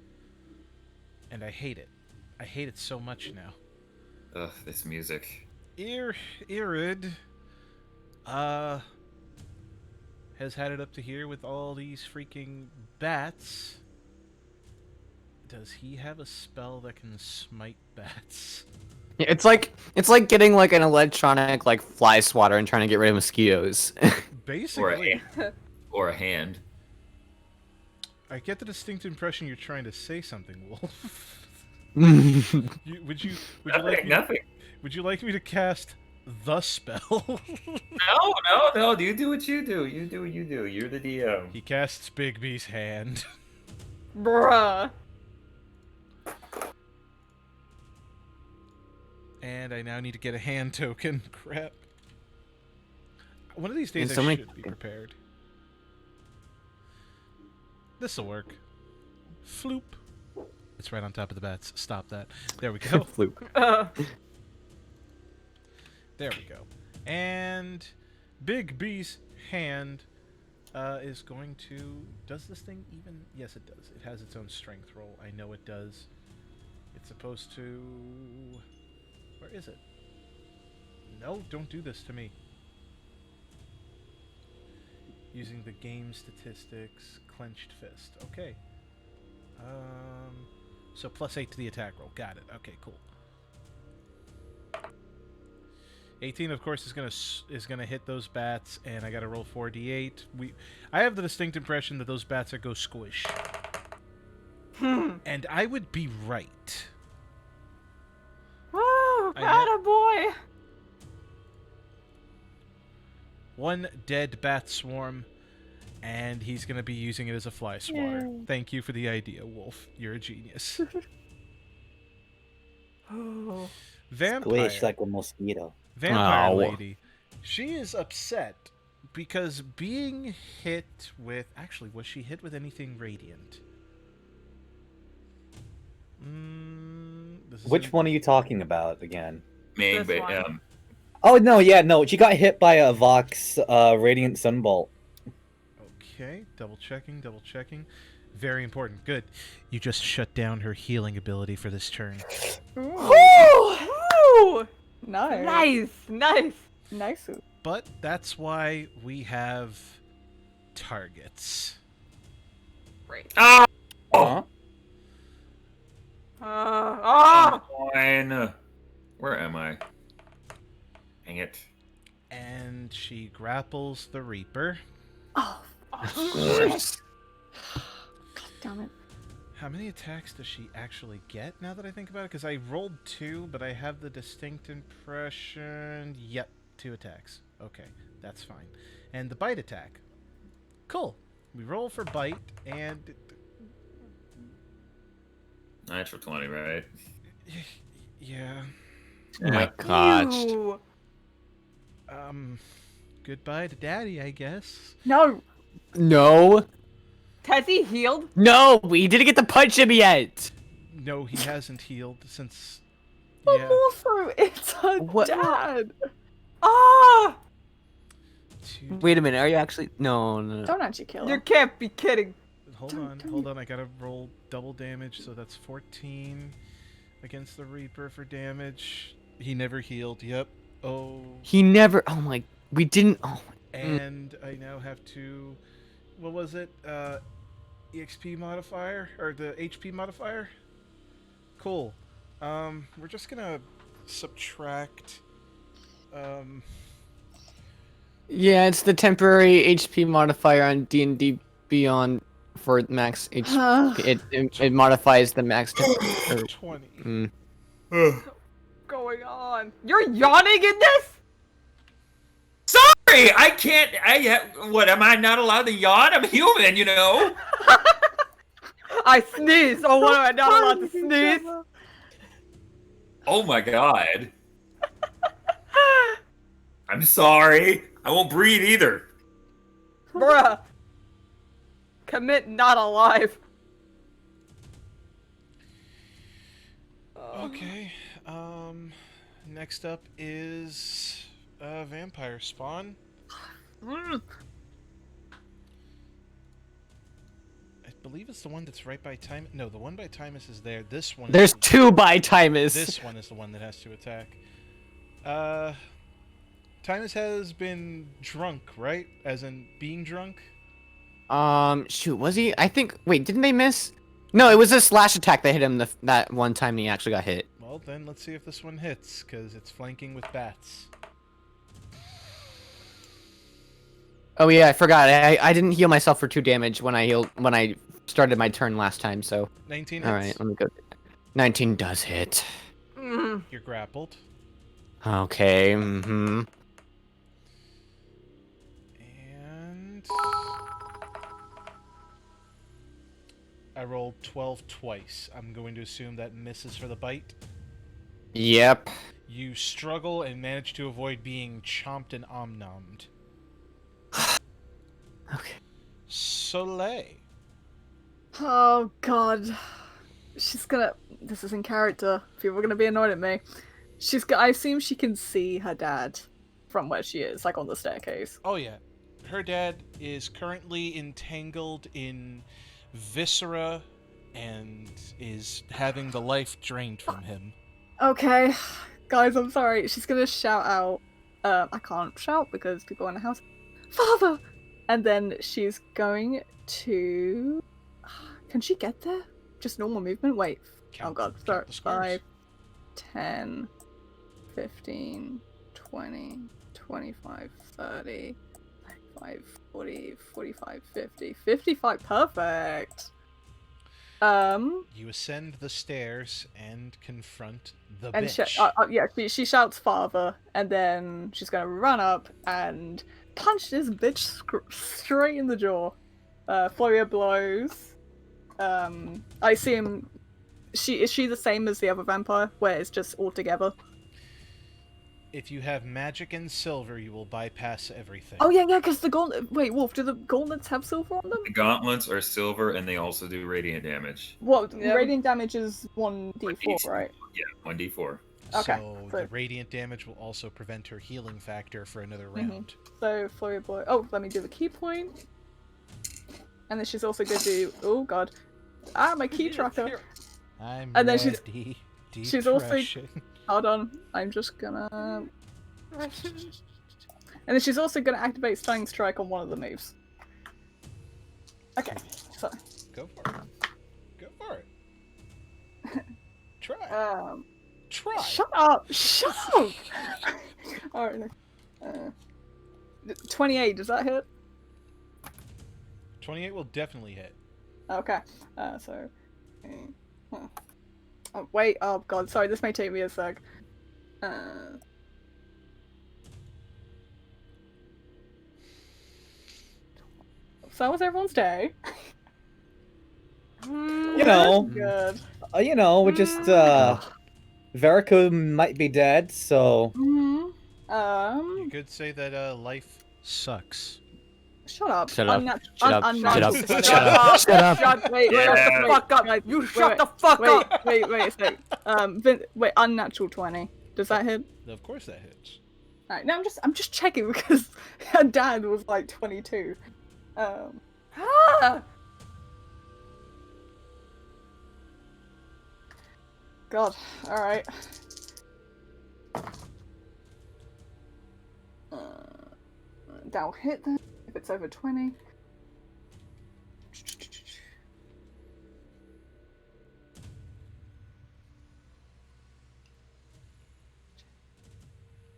And I hate it. I hate it so much now. Ugh, this music. Irid has had it up to here with all these freaking bats. Does he have a spell that can smite bats? Yeah, it's like getting like an electronic like fly swatter and trying to get rid of mosquitoes. Basically. Or a hand. I get the distinct impression you're trying to say something, Wolf. Would you like me? Nothing. Would you like me to cast the spell? No. You do what you do. You do what you do. You're the DM. He casts Bigby's hand. Bruh. And I now need to get a hand token. Crap. One of these days And I so should be prepared. This'll work. Floop. It's right on top of the bats. Stop that. There we go. Fluke. There we go. And Big B's hand is going to... Does this thing even... Yes, it does. It has its own strength roll. I know it does. It's supposed to... Where is it? No, don't do this to me. Using the game statistics, clenched fist. Okay. So +8 to the attack roll. Got it. Okay, cool. 18, of course, is gonna hit those bats, and I gotta roll 4d8. I have the distinct impression that those bats are go squish, and I would be right. Woo! Attaboy! One dead bat swarm, and he's gonna be using it as a fly swatter. Yay. Thank you for the idea, Wolf. You're a genius. Oh. Vampire. Squish like a mosquito. Vampire Ow. lady. She is upset because being hit with... Actually, was she hit with anything radiant? Which one are you talking about again? Main, This but one. Oh no, yeah, no, she got hit by a Vox Radiant Sunbolt. Okay, double checking, double checking. Very important. Good. You just shut down her healing ability for this turn. Woo! Nice. Nice. Nice. But that's why we have targets. Great. ah, Huh? fine. Where am I? Hang it. And she grapples the Reaper. Oh, Gross. God damn it. How many attacks does she actually get now that I think about it? Because I rolled 2, but I have the distinct impression... Yep, 2 attacks. Okay, that's fine. And the bite attack. Cool. We roll for bite, and... Natural 20, right? Yeah. Oh my gosh. Ew. Goodbye to Daddy, I guess. No. No. Has he healed? No, we didn't get to punch him yet. No, he hasn't healed since... But Yeah. more through it's her What? dad. Ah! Wait a minute, are you actually? No, no, no. Don't actually kill You him. can't be kidding. Hold on, I gotta roll double damage, so that's 14 against the Reaper for damage. He never healed, yep. Oh, He never. Oh my. We didn't. Oh. and I now have to... What was it? EXP modifier? Or the HP modifier? Cool. We're just gonna subtract... Yeah, it's the temporary HP modifier on D&D Beyond for max HP. It modifies the max. 20. Going on. You're yawning in this? Sorry, I can't. What? Am I not allowed to yawn? I'm human, you know. I sneeze. Oh, what am I not allowed to sneeze? Oh my god. I'm sorry. I won't breathe either. Bruh. Commit not alive. Okay, next up is Vampire Spawn. I believe it's the one that's right by Time. No, the one by Timus is there. This one. There's is... 2 by Timus. This one is the one that has to attack. Timus has been drunk, right? As in being drunk? Shoot, was he? I think. Wait, didn't they miss? No, it was a slash attack that hit him that one time he actually got hit. Well, then let's see if this one hits, because it's flanking with bats. Oh yeah, I forgot. I didn't heal myself for 2 damage when I started my turn last time. So 19 hits. all right, let me go. 19 does hit. You're grappled. Okay. Mm-hmm. And... I rolled 12 twice. I'm going to assume that misses for the bite. Yep. You struggle and manage to avoid being chomped and omnommed. Okay. Soleil. Oh god. She's gonna. This is in character. People are gonna be annoyed at me. I assume she can see her dad from where she is, like on the staircase. Oh yeah, her dad is currently entangled in viscera and is having the life drained from him. Okay, guys, I'm sorry. She's gonna shout out. I can't shout because people are in the house. Father! And then she's going to. Can she get there? Just normal movement? Wait. Oh god, sorry. Count the squares. 5, 10, 15, 20, 25, 30, 35, 40, 45, 50. 55, perfect! You ascend the stairs and confront the And bitch. she shouts father, and then she's gonna run up and punch this bitch straight in the jaw. Flurry of blows. I assume is she the same as the other vampire, where it's just all together? If you have magic and silver, you will bypass everything. Oh yeah, because the gauntlet. Wait, Wolf, do the gauntlets have silver on them? The gauntlets are silver, and they also do radiant damage. What Yeah. radiant damage is 1d4, right? Yeah, 1d4. Okay, So so- the radiant damage will also prevent her healing factor for another round. So flurry of blow. Oh, let me do the key point. And then she's also gonna do. Oh god, my key tracker. I'm And then ready. she's also- Depression. Hold on, I'm just gonna. And then she's also gonna activate Stunning Strike on one of the moves. Okay, so Go for it. Go for it. Try. Try. shut up! Shut up! Alright, 28. Does that hit? 28 will definitely hit. Okay. So. Oh, wait. Oh god. Sorry. This may take me a sec. So was everyone's day? You know, Good. we're just Verico might be dead, so You could say that life sucks. Shut up. Shut up. Shut up. Unnatural. Shut up. Shut up. Shut up. Wait, Yeah. shut the fuck up. Guys, you Wait, shut wait, the fuck up! Wait a sec. Wait, unnatural 20. Does that hit? Of course that hits. Alright, no, I'm just checking because her dad was like 22. Ah! God. Alright. That'll hit then if it's over 20.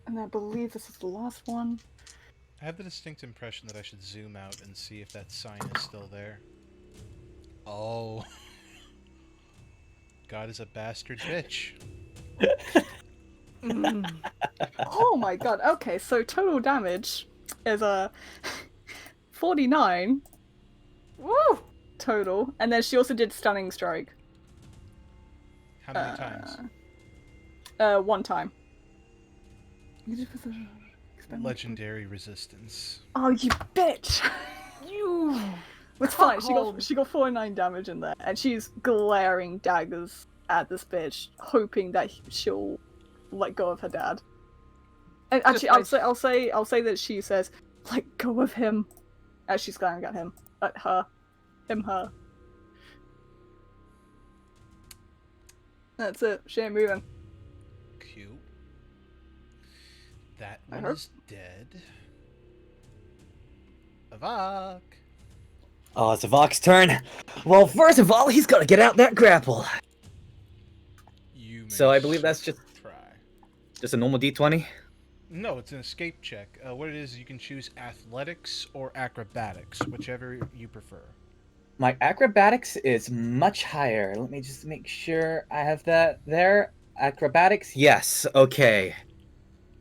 And I believe this is the last one. I have the distinct impression that I should zoom out and see if that sign is still there. Oh. God is a bastard bitch. Oh my god. Okay, so total damage is 49 Woo! total, and then she also did stunning strike. How many times? One time. Legendary resistance. Oh, you bitch! You. It's fine. Cuckold. She got 49 damage in there, and she's glaring daggers at this bitch, hoping that she'll let go of her dad. And actually, I'll say that she says, "Let go of him," as she's glaring at him, at her, her. That's it. She ain't moving. Cute. That I one heard- is dead. Avok. oh, it's Avok's turn. Well, first of all, he's got to get out that grapple. You may So I believe that's just try. a normal D20. No, it's an escape check. What it is, you can choose athletics or acrobatics, whichever you prefer. My acrobatics is much higher. Let me just make sure I have that there. Acrobatics, yes. Okay.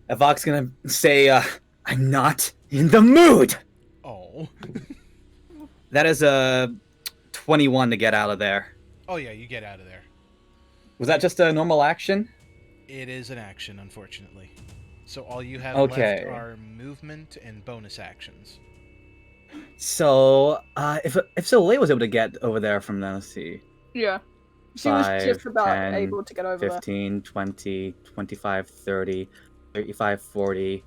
Avok's gonna say, "I'm not in the mood." Oh. That is a 21 to get out of there. Oh yeah, you get out of there. Was that just a normal action? It is an action, unfortunately. So all you have Okay. left are movement and bonus actions. So, if Soleil was able to get over there from then, let's see. Yeah. She was 5, just about 10, able to get over there. 15, 20, 25, 30, 35, 40,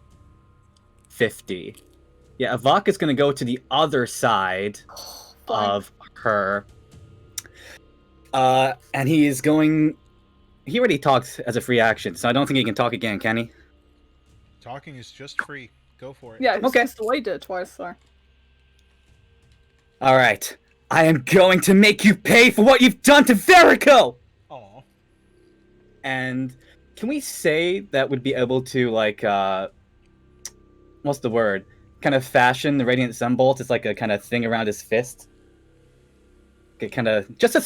50. Yeah, Avok is going to go to the other side of her. And he is going... He already talked as a free action, so I don't think he can talk again, can he? Talking is just free. Go for it. Yeah, Okay. Soleil did it twice, so. Alright. I am going to make you pay for what you've done to Verico! Aw. And can we say that would be able to, like, what's the word? Kind of fashion the Radiant Sunbolt as, like, a kind of thing around his fist? Get kind of, just a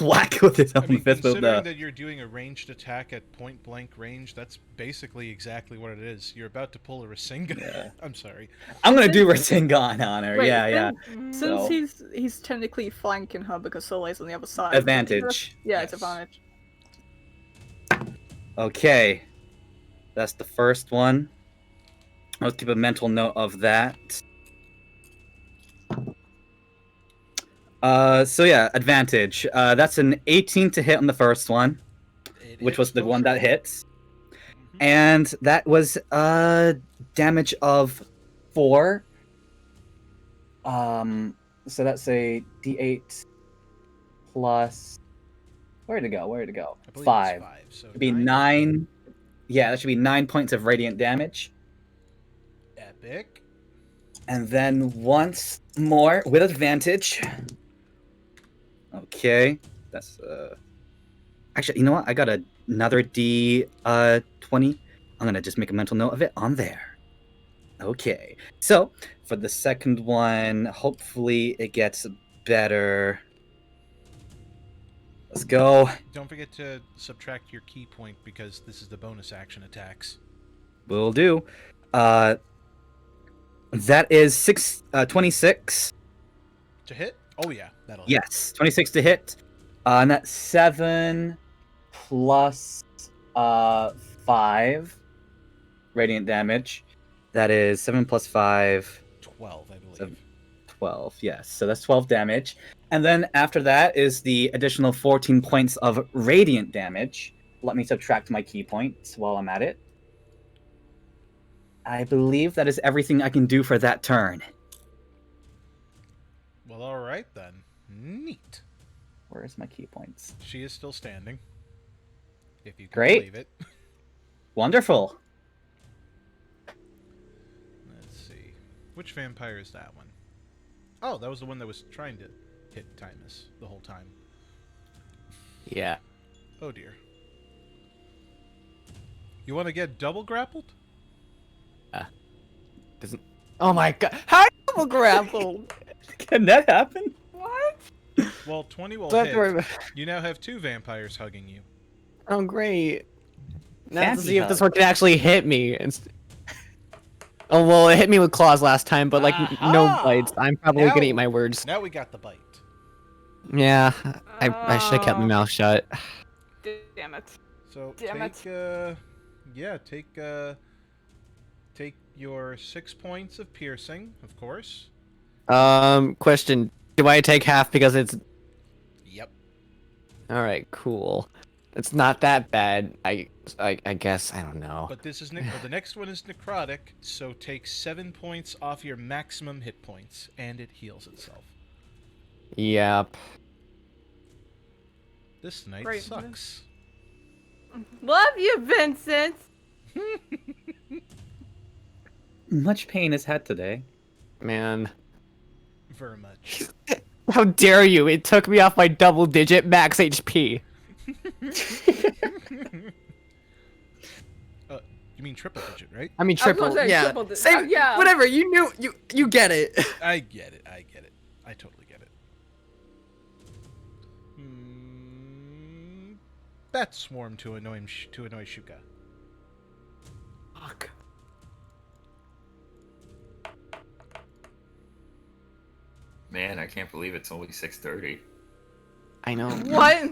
whack with his own I mean, fist. considering that you're doing a ranged attack at point-blank range, that's basically exactly what it is. You're about to pull a Rasengan. Yeah. I'm sorry. I'm gonna do Rasengan on her, Wait, yeah. Since So- he's technically flanking her because Soleil's on the other side. Advantage. Yeah, it's Yes. advantage. Okay. That's the first one. Let's keep a mental note of that. So yeah, advantage. That's an 18 to hit on the first one, It which hits was the for one sure. that hits. Mhm. And that was damage of 4. So that's a D8 plus... Where'd it go? I believe it's 5. 5. So It'd be 9. Yeah, that should be 9 points of radiant damage. Epic. And then once more with advantage. Okay. That's actually, you know what? I got another D 20. I'm gonna just make a mental note of it on there. Okay. So for the second one, hopefully it gets better. Let's go. Don't forget to subtract your key point because this is the bonus action attacks. Will do. That is 26. To hit? Oh yeah, that'll hit. Yes, 26 to hit. And that's 7 plus 5 radiant damage. That is 7 plus 5, 12, I believe. 7, 12. Yes, so that's 12 damage. And then after that is the additional 14 points of radiant damage. Let me subtract my key points while I'm at it. I believe that is everything I can do for that turn. Well, all right then. Neat. Where's my key points? She is still standing. If you can Great. believe it. Wonderful. Let's see. Which vampire is that one? Oh, that was the one that was trying to hit Timus the whole time. Yeah. Oh dear. You want to get double grappled? Doesn't. Oh my god! How double grapple? Can that happen? What? Well, 20 will Don't have to worry hit. about- You now have 2 vampires hugging you. Oh great. Now to Fancy see if this hug. one can actually hit me. Oh well, it hit me with claws last time, but like no Aha! bites. I'm probably Now- gonna eat my words. Now we got the bite. Yeah, I should have kept my mouth shut. Damn it. So Damn take your 6 points of piercing, of course. Question: do I take half because it's? Yep. All right, cool. It's not that bad. I guess I don't know. But this is but the next one is necrotic, so take 7 points off your maximum hit points, and it heals itself. Yep. This night Right. sucks. Love you, Vincent. Much pain is had today. Man. Very much. How dare you? It took me off my double-digit max HP. You mean triple digit, right? I mean I was gonna triple. say Yeah. triple di- Same. yeah. Whatever. You knew. You get it. I get it. I totally get it. Bat swarm to annoy Shuka. Fuck. Man, I can't believe it's only 6:30. I know. What?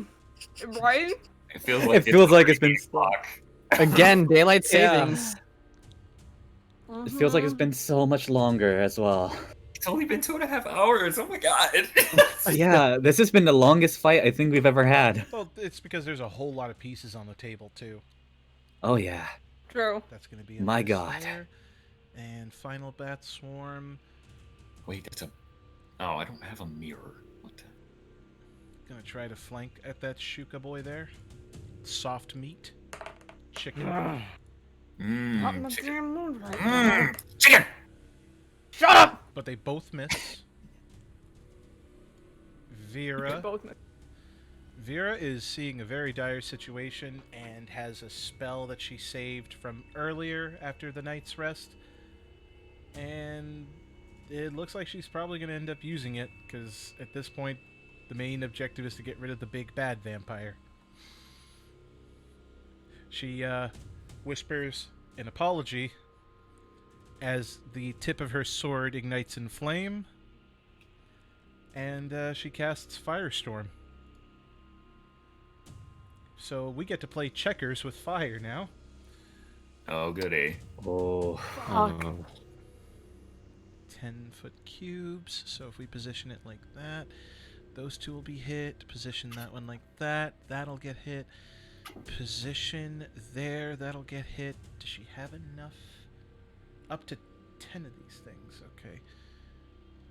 Right? It feels like It feels like it's been 8 o'clock. Again, daylight Yeah. savings. It feels like it's been so much longer as well. It's only been 2.5 hours. Oh my god. Yeah, this has been the longest fight I think we've ever had. Well, it's because there's a whole lot of pieces on the table too. Oh yeah. True. That's gonna be My this God. there. And final bat swarm. Wait, that's a. Oh, I don't have a mirror. What? Gonna try to flank at that Shuka boy there. Soft meat. Chicken. Not in the Chicken. damn mood right now. Chicken. Shut up! But they both miss. They Vera. both miss. Vera is seeing a very dire situation and has a spell that she saved from earlier after the night's rest. And it looks like she's probably going to end up using it because at this point the main objective is to get rid of the big bad vampire. She whispers an apology as the tip of her sword ignites in flame, and she casts Firestorm. So we get to play checkers with fire now. Oh, goody. Oh. Fuck. 10-foot cubes, so if we position it like that, those two will be hit. Position that one like that, that'll get hit. Position there, that'll get hit. Does she have enough? Up to 10 of these things, okay.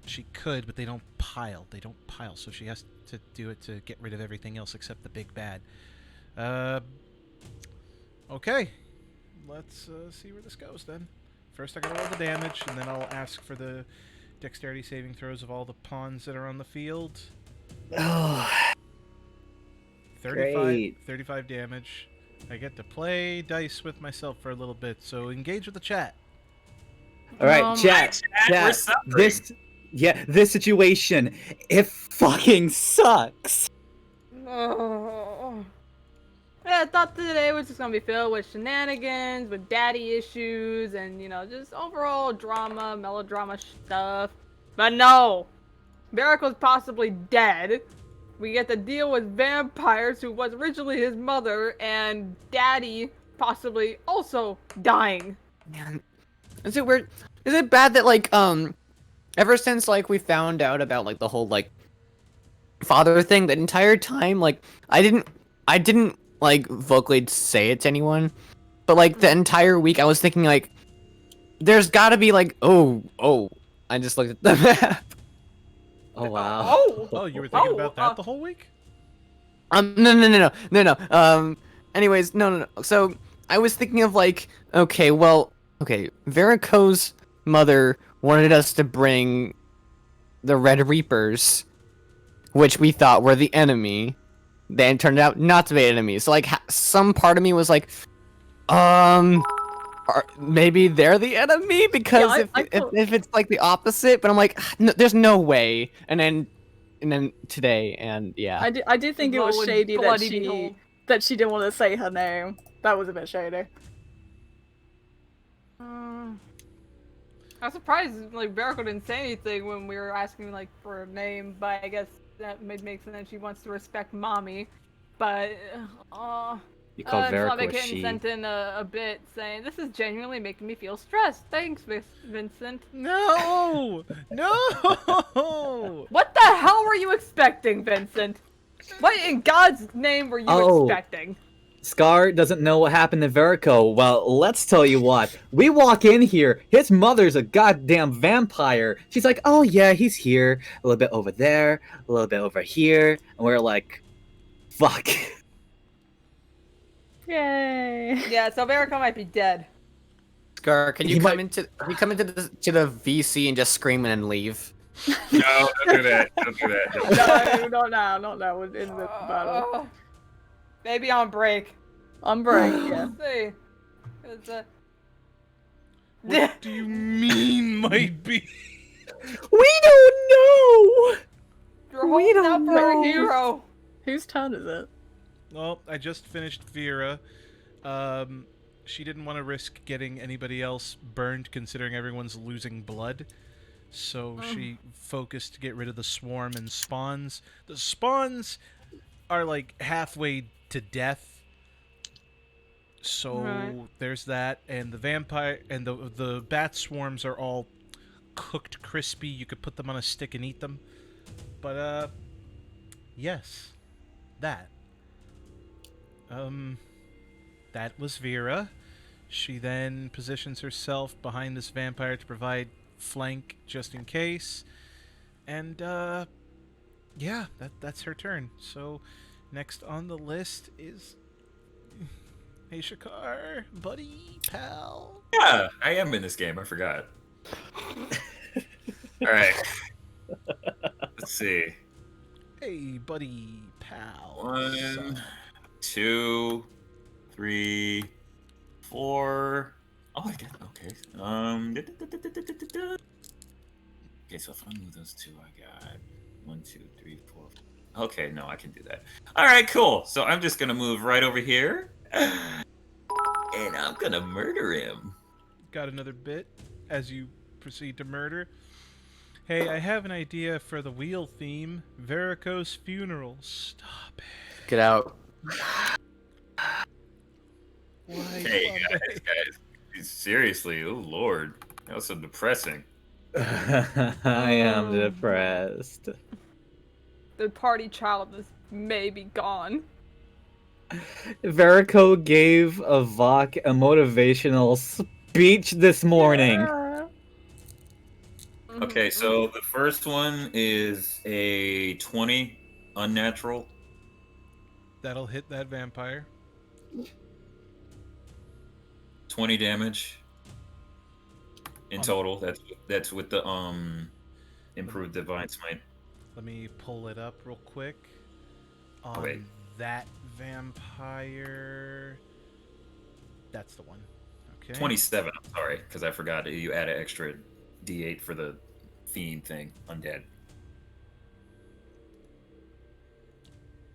She could, but they don't pile. They don't pile, so she has to do it to get rid of everything else except the big bad. Okay. Let's see where this goes then. First I gotta roll the damage, and then I'll ask for the dexterity saving throws of all the pawns that are on the field. Oh. 35 damage. I get to play dice with myself for a little bit, so engage with the chat. All right, chat. We're suffering. This situation, it fucking sucks. Oh. Yeah, I thought today was just gonna be filled with shenanigans, with daddy issues, and just overall drama, melodrama stuff. But no, Miracle's possibly dead. We get to deal with vampires, who was originally his mother, and daddy possibly also dying. Man, is it weird? Is it bad that ever since we found out about the whole father thing, that entire time I didn't vocally say it to anyone, but the entire week I was thinking there's gotta be oh, I just looked at the map. Oh wow. Oh, you were thinking about that the whole week? No. Anyways, no. So I was thinking of okay, Verico's mother wanted us to bring the Red Reapers, which we thought were the enemy. Then turned out not to be enemies. So some part of me was maybe they're the enemy, because Yeah, if it's the opposite, but I'm no, there's no way. And then today, and yeah. I did think it was Blood- shady bloody behold. that she didn't want to say her name. That was a bit shady. I'm surprised Miracle didn't say anything when we were asking for a name, but I guess that makes sense. She wants to respect mommy, but You called Verico Slavic a Kitten she. sent in a bit saying, "This is genuinely making me feel stressed. Thanks, Vincent." No! No! What the hell were you expecting, Vincent? What in God's name were you expecting? Scar doesn't know what happened to Verico. Well, let's tell you what. We walk in here, his mother's a goddamn vampire. She's like, oh yeah, he's here. A little bit over there, a little bit over here. And we're like, fuck. Yay. Yeah, so Verico might be dead. Scar, can you He come might- into the VC and just scream and leave? No, don't do that. Don't do that. No, not now, not now. We're in the battle. Maybe on break. I'm break, yeah. Let's see. It's What do you mean, might be? We don't know! You're We holding out don't for our know. hero. Whose turn is it? Well, I just finished Vera. She didn't want to risk getting anybody else burned, considering everyone's losing blood. So she focused to get rid of the swarm and spawns. The spawns are halfway to death. So Right. there's that, and the vampire and the bat swarms are all cooked crispy. You could put them on a stick and eat them. But yes, that. That was Vera. She then positions herself behind this vampire to provide flank just in case. And yeah, that's her turn. So next on the list is hey Shakar, buddy, pal. Yeah, I am in this game. I forgot. All right. Let's see. Hey buddy, pal. 1, 2, 3, 4. Oh, I get okay. Okay, so if I move those two, I got 1, 2, 3, 4. Okay, no, I can do that. All right, cool. So I'm just gonna move right over here, and I'm gonna murder him. Got another bit as you proceed to murder. Hey, I have an idea for the wheel theme. Varicose funeral. Stop it. Get out. Why? Hey, guys. Seriously, oh lord, that was so depressing. I am depressed. The party child is maybe gone. Verico gave a Vok a motivational speech this morning. Okay, so the first one is a 20 unnatural. That'll hit that vampire. 20 damage in total. That's with the improved divine smite. Let me pull it up real quick. On wait. that vampire. That's the one. Okay. 27. I'm sorry, because I forgot you add an extra D8 for the fiend thing, undead.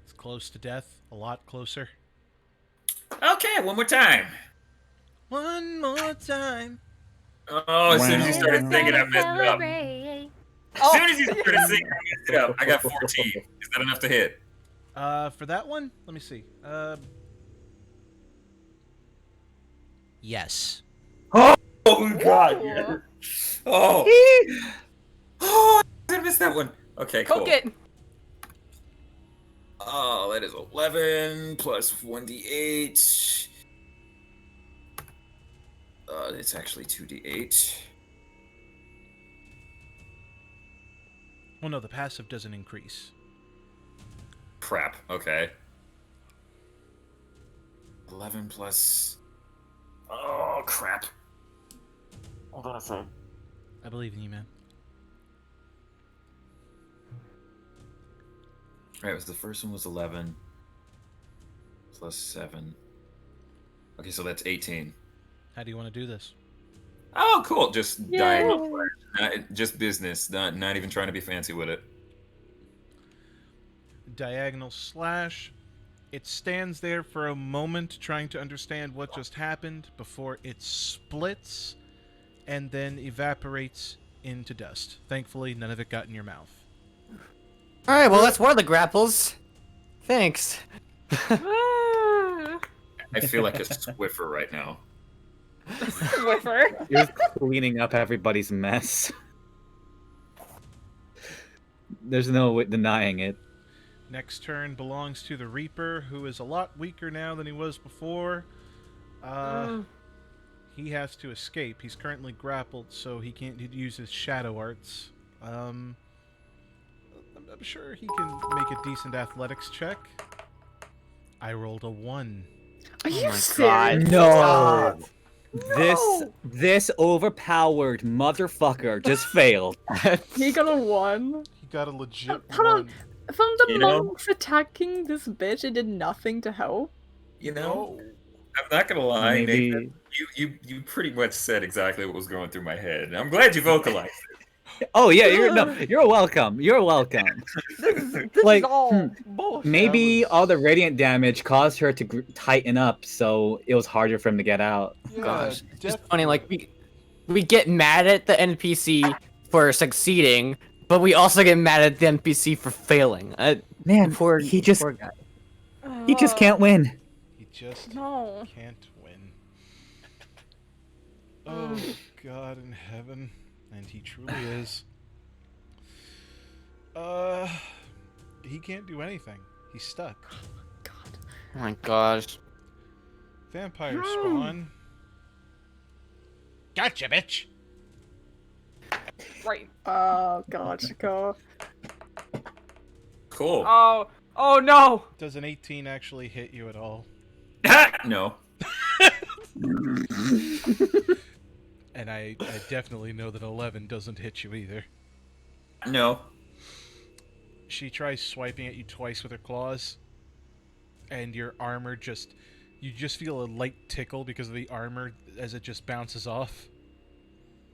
It's close to death. A lot closer. Okay, one more time. One more time. Oh, as soon as you started singing, I messed it up. As soon as you started singing, I messed it up. I got 14. Is that enough to hit? For that one, let me see. Yes. Oh God! Yeah. Oh. Oh, I missed that one. Okay, cool. Cook it. Oh, that is 11 plus 1d8. It's actually 2d8. Well, no, the passive doesn't increase. Crap. Okay. 11 plus. Oh, crap. Hold on a sec. I believe in you, man. Alright, was the first one was 11 plus 7. Okay, so that's 18. How do you want to do this? Oh, cool. Just diagonal slash. Just business. Not even trying to be fancy with it. Diagonal slash. It stands there for a moment trying to understand what just happened before it splits and then evaporates into dust. Thankfully, none of it got in your mouth. Alright, well, that's one of the grapples. Thanks. I feel like a Swiffer right now. Swiffer. You're cleaning up everybody's mess. There's no denying it. Next turn belongs to the Reaper, who is a lot weaker now than he was before. He has to escape. He's currently grappled, so he can't use his shadow arts. I'm sure he can make a decent athletics check. I rolled a 1. Are you my serious? God. No. No. This overpowered motherfucker just failed. He got a 1. He got a legit Hold 1. on. From the You know? monks attacking this bitch, it did nothing to help. You know, I'm not gonna lie, Maybe- Nathan. You pretty much said exactly what was going through my head. I'm glad you vocalized it. Oh yeah, you're welcome. You're welcome. This Like, is all bullshit. Maybe all the radiant damage caused her to tighten up, so it was harder for him to get out. Gosh, it's just funny. Like we get mad at the NPC for succeeding, but we also get mad at the NPC for failing. Man, Poor he just guy. can't win. He just No. can't win. Oh, God in heaven. And he truly is. He can't do anything. He's stuck. Oh my gosh. Vampire spawn. Gotcha, bitch! Right. Oh god, go. Cool. Oh no! Does an 18 actually hit you at all? No. And I definitely know that 11 doesn't hit you either. No. She tries swiping at you twice with her claws, and your armor just... You just feel a light tickle because of the armor as it just bounces off.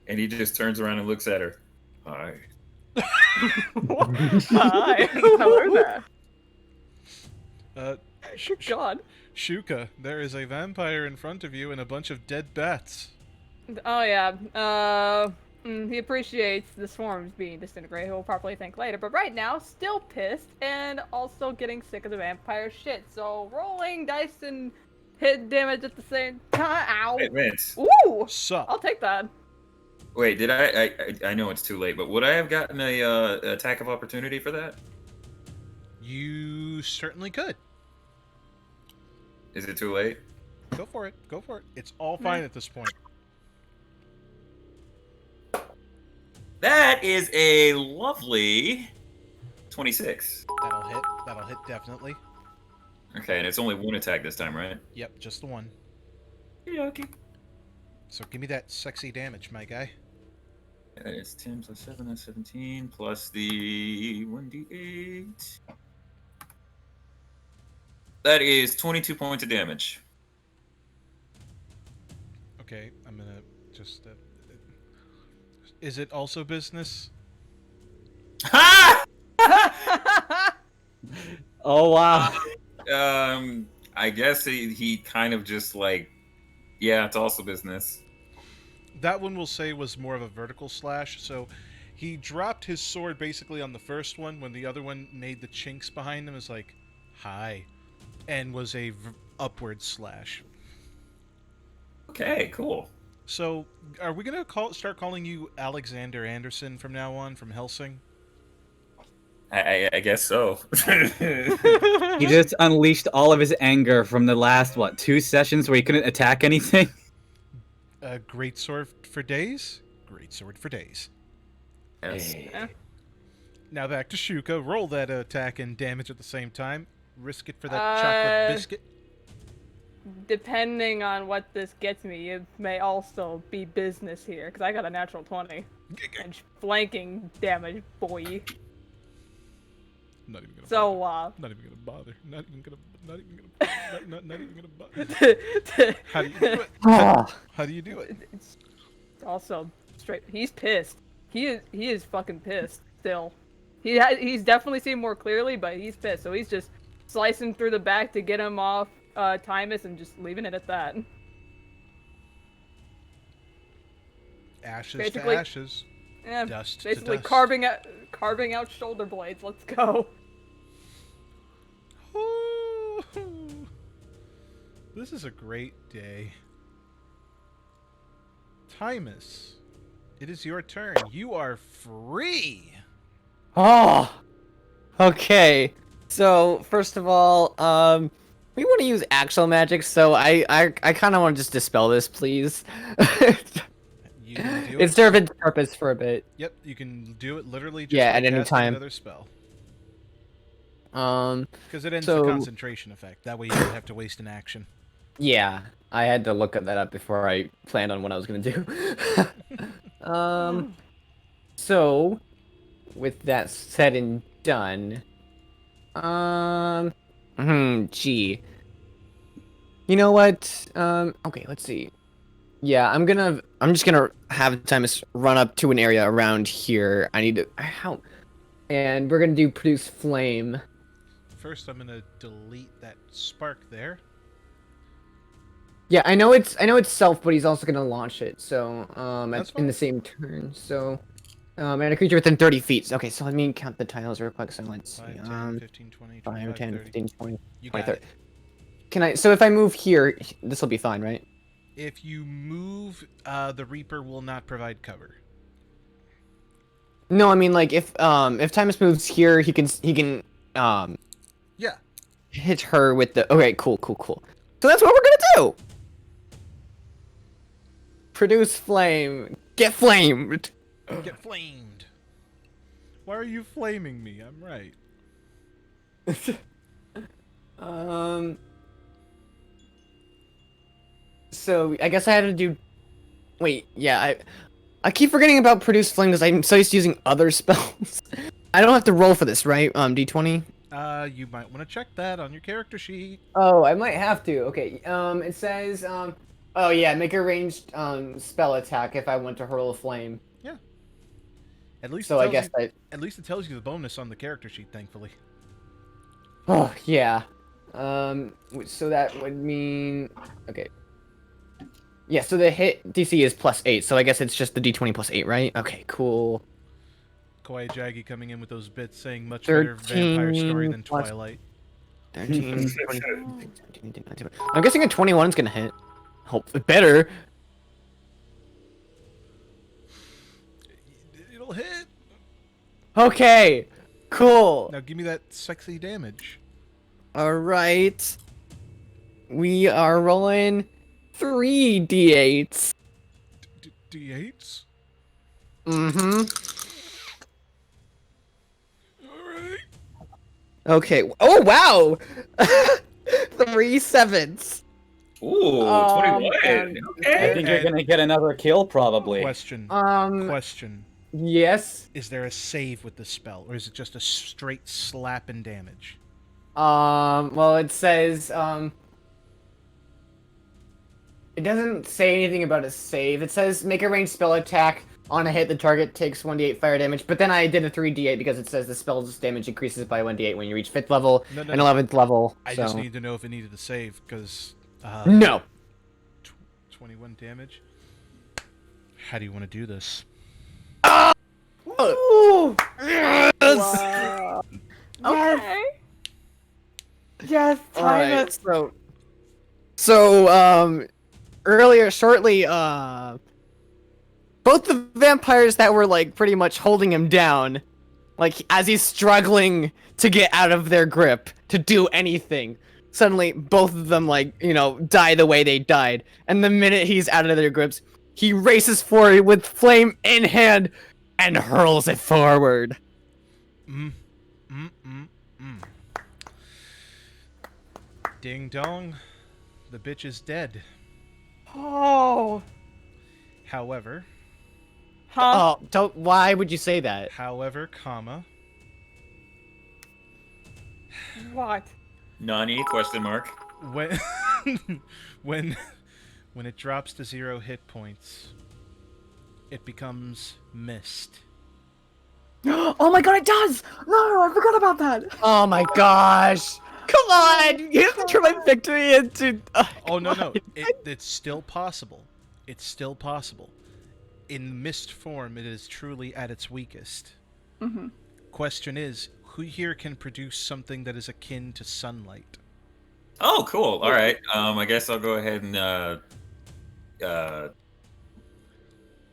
And he just turns around and looks at her. Hi. Hi. Hello there. Good God. Shuka, there is a vampire in front of you and a bunch of dead bats. Oh yeah. He appreciates the swarms being disintegrated. He'll probably think later, but right now, still pissed and also getting sick of the vampire shit. So rolling dice and hit damage at the same time. Ow. Wait, Vince. Ooh. Sup? I'll take that. Wait, did I know it's too late, but would I have gotten a attack of opportunity for that? You certainly could. Is it too late? Go for it. Go for it. It's all fine at this point. That is a lovely 26. That'll hit. That'll hit definitely. Okay, and it's only one attack this time, right? Yep, just the one. Yeah, okay. So give me that sexy damage, my guy. It's 10 plus 7, that's 17, plus the 1d8. That is 22 points of damage. Okay, I'm gonna just... is it also business? Ha! Oh wow. I guess he kind of just like, yeah, it's also business. That one we'll say was more of a vertical slash, so he dropped his sword basically on the first one when the other one made the chinks behind him as like, hi, and was a upward slash. Okay, cool. So, are we gonna start calling you Alexander Anderson from now on, from Helsing? I guess so. He just unleashed all of his anger from the last, 2 sessions where he couldn't attack anything? Great sword for days? Great sword for days. Yes. Hey. Now back to Shuka. Roll that attack and damage at the same time. Risk it for that chocolate biscuit. Depending on what this gets me, it may also be business here, because I got a natural 20. And flanking damage, boy. Not even gonna So, bother. Not even gonna bother. Not even gonna bother. How do you do it? How do you do it? It's also straight. He's pissed. He is fucking pissed still. He's definitely seen more clearly, but he's pissed. So he's just slicing through the back to get him off Timus and just leaving it at that. Ashes Basically- to ashes. Yeah, Dust to basically dust. carving out shoulder blades. Let's go. Ooh. This is a great day. Timus, it is your turn. You are free. Oh, okay. So first of all, we want to use actual magic, so I kind of want to just dispel this, please. You can do It it. served its purpose for a bit. Yep, you can do it literally just Yeah, by at any casting time. another spell. Um, Because it ends So- the concentration effect. That way you don't have to waste an action. yeah, I had to look that up before I planned on what I was gonna do. So with that said and done, gee, you know what? Okay, let's see. Yeah, I'm just gonna have Timus run up to an area around here. I need to how, and we're gonna do produce flame. First, I'm gonna delete that spark there. Yeah, I know it's self, but he's also gonna launch it. So That's in the fine. same turn. So and a creature within 30 feet. Okay, so let me count the tiles real quick. So let's see. 5, 10, 15, 20, 25, 5, 10, 30. 15, 20, You 20, got 30. it. Can I? So if I move here, this will be fine, right? If you move, the Reaper will not provide cover. No, I mean like if Timus moves here, he can Yeah. hit her with the. Okay, cool. So that's what we're gonna do. Produce flame. Get flamed. Get flamed. Why are you flaming me? I'm right. So I guess I had to do. Wait, yeah, I keep forgetting about produce flame because I'm so used to using other spells. I don't have to roll for this, right? D20. You might want to check that on your character sheet. Oh, I might have to. Okay. It says Oh yeah, make a ranged spell attack if I want to hurl a flame. Yeah. At least So I guess at least it tells you the bonus on the character sheet, thankfully. Oh yeah. So that would mean okay. Yeah, so the hit DC is +8, so I guess it's just the D20 +8, right? Okay, cool. Kawaii Jaggy coming in with those bits saying much better vampire story than plus- Twilight. 13, 20, 17, 19. I'm guessing a 21 is gonna hit. Hope better. It'll hit. Okay, cool. Now give me that sexy damage. All right. We are rolling 3 d8s. D8s? Mm-hmm. Alright. Okay. Oh, wow! 3 7s. Ooh, 21. and- Okay. I think you're gonna get another kill, probably. Question. Question. Yes. Is there a save with the spell, or is it just a straight slap and damage? Well, it says, it doesn't say anything about a save. It says make a ranged spell attack. On a hit, the target takes 1d8 fire damage, but then I did a 3d8 because it says the spell's damage increases by 1d8 when you reach 5th level No, and 11th level. I so... just need to know if it needed a save, because... No! 21 damage? How do you want to do this? Ooh! Yes! Wow. Okay. Yes, Alright, so, earlier, shortly, both the vampires that were, like, pretty much holding him down, like, as he's struggling to get out of their grip, to do anything, suddenly, both of them, like, you know, die the way they died. And the minute he's out of their grips, he races forward with flame in hand and hurls it forward. Ding dong. The bitch is dead. Oh. However, Huh? Oh, don't. Why would you say that? comma, What? Nani? Question mark. when when when it drops to 0 hit points, it becomes mist. Oh my god, it does! No, I forgot about that. Oh my gosh! Come on! You have to turn my victory into. Oh no, it's still possible. It's still possible. In mist form, it is truly at its weakest. Mm-hmm. Question is, who here can produce something that is akin to sunlight? Oh, cool. All right. I guess I'll go ahead and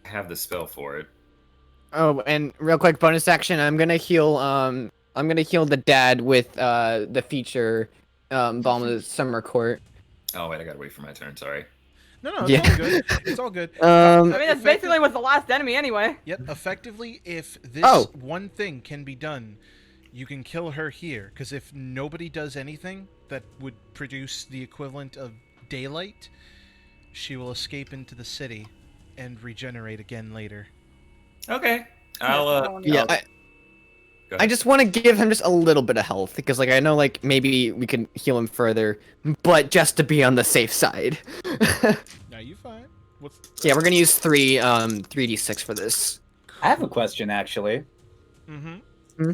have the spell for it. Oh, and real quick bonus action, I'm gonna heal the dad with the feature Balm of the Summer Court. Oh wait, I gotta wait for my turn. Sorry. No, it's Yeah. all good. It's all good. I mean, that's basically was the last enemy anyway. Yep, effectively, if this one thing can be done, you can kill her here. Because if nobody does anything that would produce the equivalent of daylight, she will escape into the city and regenerate again later. Okay. I'll yeah, I just want to give him just a little bit of health because, like, I know, like, maybe we can heal him further, but just to be on the safe side. Now you fine. Yeah, we're gonna use 3d6 for this. I have a question, actually. Mm-hmm.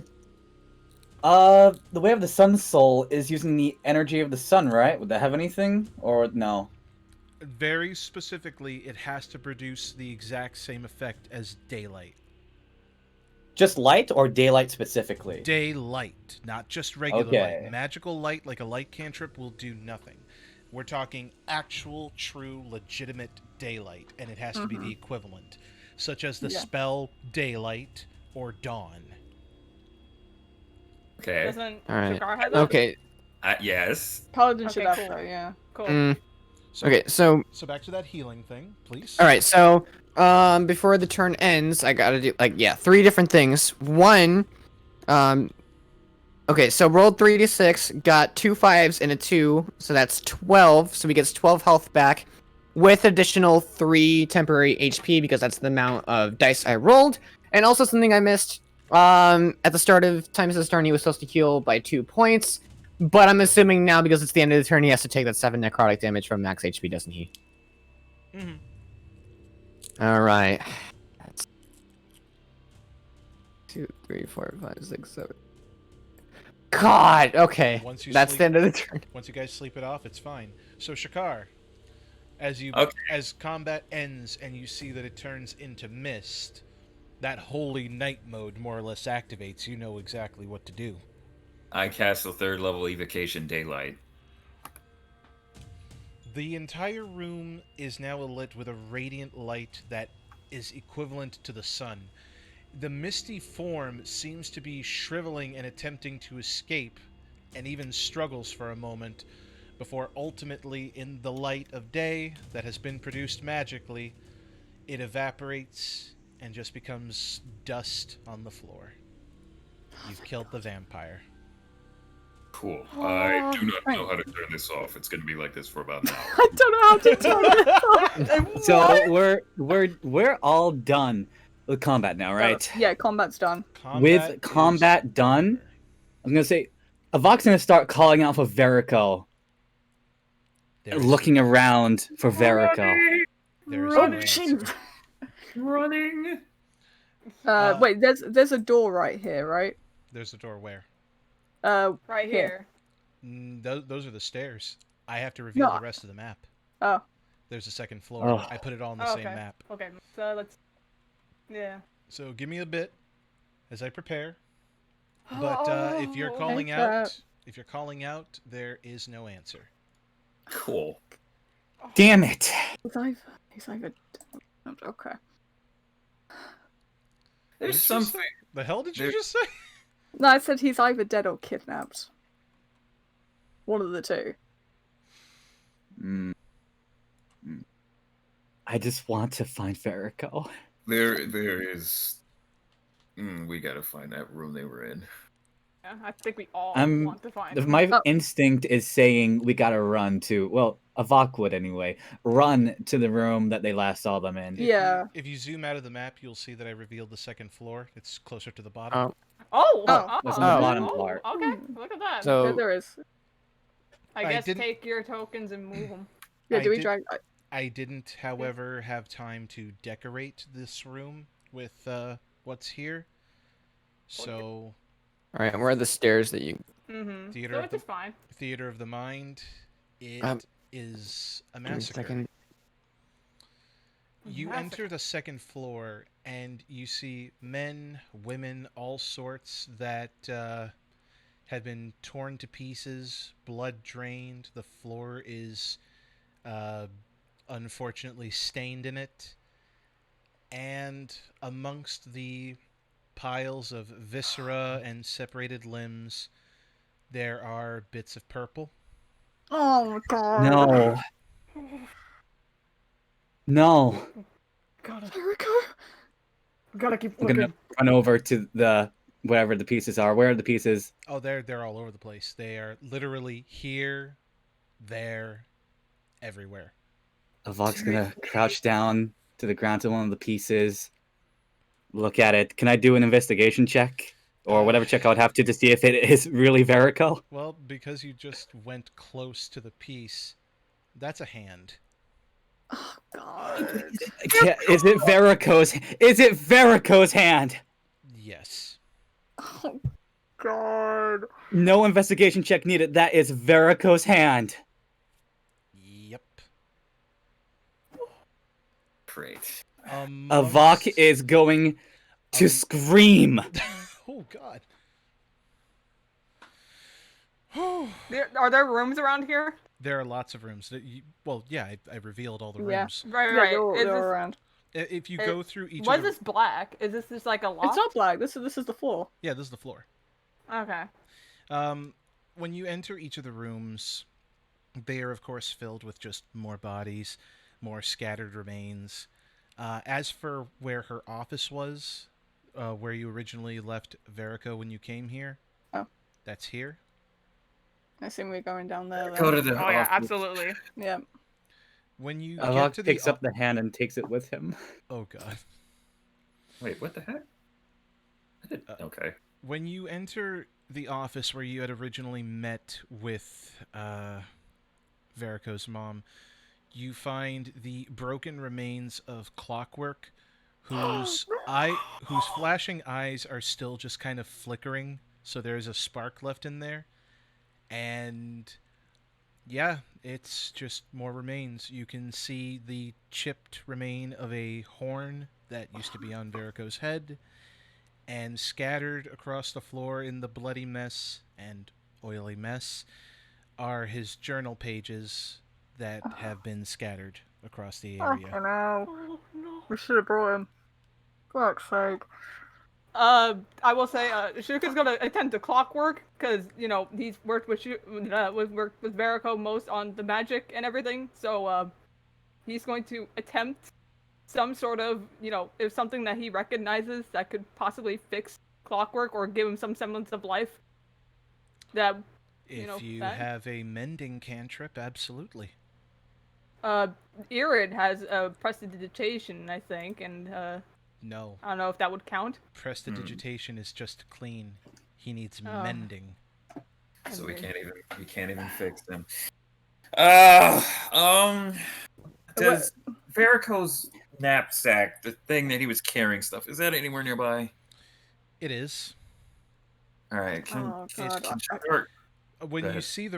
The way of the sun soul is using the energy of the sun, right? Would that have anything, or no? Very specifically, it has to produce the exact same effect as daylight. Just light or daylight specifically? Daylight, not just regular Okay. light. Magical light, like a light cantrip, will do nothing. We're talking actual, true, legitimate daylight, and it has to be the equivalent, such as the spell Daylight or dawn. Okay. Doesn't All right. Shakar have that? Okay. Yes. Paladin should Okay, have cool. that, yeah. Cool. So, Okay. So. So back to that healing thing, please. All right. So. Before the turn ends, I gotta do 3 different things. One. Okay. So rolled 3d6, got 2 5s and a 2, so that's 12. So he gets 12 health back, with additional 3 temporary HP because that's the amount of dice I rolled. And also something I missed. At the start of Timus' turn, he was supposed to heal by 2 points, but I'm assuming now because it's the end of the turn, he has to take that 7 necrotic damage from max HP, doesn't he? Mm-hmm. All right. That's 2, 3, 4, 5, 6, 7. God. Okay. Once you That's sleep, the end of the turn. Once you guys sleep it off, it's fine. So Shakar, Okay. as combat ends and you see that it turns into mist, that holy night mode more or less activates. You know exactly what to do. I cast the 3rd level evocation daylight. The entire room is now lit with a radiant light that is equivalent to the sun. The misty form seems to be shriveling and attempting to escape, and even struggles for a moment, before ultimately, in the light of day that has been produced magically, it evaporates and just becomes dust on the floor. You've killed the vampire. Cool. I do not know how to turn this off. It's going to be like this for about an hour. I don't know how to turn it off. So we're all done with combat now, right? Yeah, combat's done. With combat done, I'm gonna say Avok's gonna start calling out for Verico. Looking around for Verico. There's Oh, no answer. jeez. Running. Wait, there's a door right here, right? There's a door where? Right here. Those are the stairs. I have to reveal No. the rest of the map. Oh. There's a second floor. Oh. I put it all on the Oh, same okay. map. Okay, so let's. Yeah. So give me a bit as I prepare. But if you're Oh, calling okay. out, there is no answer. Cool. Damn it! He's either. Okay. There's What did you something. say? The hell did you there- just say? No, I said he's either dead or kidnapped. One of the two. Mm. I just want to find Verico. There is. We gotta find that room they were in. Yeah, I think we all I'm- want to find him. My Oh. instinct is saying we gotta run to, well, Avok would anyway, run to the room that they last saw them in. Yeah. If you zoom out of the map, you'll see that I revealed the second floor. It's closer to the bottom. Oh! that's on the bottom part. Okay, look at that. So- Yeah, there is. I I guess didn't- take your tokens and move them. Yeah, I do we did- drag? I didn't, however, have time to decorate this room with what's here. So, All right. Where are the stairs that you? Mm-hmm. Theater So of it's the- just fine. Theater of the Mind, it is a Give me a massacre. second. You Massacre. enter the second floor and you see men, women, all sorts that have been torn to pieces, blood drained. The floor is unfortunately stained in it. And amongst the piles of viscera and separated limbs, there are bits of purple. Oh my god. No. No. Verico. Gotta keep I'm looking. gonna run over to the wherever the pieces are. Where are the pieces? Oh, they're all over the place. They are literally here, there, everywhere. Avok's gonna crouch down to the ground to one of the pieces. Look at it. Can I do an investigation check? Or whatever check I would have to see if it is really Verico? Well, because you just went close to the piece, that's a hand. Oh god. Is it Verico's? Is it Verico's hand? Yes. Oh god. No investigation check needed. That is Verico's hand. Yep. Great. Avok is going to scream. Oh god. Are there rooms around here? There are lots of rooms. Well, yeah, I revealed all the Yeah. rooms. Right, Yeah, right. they're all Is this- around. If you It- go through each Why of is the... this black? Is this just like a lock? It's not black. This is the floor. Yeah, this is the floor. Okay. When you enter each of the rooms, they are, of course, filled with just more bodies, more scattered remains. As for where her office was, where you originally left Verico when you came here, Oh. that's here. I assume we're going down there. Go Then. to the Oh yeah, office. absolutely. Yeah. When you get Avok to the... picks up the hand and takes it with him. Oh, God. Wait, what the heck? Okay. When you enter the office where you had originally met with Verico's mom, you find the broken remains of Clockwork, whose flashing eyes are still just kind of flickering, so there's a spark left in there. And yeah, it's just more remains. You can see the chipped remain of a horn that used to be on Verico's head, and scattered across the floor in the bloody mess and oily mess are his journal pages that have been scattered across the area. Oh no. Oh no. We should have brought him. Fuck's sake. I will say, Shuka's gonna attend to Clockwork because he's worked with worked with Verico most on the magic and everything. So he's going to attempt some sort of if something that he recognizes that could possibly fix Clockwork or give him some semblance of life. That If you that. have a mending cantrip, absolutely. Irid has prestidigitation, I think, and No. I don't know if that would count. Prestidigitation is just clean. He needs Oh. mending. So And we can't even fix them. Does Verico's knapsack, the thing that he was carrying stuff, is that anywhere nearby? It is. All right. Oh, God. When Go you ahead. see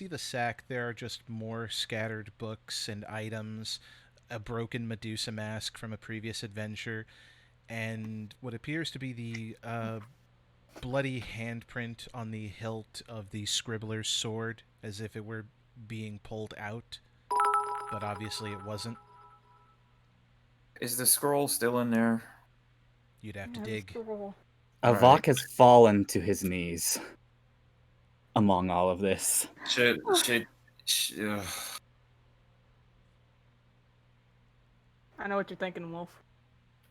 the sack, there are just more scattered books and items, a broken Medusa mask from a previous adventure, and what appears to be the bloody handprint on the hilt of the scribbler's sword, as if it were being pulled out, but obviously it wasn't. Is the scroll still in there? You'd have to Yeah, dig. scroll. Avok Alright. has fallen to his knees among all of this. Should I know what you're thinking, Wolf.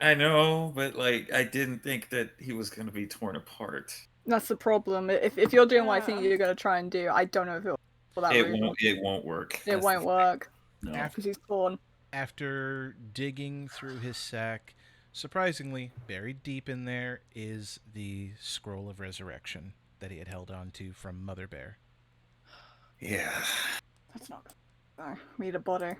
I know, but I didn't think that he was gonna be torn apart. That's the problem. If you're doing what I think Yeah. you're gonna try and do, I don't know if it'll for that It reason. won't work. It That's the won't thing. work No. because he's torn. After digging through his sack, surprisingly, buried deep in there is the Scroll of Resurrection that he had held on to from Mother Bear. Yeah. That's not good. No, we need a body.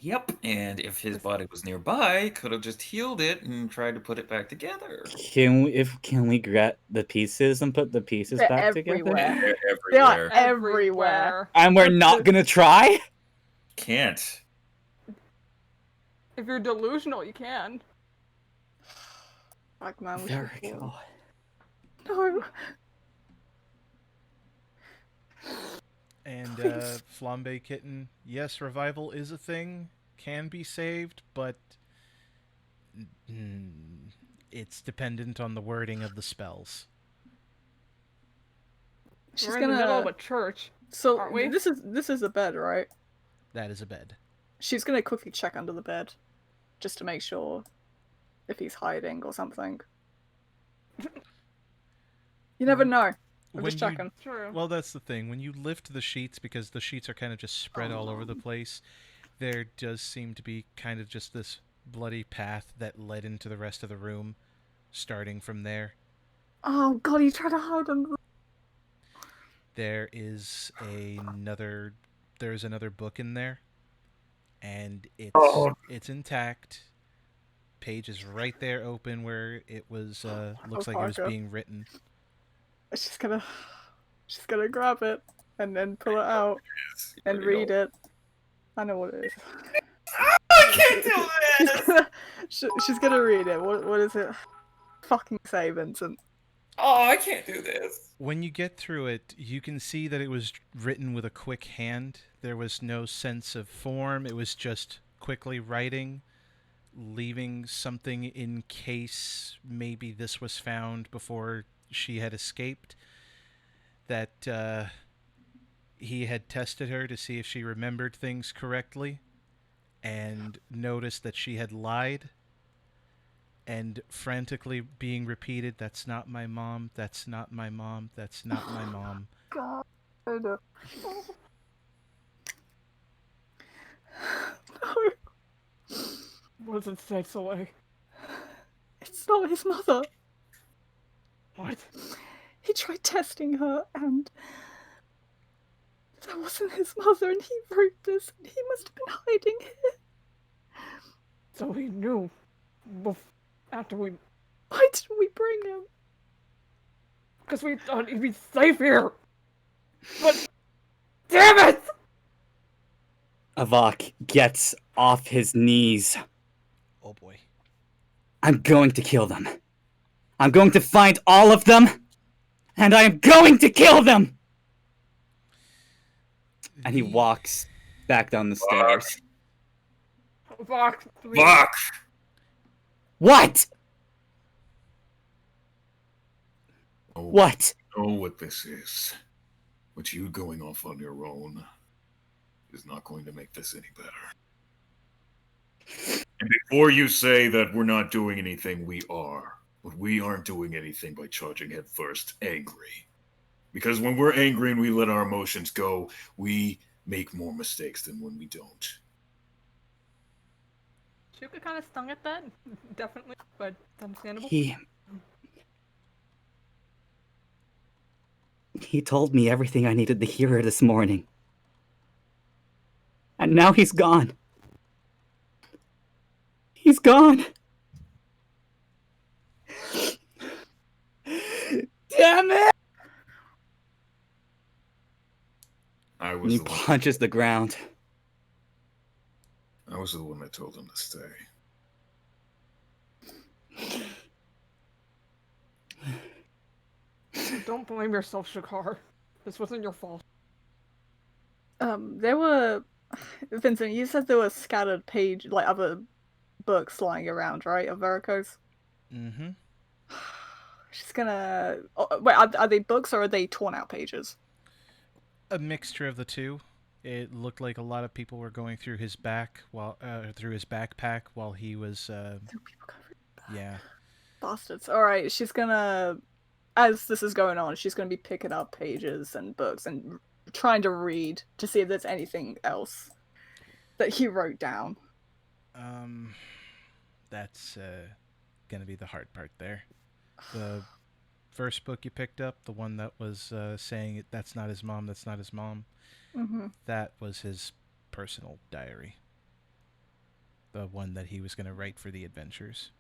Yep. And if his body was nearby, could have just healed it and tried to put it back together. Can we get the pieces and put the pieces They're back everywhere. together? They're They are everywhere. everywhere. And we're not gonna try? Can't. If you're delusional, you can. Like man, we There should we fall. go. No. And Please. Flambe Kitten, yes, revival is a thing, can be saved, but it's dependent on the wording of the spells. She's We're in the middle of gonna. a church. So aren't we? this is a bed, right? That is a bed. She's gonna quickly check under the bed, just to make sure if he's hiding or something. You never know. I'm just When you- checking. True. Well, that's the thing. When you lift the sheets, because the sheets are kind of just spread all over the place, there does seem to be kind of just this bloody path that led into the rest of the room, starting from there. Oh god, he tried to hide under. There is another book in there, and it's intact. Page is right there open where it was looks like it was Parker. being written. She's gonna grab it and then pull it out and read it. I know what it is. I can't do this. She's gonna read it. What is it? Fucking say, Vincent. Oh, I can't do this. When you get through it, you can see that it was written with a quick hand. There was no sense of form. It was just quickly writing. leaving something in case maybe this was found before she had escaped. That he had tested her to see if she remembered things correctly and noticed that she had lied and frantically being repeated, "That's not my mom, that's not my mom, that's not my mom." God. No. What does it say, Soleil? It's not his mother. What? He tried testing her and that wasn't his mother and he wrote this and he must have been hiding it. So he knew after we... Why didn't we bring him? Because we thought he'd be safe here! But... Damn it! Avok gets off his knees. Oh boy. I'm going to kill them. I'm going to find all of them, and I am going to kill them! And he walks back down the stairs. Fuck. Fuck! What? Oh, What? I know what this is. But you going off on your own is not going to make this any better. And before you say that we're not doing anything, we are. But we aren't doing anything by charging headfirst angry. Because when we're angry and we let our emotions go, we make more mistakes than when we don't. Shuka kind of stung at that, definitely, but it's understandable. He told me everything I needed to hear this morning. And now he's gone. He's gone. Damn it! And he punches the ground. I was the one that told him to stay. Don't blame yourself, Shakar. This wasn't your fault. There were... Vincent, you said there were scattered other books lying around, right, of Veracos? Mm-hmm. She's gonna... Oh, wait, are they books or are they torn out pages? A mixture of the two. It looked like a lot of people were going through his through his backpack while he was. Yeah. Bastards. Alright, she's gonna... As this is going on, she's gonna be picking up pages and books and trying to read to see if there's anything else that he wrote down. That's gonna be the hard part there. The first book you picked up, the one that was saying that's not his mom, that's not his mom, that was his personal diary. The one that he was gonna write for the adventures.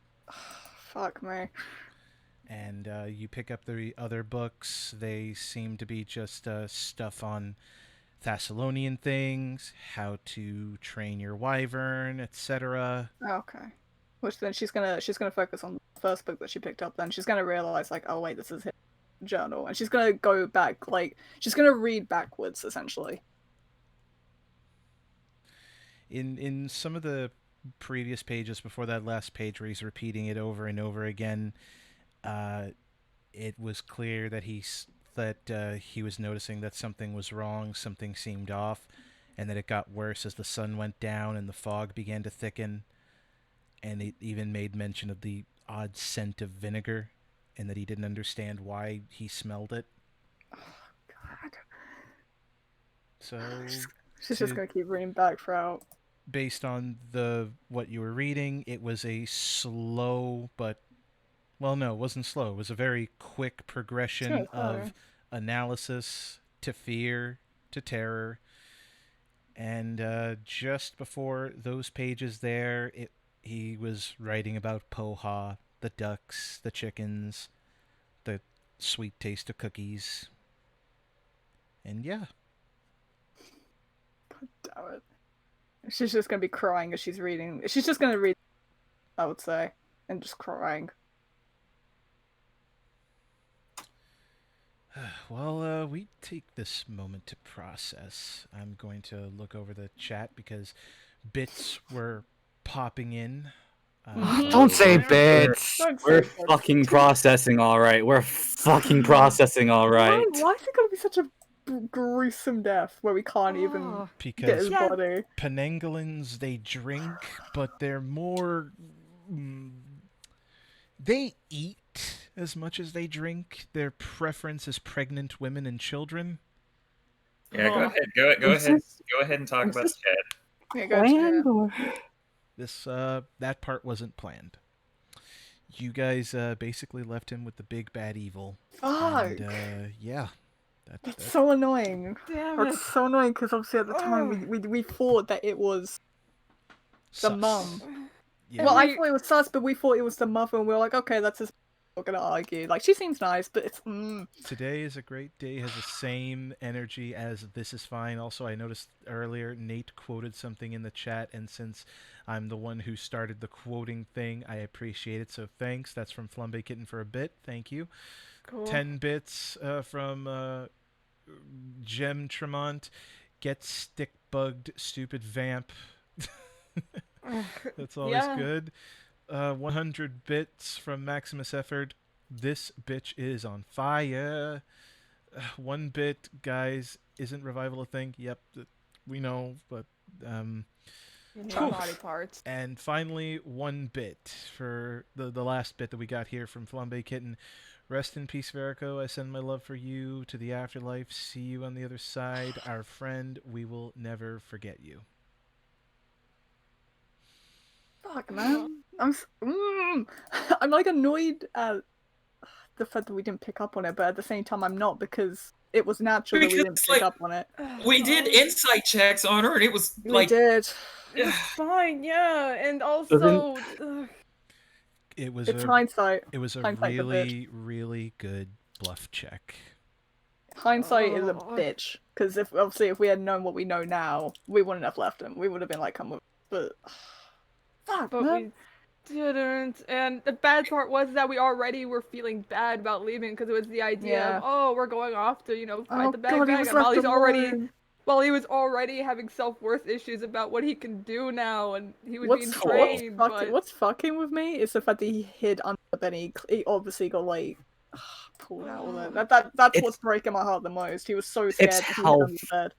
Fuck me. And you pick up the other books, they seem to be just stuff on Thessalonian things, how to train your wyvern, etc. Okay. Which then she's gonna focus on the first book that she picked up. Then she's gonna realize like, oh wait, this is his journal, and she's gonna go back. She's gonna read backwards essentially. In some of the previous pages before that last page where he's repeating it over and over again, it was clear that he was noticing that something was wrong, something seemed off, and that it got worse as the sun went down and the fog began to thicken. And it even made mention of the odd scent of vinegar, and that he didn't understand why he smelled it. Oh, God. So she's just gonna keep reading back throughout. Based on what you were reading, it was a slow but... Well, no, it wasn't slow. It was a very quick progression of analysis to fear to terror. And just before those pages there, he was writing about Poha, the ducks, the chickens, the sweet taste of cookies. And yeah. God damn it. She's just gonna be crying as she's reading. She's just gonna read, I would say, and just crying. Well, we take this moment to process. I'm going to look over the chat because bits were popping in Don't say Don't bits. say We're bits. fucking processing, all right. We're fucking processing, all right. Why is it gonna be such a gruesome death where we can't even Oh. get Because his body? Penangolins, they drink, but they're more. They eat as much as they drink. Their preference is pregnant women and children. Yeah, go Oh. ahead. Go Is ahead. this- Go ahead and talk is about this Chad. Yeah, go ahead. planned or- This that part wasn't planned. You guys basically left him with the big bad evil. Fuck! And yeah, That's so annoying. Damn it. It's so annoying because obviously at the time we thought that it was the sus. mum. Yeah. Well, I thought it was sus, but we thought it was the mother, and we were like, okay, that's just. We're gonna argue. Like, she seems nice, but it's. Today is a great day. Has the same energy as This Is Fine. Also, I noticed earlier Nate quoted something in the chat, and since I'm the one who started the quoting thing, I appreciate it. So thanks. That's from Flambe Kitten for a bit. Thank you. Cool. 10 bits from Gem Tremont. Get stick bugged, stupid vamp. That's always Yeah. good. 100 bits from Maximus Effort. This bitch is on fire. 1 bit, guys. Isn't revival a thing? Yep, we know, but You need Whew. body parts. and finally 1 bit for the last bit that we got here from Flambe Kitten. Rest in peace, Verico. I send my love for you to the afterlife. See you on the other side, our friend. We will never forget you. Fuck, man. I'm like annoyed at the fact that we didn't pick up on it, but at the same time, I'm not because it was natural that we Because didn't it's pick like- up on it. We did insight checks on her, and it was We like did. It's fine, yeah, and also, It was It's a hindsight. it was a hindsight's a bitch. really good bluff check. Hindsight is a Oh. bitch. Because if we had known what we know now, we wouldn't have left him. We would have been like, come with. But fuck, but man. we didn't. And the bad part was that we already were feeling bad about leaving because it was the idea Yeah. of, oh, we're going off to, fight Oh the bad god, he guy. was And while left he's already, alone. while he was already having self-worth issues about what he can do now, and he was being What's trained. fucking, what's fucking with me is the fact that he hid under the bed. He obviously got like pulled out of it. That's It's- what's breaking my heart the most. He was so scared It's that he hid how under the bed.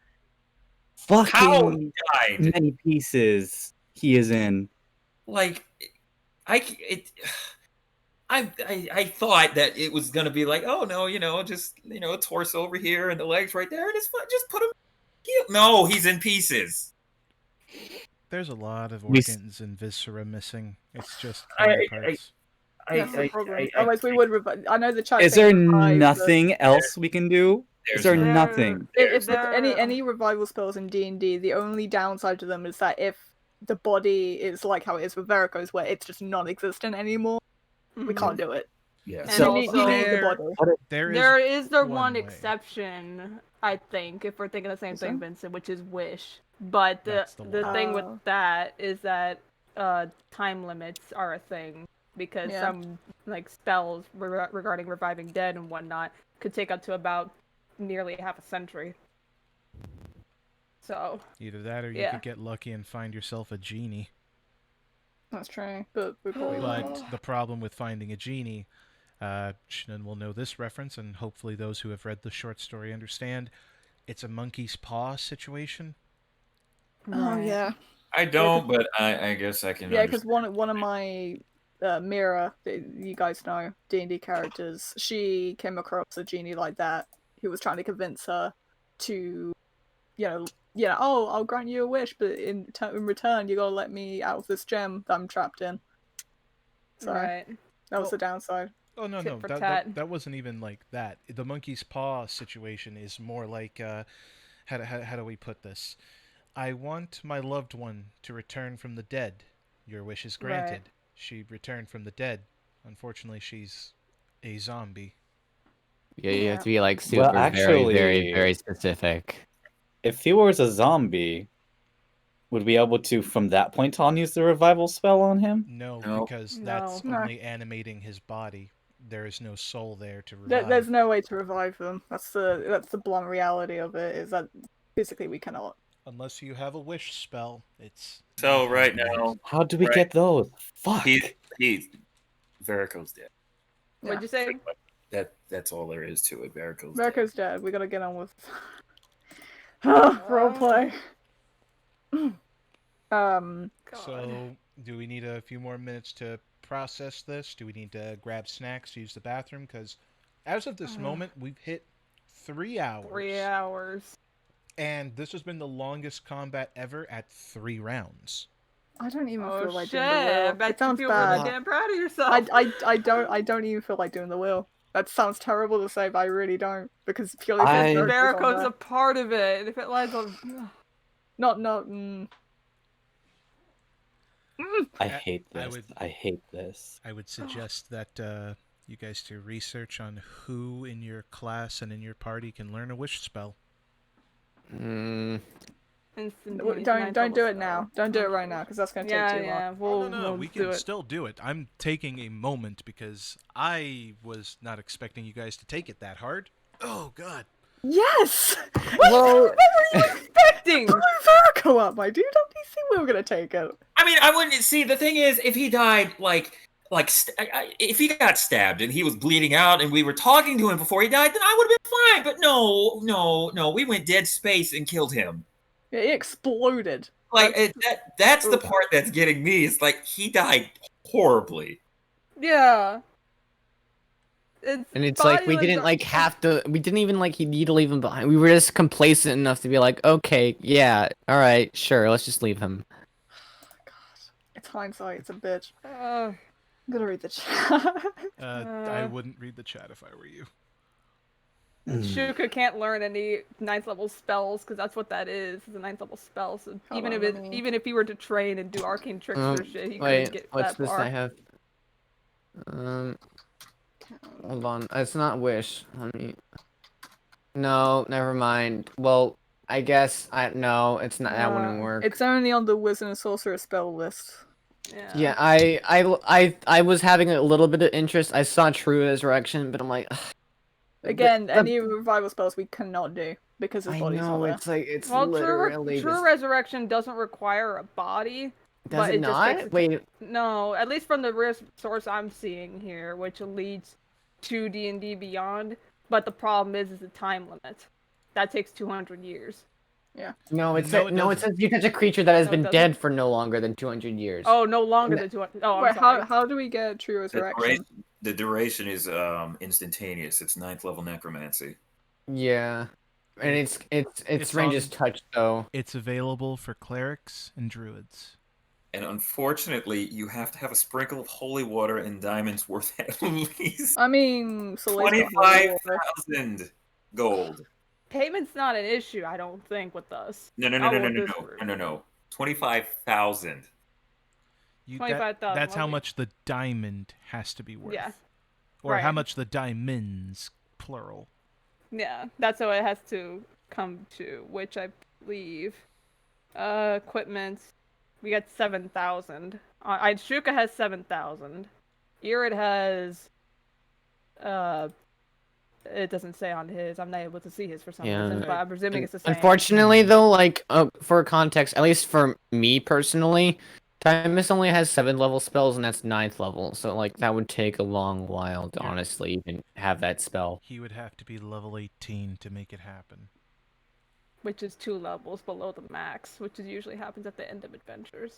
how fucking he died. many pieces he is in. Like, I thought that it was gonna be like, oh no, just a torso over here and the legs right there, and it's fine. Just put him. No, he's in pieces. There's a lot of We s- organs and viscera missing. It's just I- body I- parts. That's the problem. Otherwise, we would revive. I know the chat. Is saying there revive, but nothing else we can do? Is there There's no- nothing? If There- any revival spells in D&D, the only downside to them is that if the body is like how it is with Verico's, where it's just non-existent anymore, we can't do it. Yeah. And So- You need the there- body. There is the one one way. exception, I think, if we're thinking the same Is thing, there? Vincent, which is wish. But That's the the one. thing Oh. with that is that time limits are a thing because Yeah. some spells regarding reviving dead and whatnot could take up to about nearly half a century. So Either that or you Yeah. could get lucky and find yourself a genie. That's true, but we probably But won't. the problem with finding a genie, Shannon will know this reference, and hopefully those who have read the short story understand. It's a monkey's paw situation. Oh yeah, I don't, but I guess I can. yeah. Because understand. one of my Mira, that you guys know, D&D characters, she came across a genie like that who was trying to convince her to, oh, I'll grant you a wish, but in return, you gotta let me out of this gem that I'm trapped in. So right. that was the downside. Oh no, Tit no, for that tat. that wasn't even like that. The monkey's paw situation is more like how do we put this? I want my loved one to return from the dead. Your wish is granted. Right. She returned from the dead. Unfortunately, she's a zombie. Yeah, you have to be like Well, super, very, very, actually- very specific. If he was a zombie, would we be able to, from that point on, use the revival spell on him? No, No. because that's No. only animating his body. There is no soul there to revive. There's no way to revive them. That's the blunt reality of it. Is that physically we cannot. Unless you have a wish spell, it's So right now, How do we Right. get those? Fuck. he's Verico's dead. What'd you say? That's all there is to it. Verico's America's dead. We gotta get on with roleplay. God. So, do we need a few more minutes to process this? Do we need to grab snacks, use the bathroom? Because as of this moment, we've hit 3 hours. 3 hours. And this has been the longest combat ever at 3 rounds. I don't even Oh feel like shit! doing the I wheel. bet It sounds you feel bad. really damn proud of yourself. I don't even feel like doing the wheel. That sounds terrible to say, but I really don't because purely for I- Verico's a part of it. If it lies on, not. I hate I this. would- I hate this. I would suggest that you guys do research on who in your class and in your party can learn a wish spell. Don't do it now. Don't do it right now because that's gonna take too long. Yeah, No, we'll we do can it. still do it. I'm taking a moment because I was not expecting you guys to take it that hard. Oh, God. Yes. Well, What were you expecting? Ding. Verico up, my dude. Don't you think we were gonna take it? I mean, I wouldn't see. The thing is, if he died, if he got stabbed and he was bleeding out, and we were talking to him before he died, then I would have been fine. But no, we went dead space and killed him. Yeah, it exploded. That's the part that's getting me. It's like he died horribly. Yeah. and it's like we didn't like have to. We didn't even like need to leave him behind. We were just complacent enough to be like, okay, yeah, all right, sure, let's just leave him. God, it's hindsight. It's a bitch. Uh, I'm gonna read the chat. I wouldn't read the chat if I were you. Shuka can't learn any 9th level spells because that's what that is. It's a 9th level spell. So even if he were to train and do arcane tricks or shit, he couldn't get what's that this far. I have? Hold on, it's not wish. Let me. No, never mind. Well, I guess no, it's not. That wouldn't work. It's only on the Wizard and Sorcerer spell list. Yeah, I was having a little bit of interest. I saw True Resurrection, but I'm like, ugh. Again, any revival spells we cannot do because his I body's know not there. it's like it's Well, literally True just... Resurrection doesn't require a body. Does but it just not? takes Wait, No, at least from the source I'm seeing here, which leads to D&D Beyond. But the problem is the time limit. That takes 200 years. Yeah. no, it No, it says you touch a creature that has No, it been doesn't. dead for no longer than 200 years. Oh, no longer than 200. Oh, I'm Wait, sorry. how do we get True Resurrection? The duration is instantaneous. It's 9th level necromancy. Yeah, and its range is on- touch though. It's available for clerics and druids. And unfortunately, you have to have a sprinkle of holy water and diamonds worth at least I mean, Soleil's got holy water. 25,000 gold. Payment's not an issue, I don't think, with us. No. 25,000. 25,000, That's how okay. much the diamond has to be worth. Yeah. Or how Right. much the diamonds, plural. Yeah, that's how it has to come to, which I believe. Equipment. We got 7,000. Shuka has 7,000. Irid has. It doesn't say on his. I'm not able to see his for some reason, but I'm presuming it's the same. Unfortunately, though, like for context, at least for me personally, Timus only has 7 level spells, and that's 9th level. So like that would take a long while to honestly even have that spell. He would have to be level 18 to make it happen. Which is 2 levels below the max, which usually happens at the end of adventures.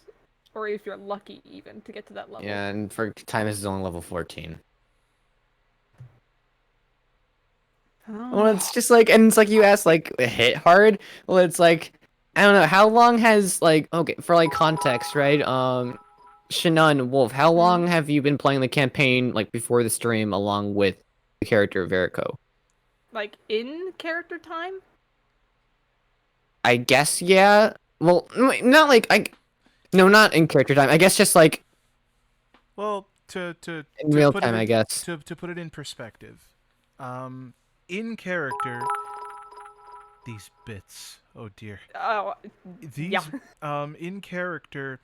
Or if you're lucky, even, to get to that level. Yeah, and for Timus is only level 14. Oh. Well, it's just like, and it's like you asked, like, hit hard? Well, it's like, I don't know, how long has, like, okay, for, like, context, right, Shannon, Wolf, how long have you been playing the campaign, like, before the stream, along with the character Verico? Like, in character time? I guess, yeah. Well, not like, no, not in character time, I guess just, like, Well, in real time, I guess. To put it in perspective, in character, these bits. Oh dear. Oh, These, yeah. In character,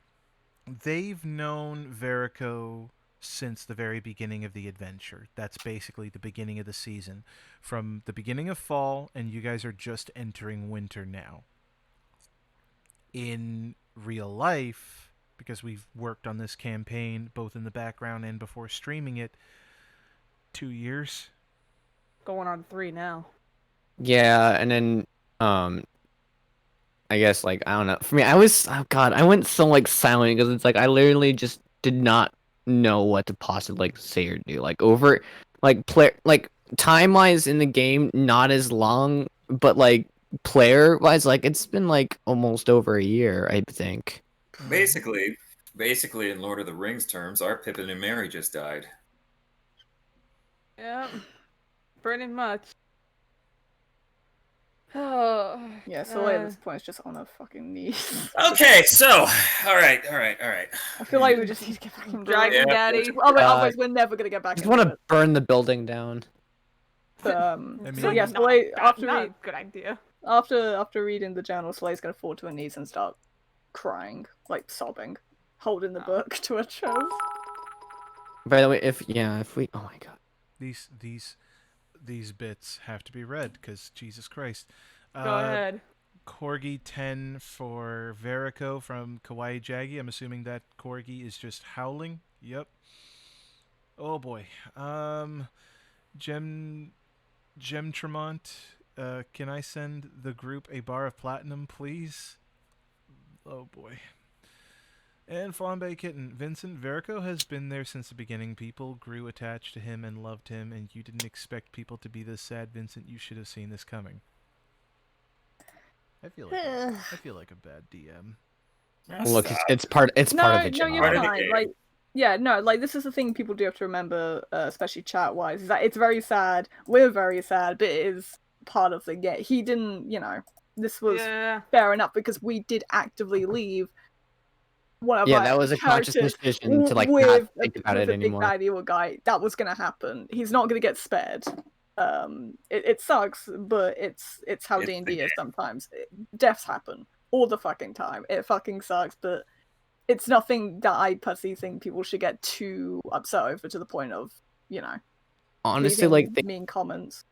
they've known Verico since the very beginning of the adventure. That's basically the beginning of the season. From the beginning of fall, and you guys are just entering winter now. In real life, because we've worked on this campaign both in the background and before streaming it, 2 years. Going on 3 now. Yeah, and then I guess like I don't know. For me, I went so like silent because it's like I literally just did not know what to possibly like say or do. Like over like time wise in the game, not as long, but like player wise, like it's been like almost over a year, I think. Basically, in Lord of the Rings terms, our Pippin and Merry just died. Yep. Pretty much. Oh. Yeah, so at this point, it's just on her fucking knees. Okay, so all right. I feel like we just need to get back into Dragon it. Daddy. Otherwise, we're never gonna get back Just into want to it. burn the building down. I So mean- yeah, Soleil, Good idea. after reading the journal, Soleil's gonna fall to her knees and start crying, like sobbing, holding the book to her chest. By the way, if we, oh my god. These bits have to be read because Jesus Christ. Go ahead. Corgi 10 for Verico from Kawaii Jaggy. I'm assuming that Corgi is just howling. Yep. Oh boy. Gem Tremont, can I send the group a bar of platinum, please? Oh boy. And Flambe Kitten, Vincent, Verico has been there since the beginning. People grew attached to him and loved him, and you didn't expect people to be this sad, Vincent. You should have seen this coming. I feel like a bad DM. Look, it's part of the job. You're fine. Like, yeah, no, like this is the thing people do have to remember, especially chat-wise, is that it's very sad. We're very sad, but it is part of the game. He didn't, this was fair enough because we did actively leave. That was a conscious decision to like not think about it anymore. Big bad evil guy, that was gonna happen. He's not gonna get spared. It sucks, but it's how D&D is sometimes. Deaths happen all the fucking time. It fucking sucks, but it's nothing that I personally think people should get too upset over to the point of, honestly, like mean comments.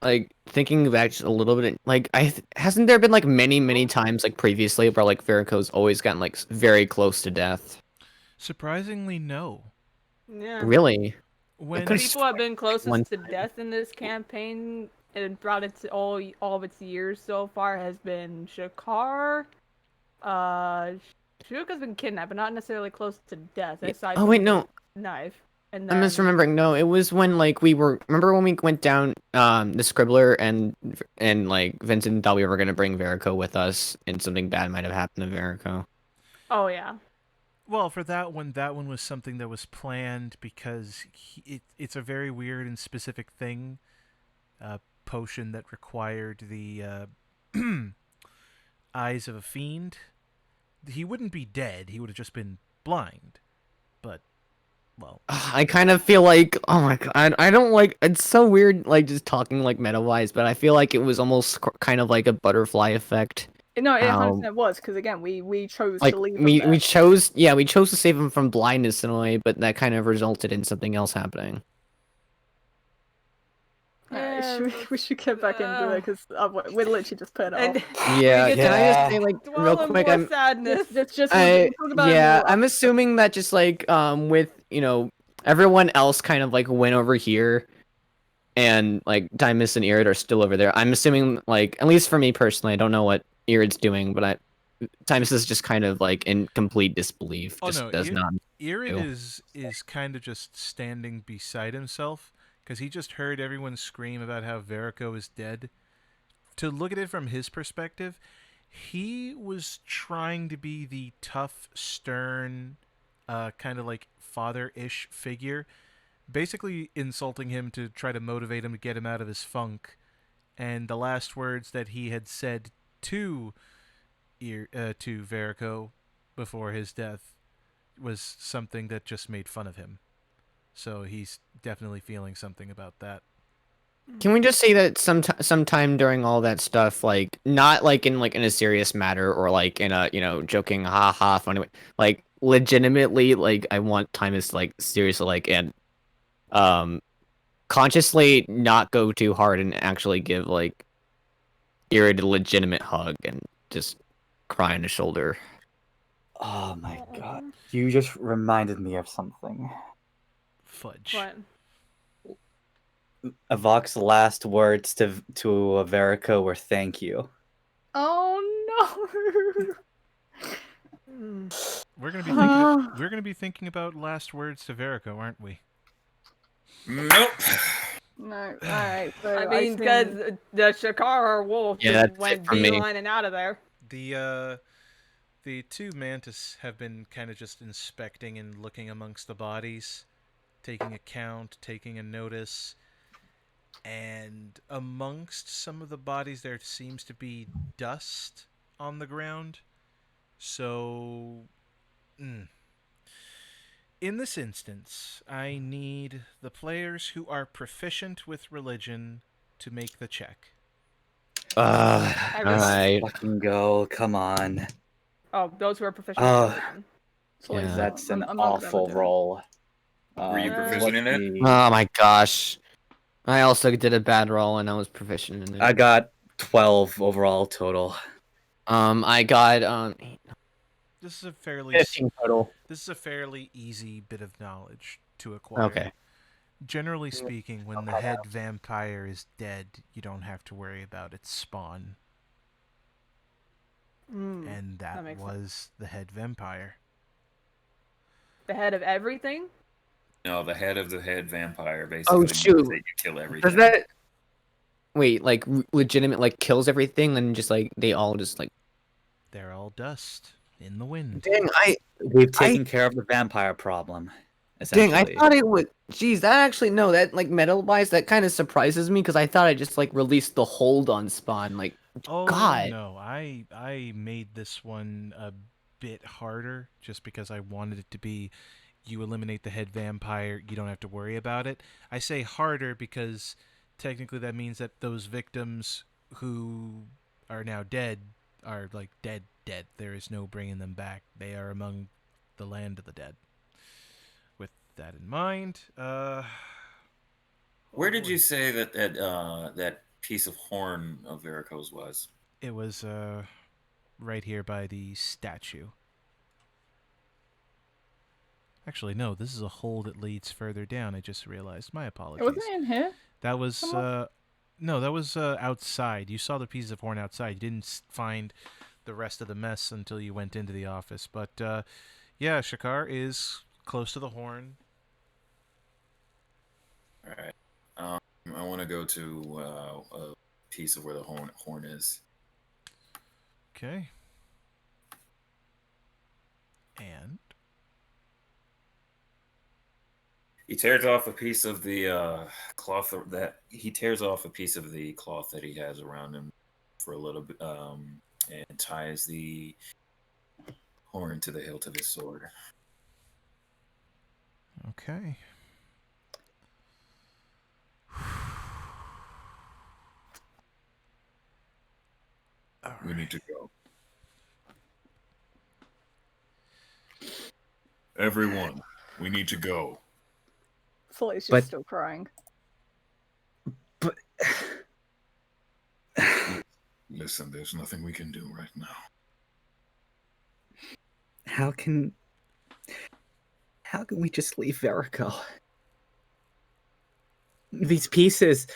Like thinking back just a little bit, like hasn't there been like many times like previously where like Verico's always gotten like very close to death? Surprisingly, no. Yeah. Really? When people have been closest to death in this campaign and throughout its all of its years so far has been Shakar. Shuka's been kidnapped, but not necessarily close to death. Aside Oh wait, from no. the knife. And I'm misremembering. No, it was when like remember when we went down the Scribbler and like Vincent thought we were gonna bring Verico with us and something bad might have happened to Verico. Oh yeah. Well, for that one was something that was planned because it's a very weird and specific thing. Potion that required the eyes of a fiend. He wouldn't be dead. He would have just been blind. But, well. I kind of feel like, oh my god, I don't like, it's so weird like just talking like meta-wise, but I feel like it was almost kind of like a butterfly effect. No, it 100% was, because again, we chose like, to leave him there. we chose to save him from blindness in a way, but that kind of resulted in something else happening. We should get back into it, because we're literally just putting it off. Yeah, can I just say like real quick, I'm assuming that just like with everyone else kind of like went over here, and like Dimus and Irid are still over there. I'm assuming like, at least for me personally, I don't know what Irid's doing, but Dimus is just kind of like in complete disbelief. Irid is kind of just standing beside himself. Because he just heard everyone scream about how Verico is dead. To look at it from his perspective, he was trying to be the tough, stern, kind of like father-ish figure, basically insulting him to try to motivate him to get him out of his funk. And the last words that he had said to Verico before his death was something that just made fun of him. So he's definitely feeling something about that. Can we just say that sometime during all that stuff, like not like in a serious matter or like in a joking ha funny way, like legitimately, like I want Timus like seriously like and consciously not go too hard and actually give like Irid a legitimate hug and just cry on his shoulder. Oh my god. You just reminded me of something. Fudge. What? Avok's last words to Verica were thank you. Oh Mm. We're gonna be thinking about last words to Verico, aren't we? Nope. no! Alright, so I mean, because the Shakar wolf Yeah, just that's it went for me. beelining out of there. The two mantis have been kind of just inspecting and looking amongst the bodies, taking a count, taking a notice, and amongst some of the bodies there seems to be dust on the ground. So, in this instance, I need the players who are proficient with religion to make the check. Alright. Fucking go. Come on. Oh, those who are proficient Oh. with religion. So, like, Yeah. That's an I'm not gonna awful do it. roll. Were you proficient let's in it? see. Oh my gosh. I also did a bad roll and I was proficient in it. I got 12 overall total. I got This is a fairly 15 total. This is a fairly easy bit of knowledge to acquire. Okay. Generally speaking, when the head vampire is dead, you don't have to worry about its spawn. And that makes was the head vampire. The head of everything? No, the head of the head vampire basically Oh means shoot. that you kill everything. Does that wait, like legitimate like kills everything and just like they all just like They're all dust in the wind. dang, We've taken care of the vampire problem. dang, I Essentially. thought it would geez, that actually no, that like metal wise that kind of surprises me because I thought I just like released the hold on spawn like Oh God. no, I made this one a bit harder just because I wanted it to be you eliminate the head vampire, you don't have to worry about it. I say harder because technically that means that those victims who are now dead are like dead. There is no bringing them back. They are among the land of the dead. With that in mind, Where did you say that piece of horn of Verico's was? it was right here by the statue. Actually, no, this is a hole that leads further down. I just realized. My apologies. It wasn't in here. That was no, that was outside. You saw the pieces of horn outside. You didn't find the rest of the mess until you went into the office. But yeah, Shakar is close to the horn. All right. I want to go to a piece of where the horn is. Okay. And he tears off a piece of the cloth that he has around him for a little bit, and ties the horn to the hilt of his sword. okay. We need to go. Everyone, we need to go. Soleil's just But- still crying. But Listen, there's nothing we can do right now. how can we just leave Verico? These pieces,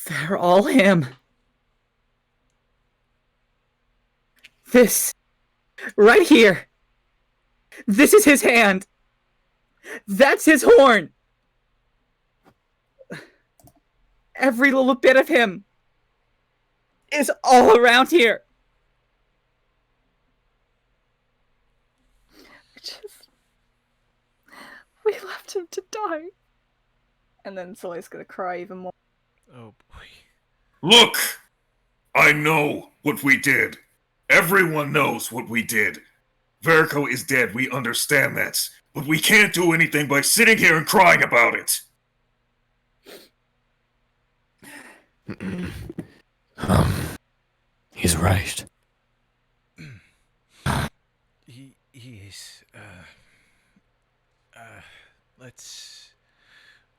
they're all him. This, right here. This is his hand. That's his horn. Every little bit of him is all around here. We left him to die. And then Soleil's gonna cry even more. Oh boy. Look! I know what we did. Everyone knows what we did. Verico is dead, we understand that. But we can't do anything by sitting here and crying about it. He's right. He is. Let's.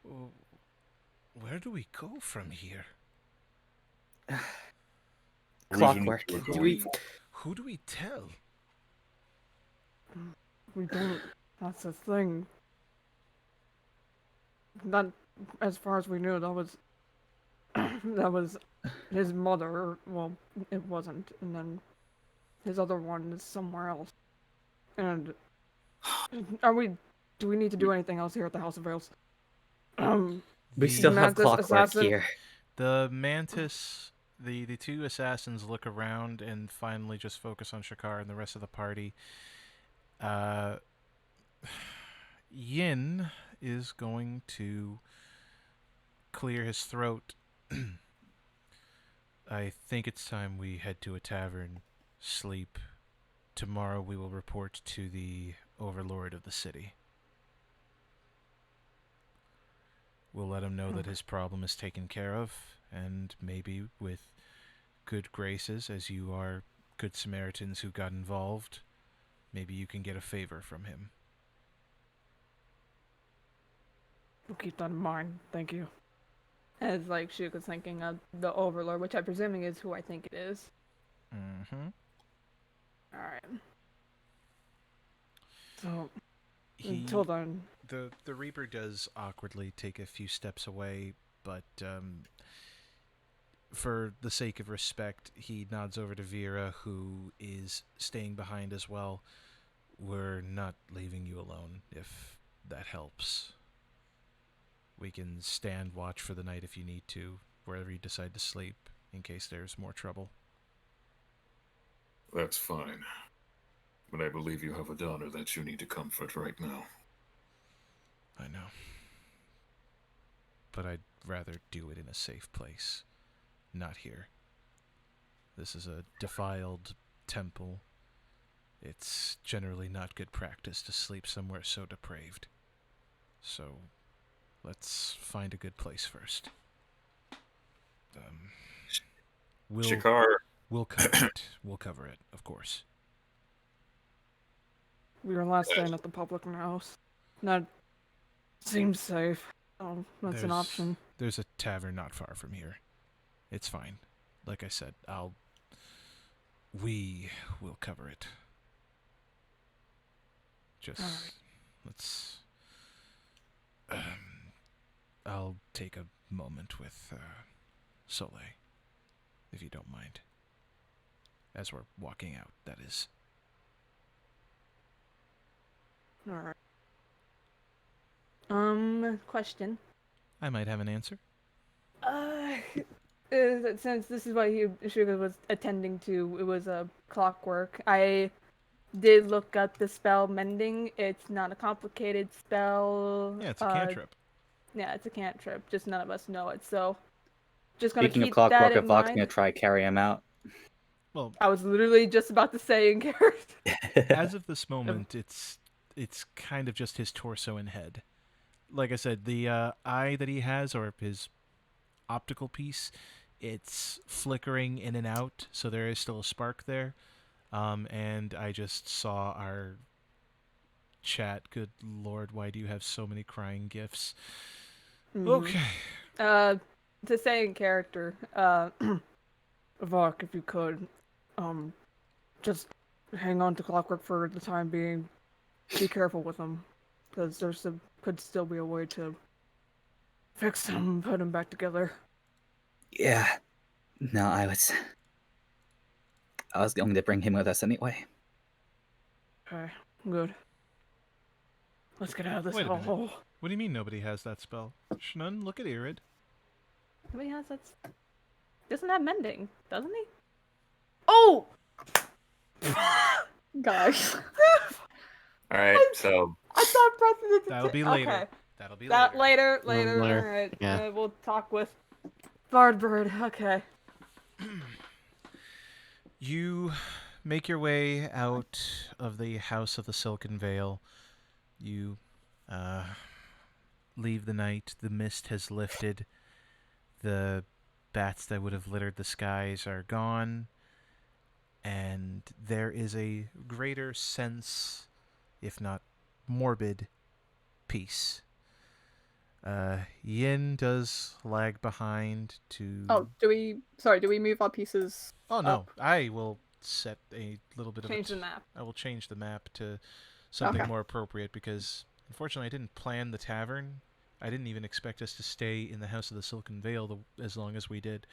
Where do we go from here? Clockwork. Reason we're Do going we- for- Who do we tell? We don't. That's the thing. That, as far as we knew, that was that was his mother. Well, it wasn't, and then his other one is somewhere else. And are we? Do we need to do anything else here at the House of Rails? We still have Mantis clockwork assassin. here. The mantis, the two assassins look around and finally just focus on Shakar and the rest of the party. Yin is going to clear his throat. I think it's time we head to a tavern, sleep. Tomorrow we will report to the overlord of the city. We'll let him know that his problem is taken care of, and maybe with good graces, as you are good Samaritans who got involved, maybe you can get a favor from him. We'll keep that in mind. Thank you. As like Shuk is thinking of the Overlord, which I'm presuming is who I think it is. Mm-hmm. Alright. So, until then. The Reaper does awkwardly take a few steps away, but for the sake of respect, he nods over to Vera, who is staying behind as well. We're not leaving you alone, if that helps. We can stand watch for the night if you need to, wherever you decide to sleep, in case there's more trouble. That's fine. But I believe you have a daughter that you need to comfort right now. I know. But I'd rather do it in a safe place. Not here. This is a defiled temple. It's generally not good practice to sleep somewhere so depraved. So, let's find a good place first. Shakar. We'll cover it. We'll cover it, of course. We were last staying at the public house. That seems safe. Oh, that's an option. There's a tavern not far from here. It's fine. Like I said, we will cover it. Just, right. let's, I'll take a moment with, Soleil, if you don't mind. As we're walking out, that is. Alright. Question. I might have an answer. Since this is what Sugar was attending to, it was a clockwork. I did look up the spell mending. It's not a complicated spell. Yeah, it's a cantrip. Yeah, it's a cantrip. Just none of us know it. So, just gonna Speaking of keep clockwork, that if in Vox mind. gonna try carry him out. Well, I was literally just about to say in character. as of this moment, it's kind of just his torso and head. Like I said, the eye that he has, or his optical piece, it's flickering in and out, so there is still a spark there. And I just saw our chat. Good lord, why do you have so many crying gifs? Okay. To say in character, Vark, if you could, just hang on to clockwork for the time being. Be careful with them, because could still be a way to fix them, put them back together. Yeah. No, I was going to bring him with us anyway. Okay, good. Let's get out of this Wait a minute. hole. What do you mean nobody has that spell? Shnun, look at Irid. Nobody has that. Doesn't have mending, doesn't he? Oh! Guys. All right, so I thought Preston. That'll be later. Okay. That'll be That later. later. Later. All right. Yeah. We'll talk with Bardbird, okay. You make your way out of the House of the Silken Veil. You leave the night. The mist has lifted. The bats that would have littered the skies are gone. And there is a greater sense, if not morbid, peace. Yin does lag behind to... Oh, do we move our pieces? Oh, no. I will set a little bit Change of the map. I will change the map to something Okay. more appropriate because unfortunately I didn't plan the tavern. I didn't even expect us to stay in the House of the Silken Veil as long as we did.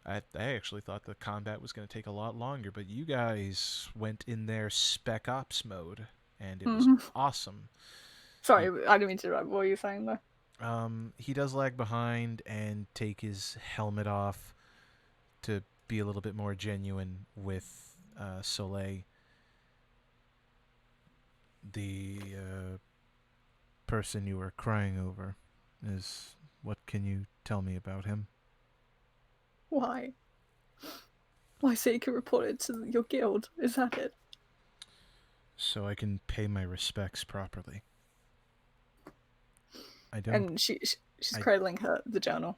I actually thought the combat was going to take a lot longer, but you guys went in there spec ops mode, and it was awesome. Sorry, I didn't mean to interrupt. What were you saying though? He does lag behind and take his helmet off to be a little bit more genuine with Soleil. The person you were crying over is... What can you tell me about him? Why? Why, so you can report it to your guild? Is that it? So I can pay my respects properly. I don't... And she's cradling the journal.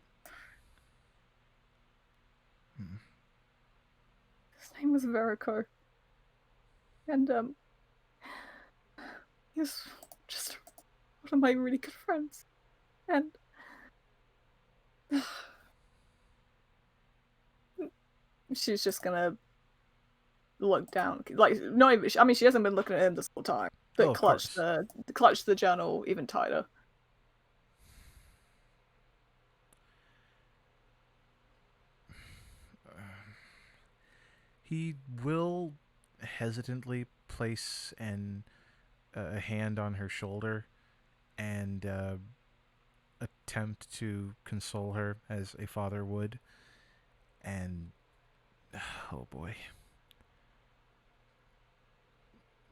His name was Verico. And, he was just one of my really good friends. And... she's just gonna look down. Like, not even... I mean, she hasn't been looking at him this whole time. But Oh, of clutch course. the journal even tighter. He will hesitantly place a hand on her shoulder and attempt to console her as a father would. And oh boy,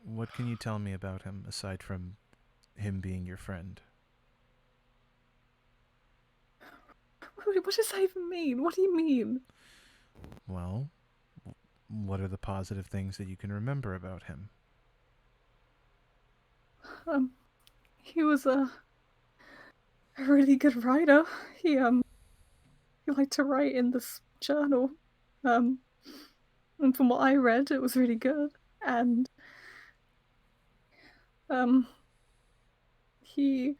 what can you tell me about him aside from him being your friend? What does that even mean? What do you mean? Well, what are the positive things that you can remember about him? He was a really good writer. He liked to write in this journal. And from what I read, it was really good. And he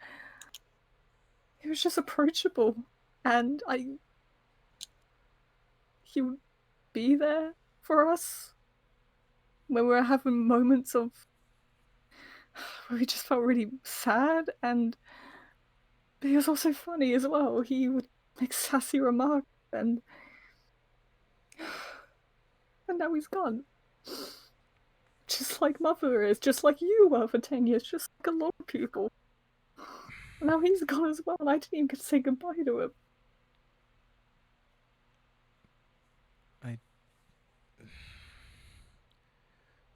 was just approachable, and he would be there for us when we were having moments of where we just felt really sad, and but he was also funny as well. He would make sassy remarks, and now he's gone. Just like Mother is, just like you were for 10 years, just like a lot of people. Now he's gone as well, and I didn't even get to say goodbye to him.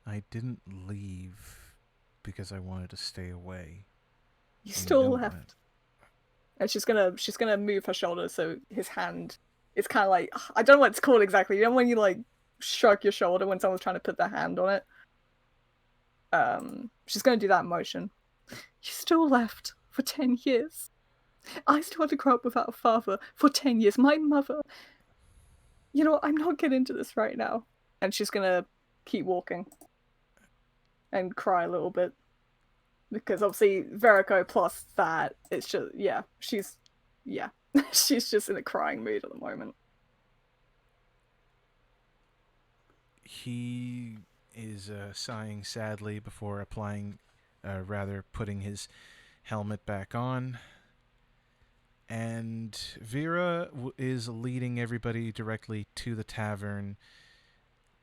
I didn't leave because I wanted to stay away. You still left. And she's gonna move her shoulder so his hand is kind of like, I don't know what it's called exactly. You know when you like shrug your shoulder when someone's trying to put their hand on it? She's gonna do that motion. You still left for 10 years. I still had to grow up without a father for 10 years. My mother... You know, I'm not getting into this right now. And she's gonna keep walking. And cry a little bit. Because obviously, Verico plus that, it's just, yeah, she's just in a crying mood at the moment. He is sighing sadly before putting his helmet back on. And Vera is leading everybody directly to the tavern.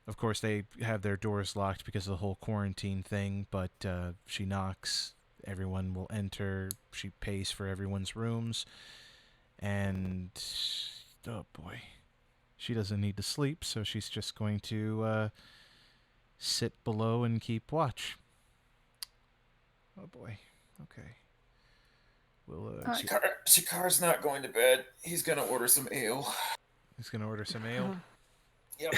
Of course, they have their doors locked because of the whole quarantine thing, but she knocks. Everyone will enter. She pays for everyone's rooms. And, oh boy, she doesn't need to sleep, so she's just going to sit below and keep watch. Oh boy, okay. We'll, Shikar's not going to bed. He's gonna order some ale. He's going to order some ale. Yep.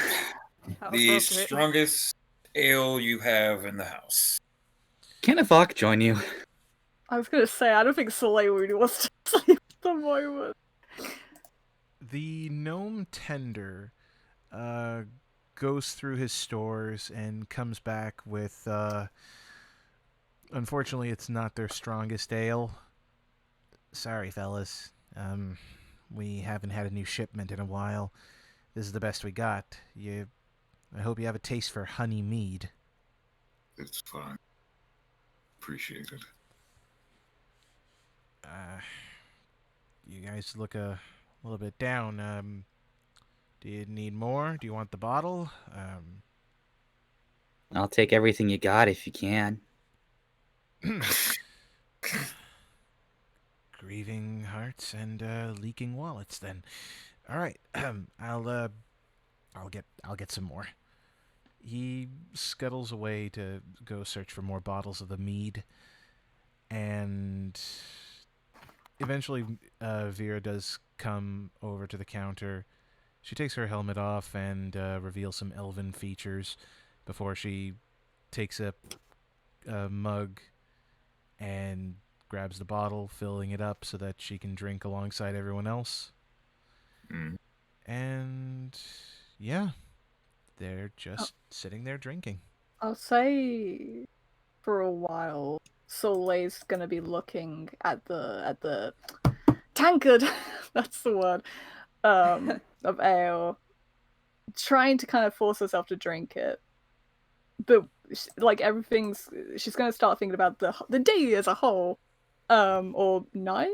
How The appropriate. strongest ale you have in the house. Can Avok join you? I was gonna say, I don't think Soleil really wants to sleep at the moment. The gnome tender goes through his stores and comes back with, unfortunately, it's not their strongest ale. Sorry, fellas. We haven't had a new shipment in a while. This is the best we got. You I hope you have a taste for honey mead. It's fine. Appreciate it. You guys look a little bit down. Do you need more? Do you want the bottle? I'll take everything you got if you can. Grieving hearts and leaking wallets. Then, all right. I'll get some more. He scuttles away to go search for more bottles of the mead, and eventually, Vera does come over to the counter. She takes her helmet off and reveals some elven features before she takes a mug and grabs the bottle, filling it up so that she can drink alongside everyone else. Mm. And yeah, they're just sitting there drinking. I'll say for a while, Soleil's gonna be looking at the tankard. That's the word. Of ale, trying to kind of force herself to drink it, but like she's gonna start thinking about the day as a whole, or night.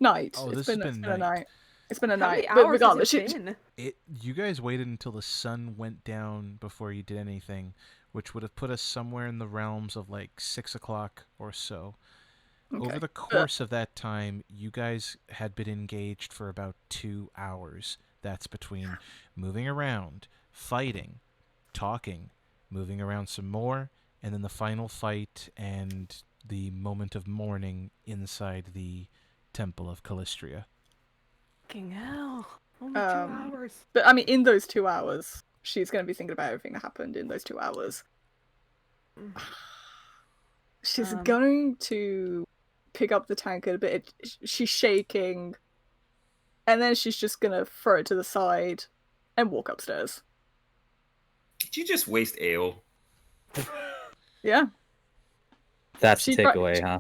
Oh, It's this been, has it's been been a night. night. It's been a How night. many But hours regardless, has it been? You guys waited until the sun went down before you did anything, which would have put us somewhere in the realms of like 6 o'clock or so. Okay. Over the course of that time, you guys had been engaged for about 2 hours. That's between moving around, fighting, talking, moving around some more, and then the final fight and the moment of mourning inside the Temple of Callistria. Fucking hell. Only 2 hours. But I mean, in those 2 hours, she's gonna be thinking about everything that happened in those 2 hours. She's going to pick up the tankard, but she's shaking, and then she's just gonna throw it to the side and walk upstairs. Did you just waste ale? Yeah. That's the takeaway, huh?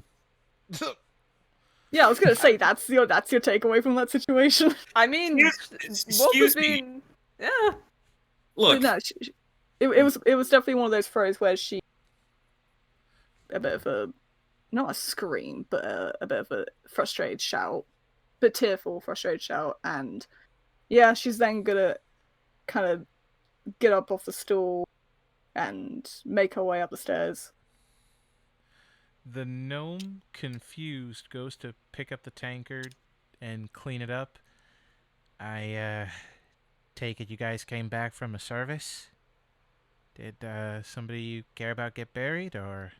Yeah, I was gonna say that's your takeaway from that situation. I mean, Excuse me. Yeah. Look. But no, it was definitely one of those throws where she a bit of a not a scream, but a bit of a frustrated shout, but tearful, frustrated shout, and yeah, she's then gonna kind of get up off the stool and make her way up the stairs. The gnome, confused, goes to pick up the tankard and clean it up. I take it you guys came back from a service? Did somebody you care about get buried, or?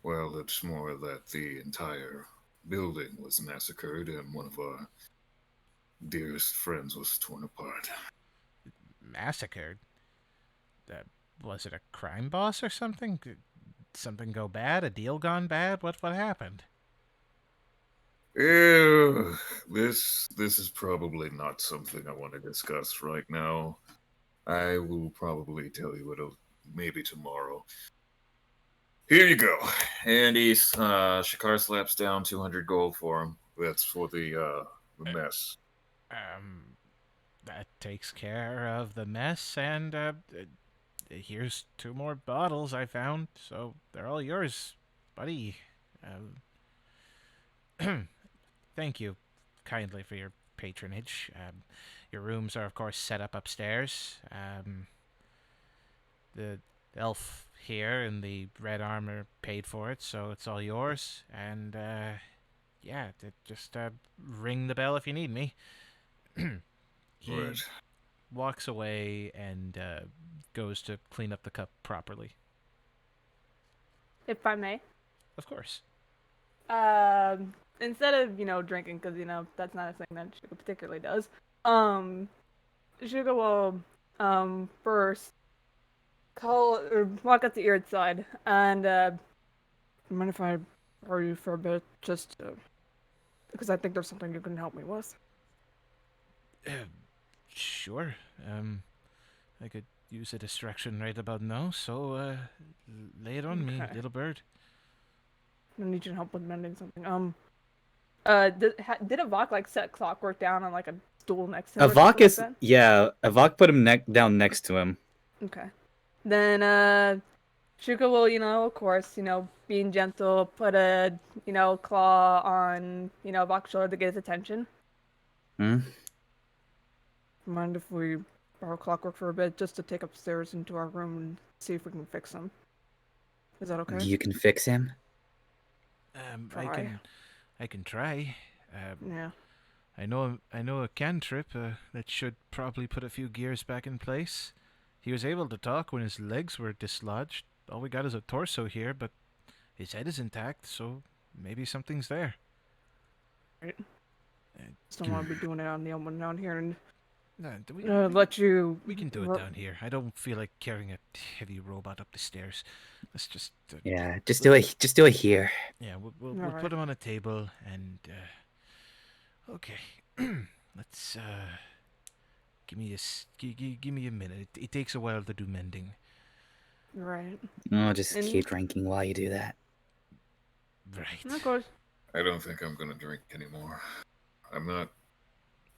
Well, it's more that the entire building was massacred and one of our dearest friends was torn apart. Massacred? Was it a crime boss or something? Did something go bad? A deal gone bad? What happened? Ew, this is probably not something I want to discuss right now. I will probably tell you it maybe tomorrow. Here you go. And Shakar slaps down 200 gold for him. That's for the mess. That takes care of the mess, and here's 2 more bottles I found, so they're all yours, buddy. Thank you kindly for your patronage. Your rooms are, of course, set up upstairs. The elf here in the red armor paid for it, so it's all yours. And, yeah, just ring the bell if you need me. He Right. walks away and goes to clean up the cup properly. If I may. Of course. Instead of, drinking, because, that's not a thing that Shugo particularly does, Shugo will, first call, or walk up to Earth's side, and, mind if I borrow you for a bit, just, because I think there's something you can help me with. Sure. I could use a distraction right about now, so, lay it on me, little bird. I need your help with mending something. Did Avok, set Clockwork down on, a stool next to him? Avok is... Yeah, Avok put him down next to him. Okay. Then, Shuka will, of course, being gentle, put a, claw on, Bach's shoulder to get his attention. Hmm? Mind if we borrow Clockwork for a bit, just to take upstairs into our room and see if we can fix him? Is that okay? You can fix him? Try. I can try. Yeah. I know a cantrip that should probably put a few gears back in place. He was able to talk when his legs were dislodged. All we got is a torso here, but his head is intact, so maybe something's there. Right. Just don't want to be doing it on the open down here and No, let you. we can do it down here. I don't feel like carrying a heavy robot up the stairs. Let's just Yeah, just do it. Just do it here. yeah, we'll Alright. put him on a table and okay. Let's give me give me a minute. It takes a while to do mending. Right. Oh, just And- keep drinking while you do that. Right. Of course. I don't think I'm gonna drink anymore. I'm not.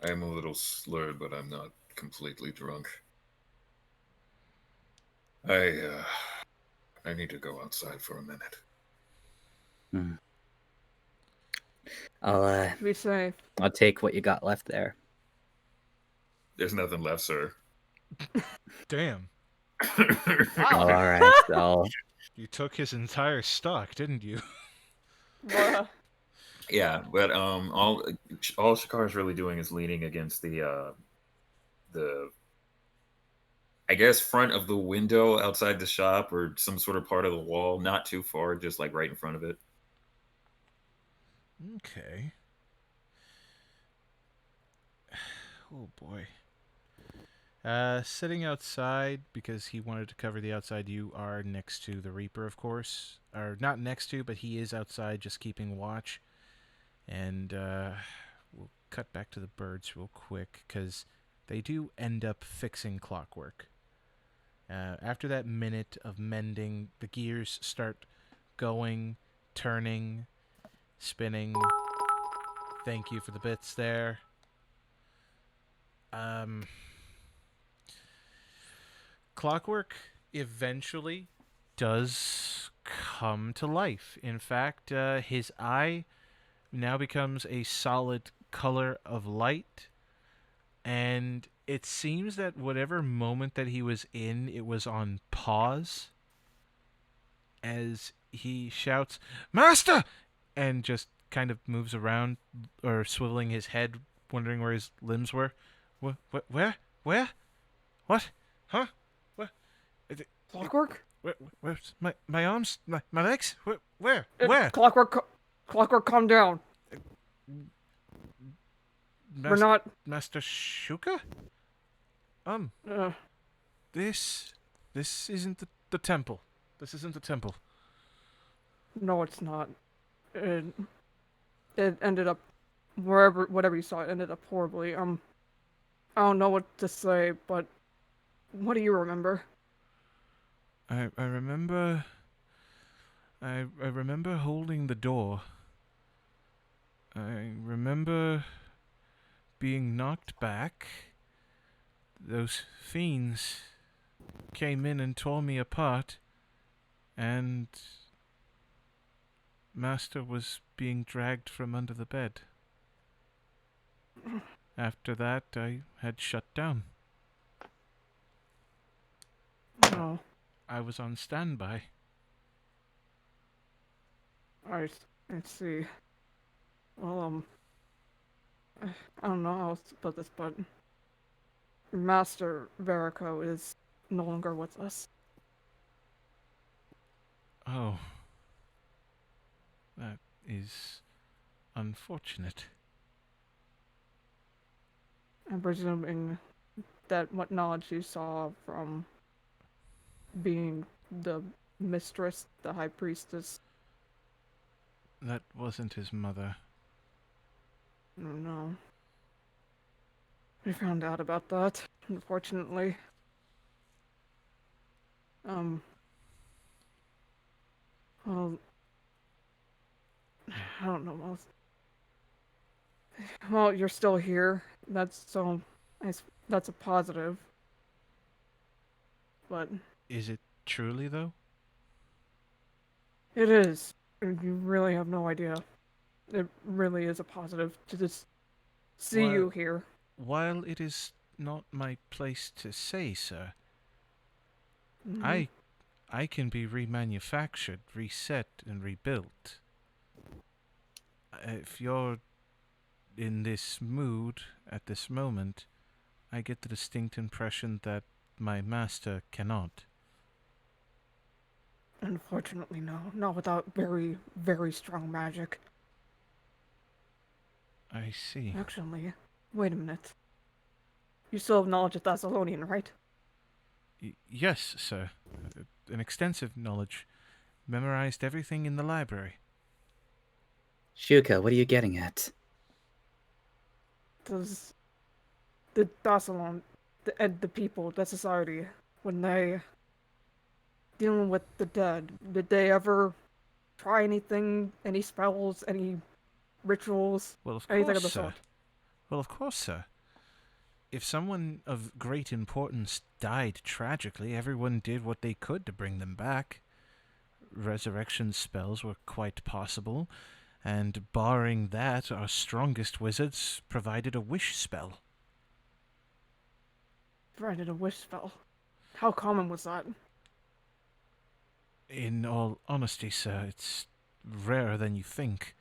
I am a little slurred, but I'm not completely drunk. I need to go outside for a minute. Be safe. I'll take what you got left there. There's nothing left, sir. Damn. Oh, all right. You took his entire stock, didn't you? Bruh. Yeah, but all Shakar's really doing is leaning against the I guess front of the window outside the shop or some sort of part of the wall, not too far, just like right in front of it. Okay. Oh boy. Sitting outside because he wanted to cover the outside. You are next to the Reaper, of course, or not next to, but he is outside, just keeping watch. And we'll cut back to the birds real quick because they do end up fixing Clockwork. After that minute of mending, the gears start going, turning, spinning. Thank you for the bits there. Clockwork eventually does come to life. In fact, his eye now becomes a solid color of light, and it seems that whatever moment that he was in, it was on pause as he shouts, "Master!" and just kind of moves around or swiveling his head, wondering where his limbs were. Where? What? Huh? What? Clockwork? Where's my arms? My legs? Where? Where? Clockwork, calm down. We're not. Master Shuka? Uh, This isn't the temple. This isn't the temple. no, it's not. It ended up whatever you saw. It ended up horribly. I don't know what to say, but what do you remember? I remember. I remember holding the door. I remember being knocked back. Those fiends came in and tore me apart, and Master was being dragged from under the bed. After that, I had shut down. No. I was on standby. I see. Well, I don't know how to put this, but Master Verico is no longer with us. Oh. That is unfortunate. I'm presuming that what knowledge you saw from being the mistress, the high priestess. That wasn't his mother. No. We found out about that, unfortunately. Well, I don't know. Well, you're still here. That's a positive. but Is it truly, though? it is. And you really have no idea. It really is a positive to just see Well, you here. while it is not my place to say, sir, Mhm. I I can be remanufactured, reset, and rebuilt. If you're in this mood at this moment, I get the distinct impression that my master cannot. Unfortunately, no. Not without very, very strong magic. I see. Actually, wait a minute. You still have knowledge of Thessalonian, right? Yes, sir. An extensive knowledge. Memorized everything in the library. Shuka, what are you getting at? Does the Thessalon, the people, the society, when they dealing with the dead, did they ever try anything, any spells, any rituals, Well, of anything course, of the sir. sort? Well, of course, sir. If someone of great importance died tragically, everyone did what they could to bring them back. Resurrection spells were quite possible, and barring that, our strongest wizards provided a wish spell. Granted a wish spell. How common was that? In all honesty, sir, it's rarer than you think.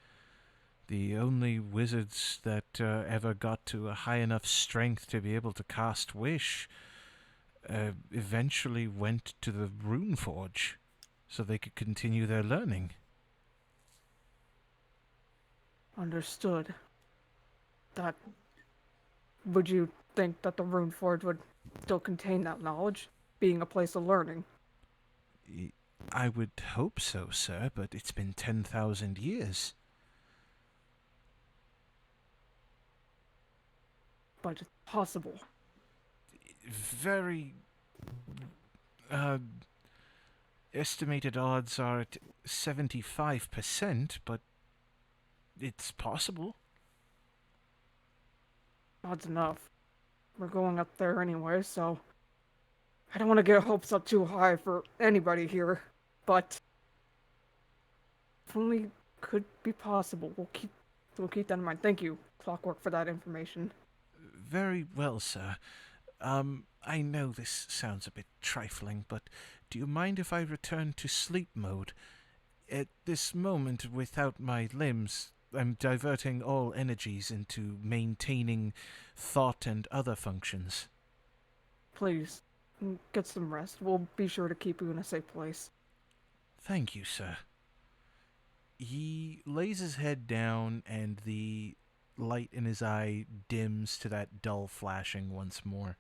The only wizards that ever got to a high enough strength to be able to cast Wish eventually went to the Rune Forge so they could continue their learning. Understood. That would you think that the Rune Forge would still contain that knowledge, being a place of learning? I would hope so, sir, but it's been 10,000 years. But it's possible. Very uh, estimated odds are at 75%, but it's possible. Odds enough. We're going up there anyway, so I don't want to get hopes up too high for anybody here, but if only could be possible. We'll keep that in mind. Thank you, Clockwork, for that information. Very well, sir. I know this sounds a bit trifling, but do you mind if I return to sleep mode? At this moment, without my limbs, I'm diverting all energies into maintaining thought and other functions. Please, get some rest. We'll be sure to keep you in a safe place. Thank you, sir. He lays his head down, and the light in his eye dims to that dull flashing once more.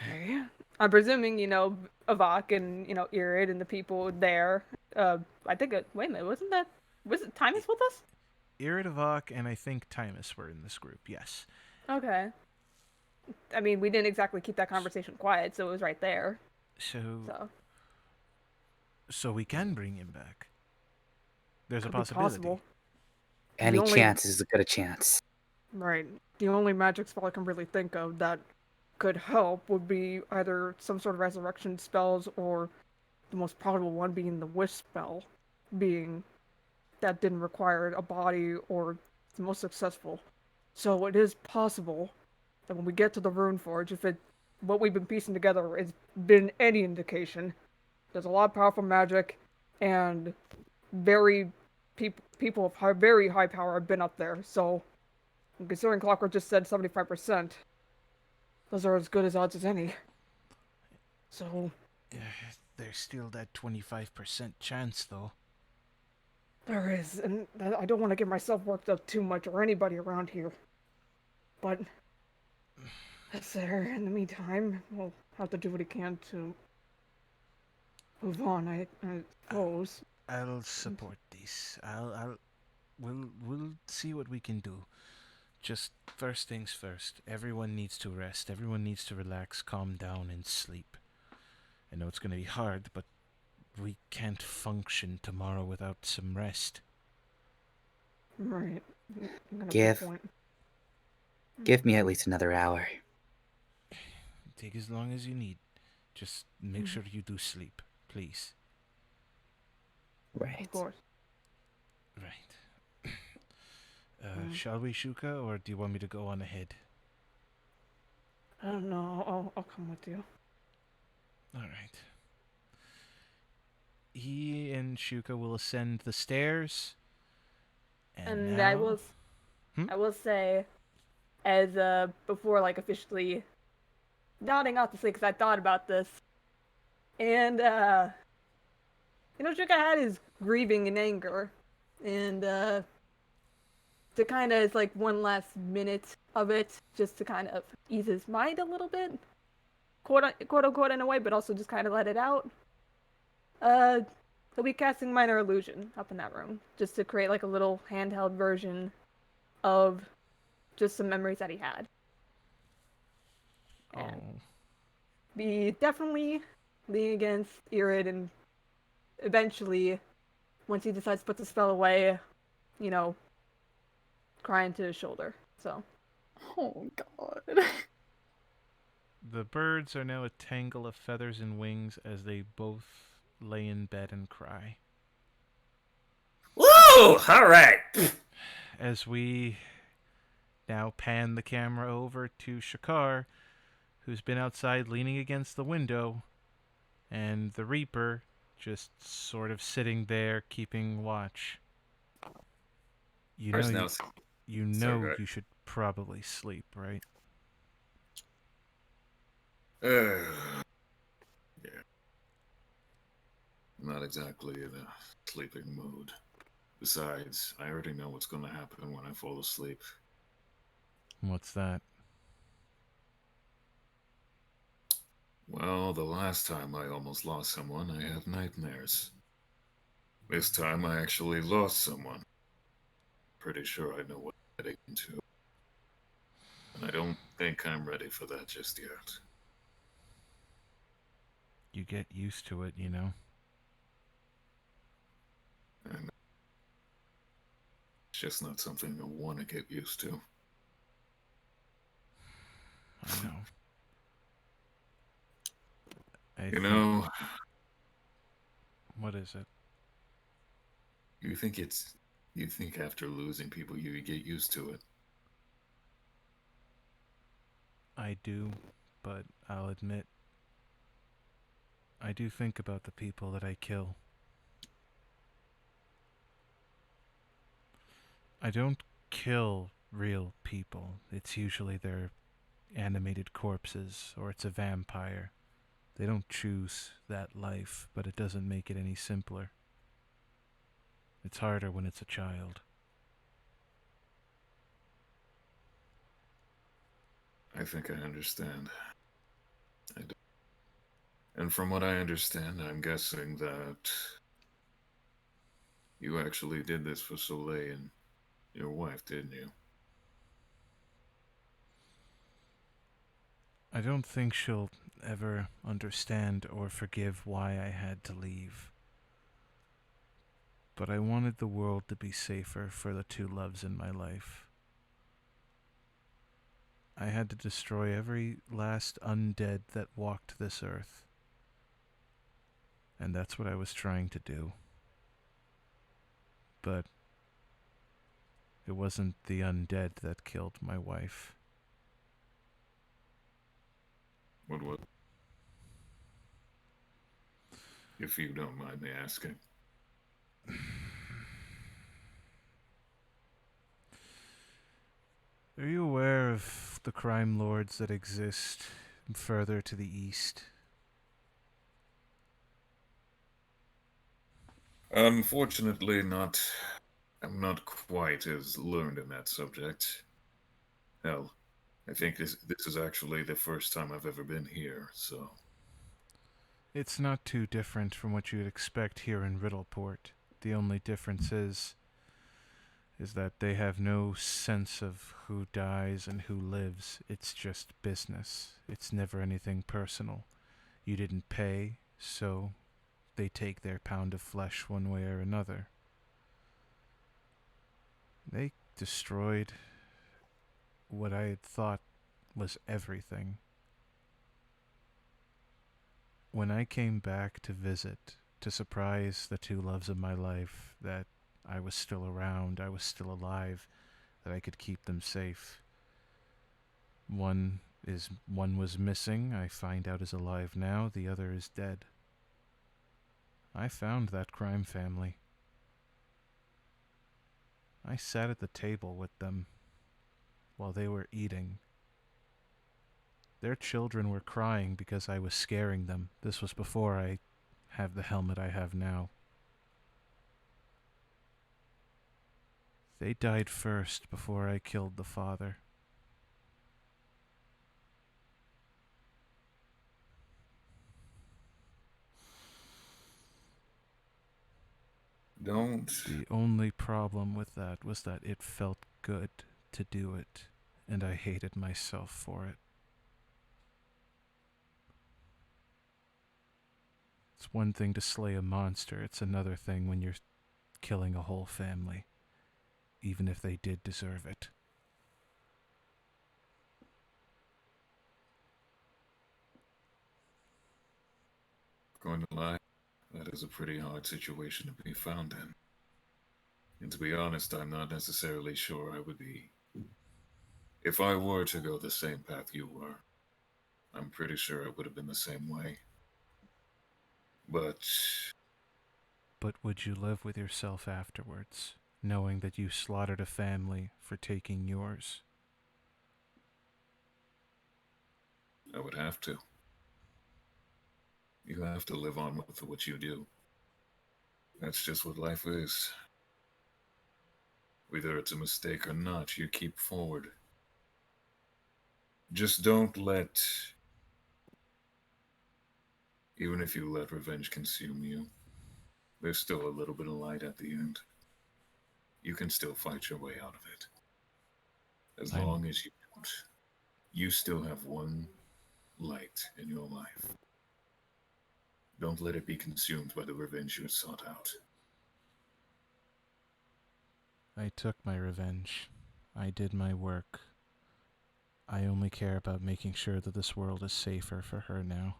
Okay. I'm presuming, Avak and, Irid and the people there. I think, wait a minute, was it Timus with us? Iridavok and I think Timus were in this group, yes. Okay. I mean, we didn't exactly keep that conversation quiet, so it was right there. So we can bring him back. There's Could a be possibility. possible. Any only- chance is as good a chance. Right. The only magic spell I can really think of that could help would be either some sort of resurrection spells or the most probable one being the wish spell, being that didn't require a body or the most successful. So it is possible that when we get to the Rune Forge, if what we've been piecing together has been any indication, there's a lot of powerful magic, and people of very high power have been up there. So, considering Clockwork just said 75%, those are as good as odds as any. So, There's still that 25% chance, though. there is, and I don't want to get myself worked up too much or anybody around here. But that's there. In the meantime, we'll have to do what we can to move on, I suppose. I'll support this. We'll see what we can do. Just first things first. Everyone needs to rest. Everyone needs to relax, calm down, and sleep. I know it's going to be hard, but we can't function tomorrow without some rest. Right. Give me at least another hour. Take as long as you need. Just make sure you do sleep, please. Right. Of course. Right. Shall we, Shuka, or do you want me to go on ahead? I don't know. I'll come with you. All right. He and Shuka will ascend the stairs. And I now... I will say, as before, like officially nodding off to sleep, because I thought about this, and Shuka had his grieving and anger, and to kind of, it's like one last minute of it, just to kind of ease his mind a little bit, quote unquote in a way, but also just kind of let it out. He'll be casting Minor Illusion up in that room, just to create like a little handheld version of just some memories that he had. And be definitely leaning against Irid, and eventually, once he decides to put the spell away, crying to his shoulder. So. Oh god. The birds are now a tangle of feathers and wings as they both lay in bed and cry. Woo! All right. As we now pan the camera over to Shakar, who's been outside leaning against the window, and the Reaper just sort of sitting there keeping watch. You know, you should probably sleep, right? Yeah. Not exactly in a sleeping mood. Besides, I already know what's going to happen when I fall asleep. What's that? Well, the last time I almost lost someone, I had nightmares. This time I actually lost someone. Pretty sure I know what I'm getting into. And I don't think I'm ready for that just yet. You get used to it, you know? And it's just not something I want to get used to. I know. You know... What is it? You think after losing people you get used to it. I do, but I'll admit, I do think about the people that I kill. I don't kill real people. It's usually their animated corpses, or it's a vampire. They don't choose that life, but it doesn't make it any simpler. It's harder when it's a child. I think I understand. I do. And from what I understand, I'm guessing that you actually did this for Soleil and your wife, didn't you? I don't think she'll ever understand or forgive why I had to leave. But I wanted the world to be safer for the two loves in my life. I had to destroy every last undead that walked this earth. And that's what I was trying to do. But it wasn't the undead that killed my wife. What was? If you don't mind me asking. Are you aware of the crime lords that exist further to the east? Unfortunately, not. I'm not quite as learned in that subject. Hell, I think this is actually the first time I've ever been here, so... It's not too different from what you'd expect here in Riddleport. The only difference is that they have no sense of who dies and who lives. It's just business. It's never anything personal. You didn't pay, so they take their pound of flesh one way or another. They destroyed what I had thought was everything. When I came back to visit, to surprise the two loves of my life, that I was still around, I was still alive, that I could keep them safe. One was missing, I find out is alive now, the other is dead. I found that crime family. I sat at the table with them while they were eating. Their children were crying because I was scaring them. This was before I have the helmet I have now. They died first before I killed the father. Don't. The only problem with that was that it felt good to do it, and I hated myself for it. It's one thing to slay a monster, it's another thing when you're killing a whole family, even if they did deserve it. Going to lie, that is a pretty hard situation to be found in. And to be honest, I'm not necessarily sure I would be. If I were to go the same path you were, I'm pretty sure it would have been the same way. But But would you live with yourself afterwards, knowing that you slaughtered a family for taking yours? I would have to. You have to live on with what you do. That's just what life is. Whether it's a mistake or not, you keep forward. Just don't let. Even if you let revenge consume you, there's still a little bit of light at the end. You can still fight your way out of it. As long as you don't, you still have one light in your life. Don't let it be consumed by the revenge you sought out. I took my revenge. I did my work. I only care about making sure that this world is safer for her now.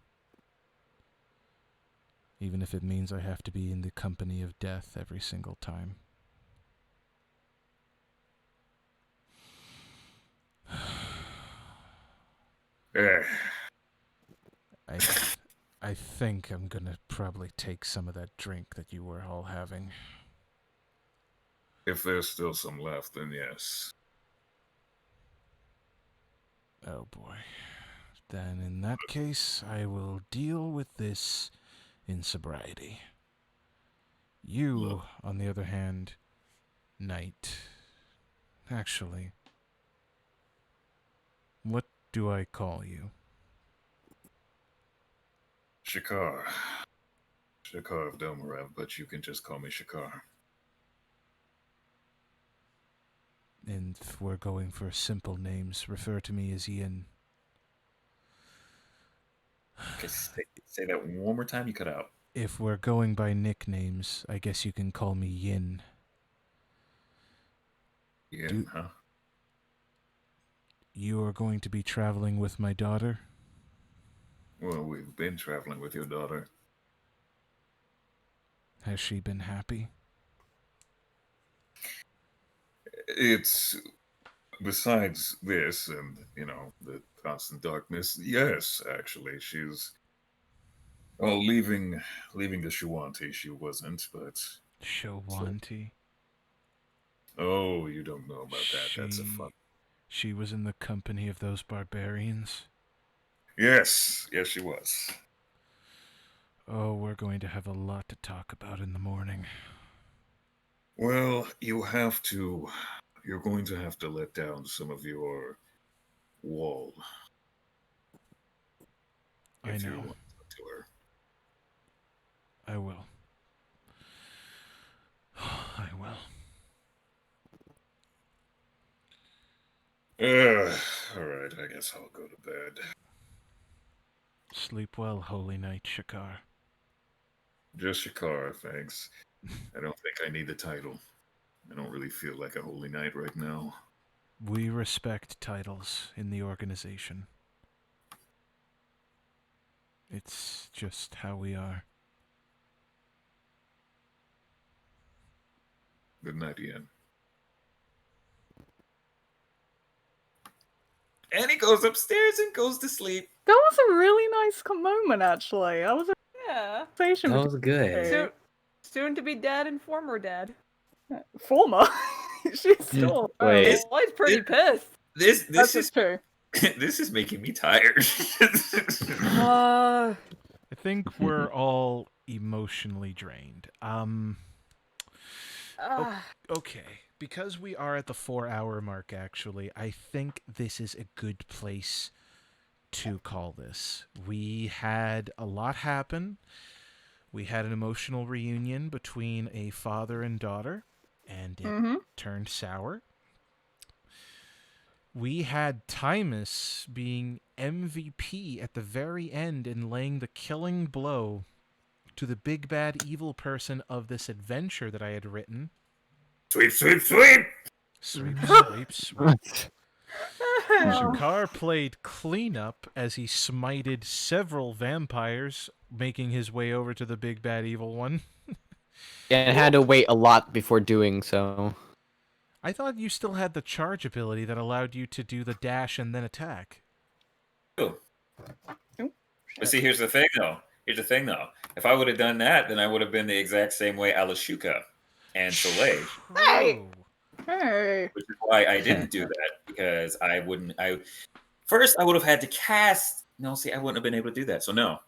Even if it means I have to be in the company of death every single time. I think I'm gonna probably take some of that drink that you were all having. If there's still some left, then yes. Oh boy. Then in that case, I will deal with this in sobriety. You, on the other hand, Knight. Actually, what do I call you? Shakar. Shakar of Domarev, but you can just call me Shakar. And if we're going for simple names, refer to me as Yin. Okay, say that one more time, you cut out. If we're going by nicknames, I guess you can call me Yin. Yin, huh? You are going to be traveling with my daughter? Well, we've been traveling with your daughter. Has she been happy? It's besides this and, the constant darkness, yes, actually, she's leaving the Shawanti, she wasn't, but Shawanti? Oh, you don't know about that. That's a fun. She was in the company of those barbarians? Yes, she was. Oh, we're going to have a lot to talk about in the morning. Well, you're going to have to let down some of your wall. I If know. you want to talk to her. I will. I will. Alright, I guess I'll go to bed. Sleep well, Holy Knight Shakar. Just Shakar, thanks. I don't think I need the title. I don't really feel like a holy knight right now. We respect titles in the organization. It's just how we are. Good night, Ian. And he goes upstairs and goes to sleep. That was a really nice moment, actually. That was a Yeah. conversation. That was good. Soon to be dad and former dad. Former. She's still. Wait. Oh, he's pretty pissed. This That's is true. this is making me tired. Uh, I think we're all emotionally drained. Okay, because we are at the 4-hour mark, actually, I think this is a good place to call this. We had a lot happen. We had an emotional reunion between a father and daughter, and it turned sour. We had Timus being MVP at the very end and laying the killing blow to the big bad evil person of this adventure that I had written. Sweep, sweep, sweep! Sweep, sweep, sweep. Shakar played cleanup as he smited several vampires, making his way over to the big bad evil one. And had to wait a lot before doing so. I thought you still had the charge ability that allowed you to do the dash and then attack. But see, here's the thing, though. If I would have done that, then I would have been the exact same way Alashuka and Soleil. Hey! Hey. Which is why I didn't do that, because I first I would have had to cast. No, see, I wouldn't have been able to do that. So no.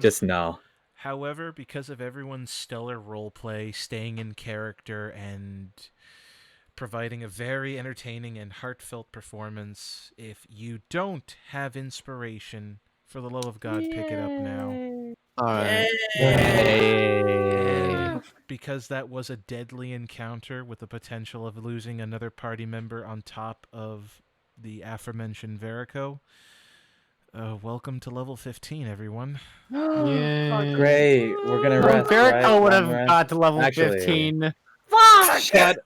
Just no. However, because of everyone's stellar roleplay, staying in character, and providing a very entertaining and heartfelt performance, if you don't have inspiration, for the love of God, pick it up now. Alright. And because that was a deadly encounter with the potential of losing another party member on top of the aforementioned Verico, welcome to level 15, everyone. Yay. Great. We're gonna rest. Verico right? would Long have rest. got to level Actually, 15. Fuck! Shut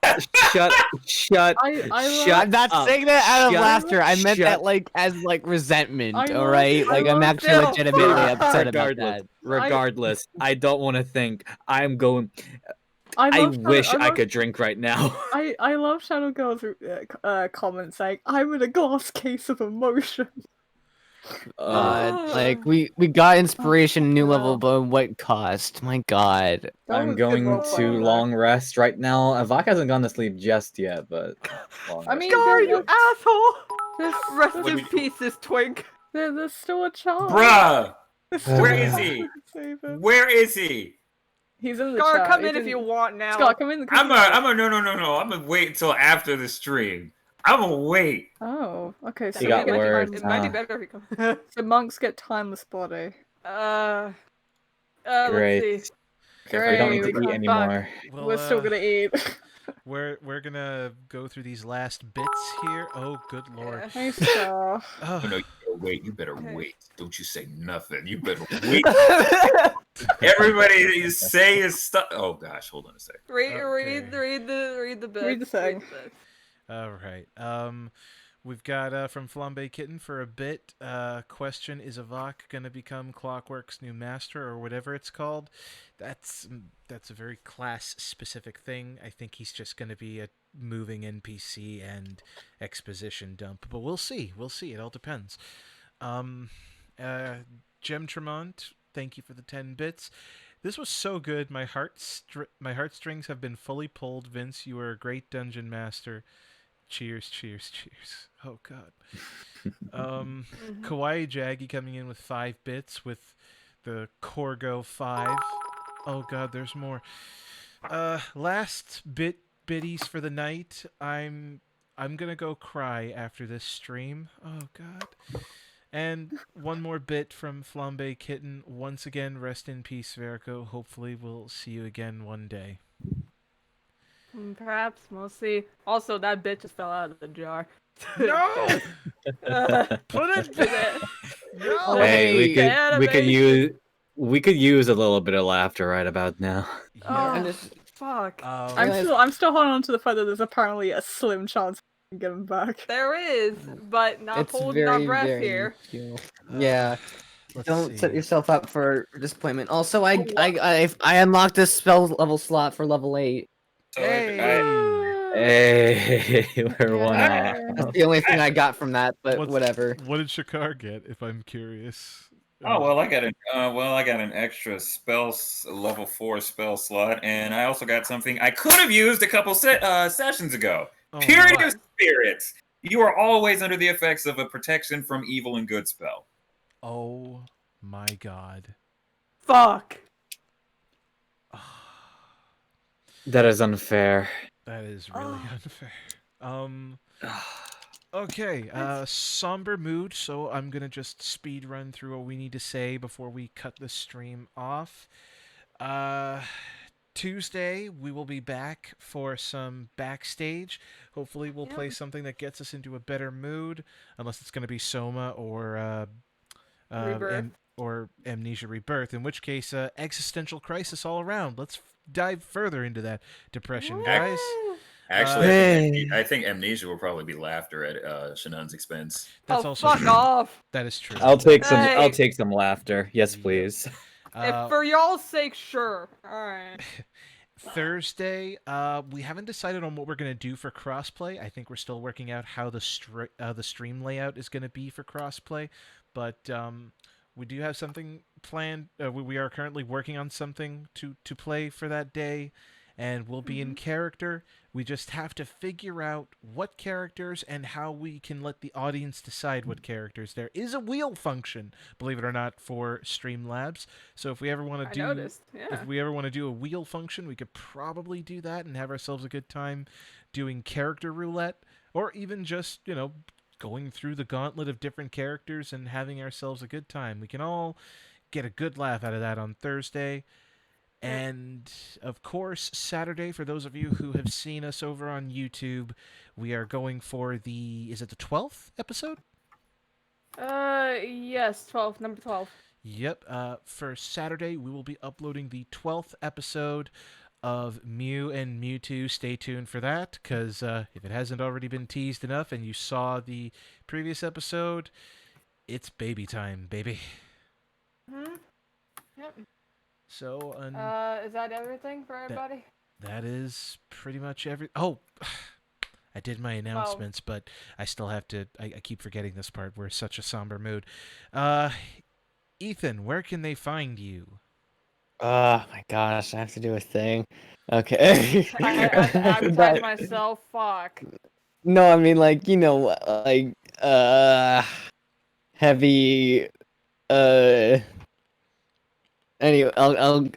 I'm not up. saying that out of Shut- laughter. I meant shut- that like as like resentment, I all love- right? I Like I'm love actually Phil. legitimately upset about regardless, that. regardless, I don't want to think. I'm going. I love wish I love- could drink right now. I love Shadow Girl's comment saying, "I'm in a glass case of emotion." Like we got inspiration, new level, Wow. but what cost? My God. That I'm was good going roleplay to there. long rest right now. Avak hasn't gone to sleep just yet, but long I rest. mean, Scar, you asshole! there's, Rest What in did you- peace, this twink. there's still a chance. Bruh! There's still Where a is chance he? to save him. Where is he? He's in the Scar, chat. come He in if didn't- you want now. Scar, come in. No. I'm gonna wait until after the stream. I'm gonna wait. Oh, okay. He got words, It might be huh? better if he comes. So monks get timeless body. Let's Great. see. We don't need we to eat can't- anymore. Well, We're still gonna eat. we're gonna go through these last bits here. Oh, good lord. Hey, Scar. Oh, Oh, no, you better wait. You better Okay. wait. Don't you say nothing. You better wait. Everybody you say is stuff. Oh gosh, hold on a second. Read Okay. the bit. Read the thing. all right. We've got from Flambe Kitten for a bit. Question: is Avak gonna become Clockwork's new master or whatever it's called? That's a very class-specific thing. I think he's just gonna be a moving NPC and exposition dump. But we'll see. We'll see. It all depends. Gem Tremont, thank you for the 10 bits. This was so good. My heartstrings have been fully pulled. Vince, you were a great dungeon master. Cheers, cheers, cheers. Oh, God. Kawaii Jaggy coming in with 5 bits with the Corgo 5. Oh, God, there's more. Last biddies for the night. I'm gonna go cry after this stream. Oh, God. And one more bit from Flambe Kitten. Once again, rest in peace, Verico. Hopefully we'll see you again one day. Perhaps we'll see. Also, that bitch just fell out of the jar. No! Put it Today. No! Hey, we Animation. could use a little bit of laughter right about now. Oh, Yeah. fuck. I'm still holding on to the fact that there's apparently a slim chance get him back. There is, but not It's holding our very, breath very here. few. Yeah. Let's Don't set see. yourself up for disappointment. Also, I Oh, what? I unlocked a spell level slot for level 8. So Hey! Hey, we're one off. That's the only thing I got from that, but What's- whatever. What did Shakar get, if I'm curious? Oh well, I got an extra level 4 spell slot, and I also got something I could have used a couple sessions ago. Oh, Purity my. of Spirits. You are always under the effects of a protection from evil and good spell. Oh my god. Fuck. That is unfair. That is really unfair. Okay, somber mood, so I'm gonna just speed run through what we need to say before we cut the stream off. Tuesday, we will be back for some backstage. Hopefully, we'll play something that gets us into a better mood, unless it's gonna be Soma or Rebirth. or Amnesia Rebirth, in which case, existential crisis all around. Let's dive further into that depression, guys. Woo! Actually, Hey. I think Amnesia will probably be laughter at Shanon's expense. That's Oh, also fuck true. off. That is true. I'll take Hey. some laughter. Yes, please. If for y'all's sake, sure. Alright. Thursday, we haven't decided on what we're gonna do for crossplay. I think we're still working out how the stream layout is gonna be for crossplay, but we do have something planned. We are currently working on something to play for that day, and we'll be in character. We just have to figure out what characters and how we can let the audience decide what characters. There is a wheel function, believe it or not, for Streamlabs. So if we ever want I to do noticed. Yeah. if we ever want to do a wheel function, we could probably do that and have ourselves a good time doing character roulette, or even just, going through the gauntlet of different characters and having ourselves a good time. We can all get a good laugh out of that on Thursday. And, of course, Saturday, for those of you who have seen us over on YouTube, we are going for is it the 12th episode? Yes, 12, number 12. Yep, for Saturday, we will be uploading the 12th episode of Mew and Mewtwo. Stay tuned for that, because if it hasn't already been teased enough and you saw the previous episode, it's baby time, baby. Yep. So, Is that everything for everybody? that is pretty much every... Oh, I did my announcements, but I still have to... I keep forgetting this part. We're in such a somber mood. Ethan, where can they find you? Oh my gosh, I have to do a thing. Okay. I advertised myself. Fuck. No, I mean heavy anyway, I'll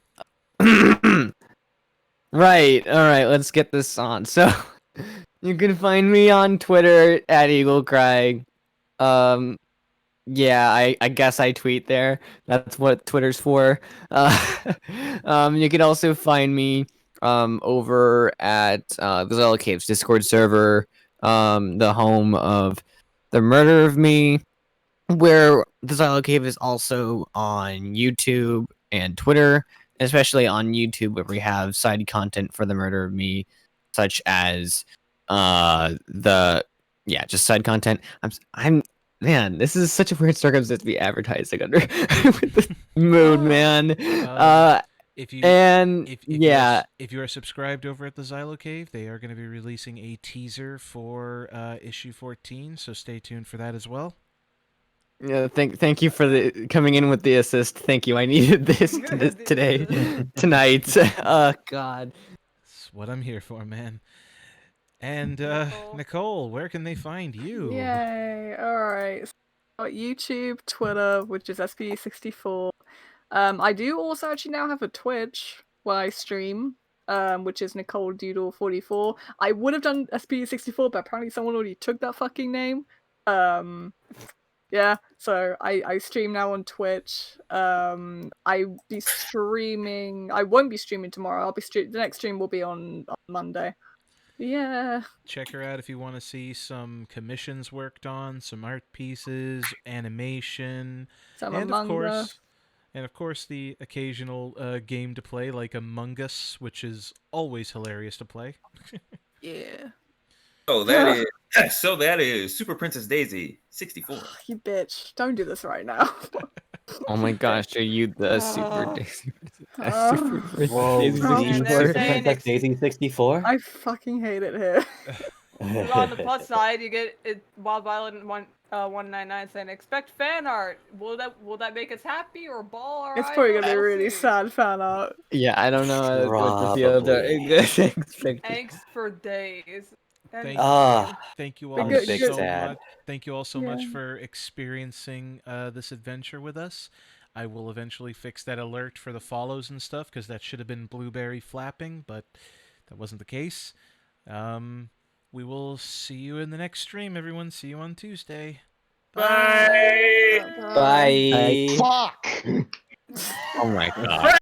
Right, alright, let's get this on. So you can find me on Twitter at EagleCry. Yeah, I guess I tweet there. That's what Twitter's for. You can also find me over at the Zelda Caves Discord server, the home of the Murder of Me, where the Zelda Cave is also on YouTube and Twitter, especially on YouTube, where we have side content for the Murder of Me, such as just side content. I'm Man, this is such a weird circumstance to be advertising under with this mood, man. If you And if you are subscribed over at the Xylo Cave, they are going to be releasing a teaser for issue 14, so stay tuned for that as well. Yeah, thank you for the coming in with the assist. Thank you. I needed this today, tonight. God. That's what I'm here for, man. And Nicole, where can they find you? Yay! Alright. So, YouTube, Twitter, which is SPE64. I do also actually now have a Twitch where I stream, which is Nicole Doodle 44. I would have done SPE64, but apparently someone already took that fucking name. Yeah, so I stream now on Twitch. I be streaming. I won't be streaming tomorrow. I'll be the next stream will be on Monday. Yeah. Check her out if you want to see some commissions worked on, some art pieces, animation, and of course the occasional game to play like Among Us, which is always hilarious to play. Yeah. Oh, that is Yes, so that is Super Princess Daisy 64. You bitch. Don't do this right now. Oh my gosh, are you the Super Daisy? Oh. Super Whoa, Daisy Oh. And 64? they're Super saying Princess Daisy 64? I fucking hate it here. But on the plus side, you get it. Wild Violet 199 saying expect fan art. Will that make us happy or ball our It's eyes probably out? gonna be We'll really see. sad fan art. Yeah, I don't know what the feel Probably. expected. Angst for days. Thank- Ah, Thank you But all good- big good- so sad. much. Thank you all so much Yeah. for experiencing this adventure with us. I will eventually fix that alert for the follows and stuff because that should have been blueberry flapping, but that wasn't the case. We will see you in the next stream, everyone. See you on Tuesday. Bye. Bye. Oh my god.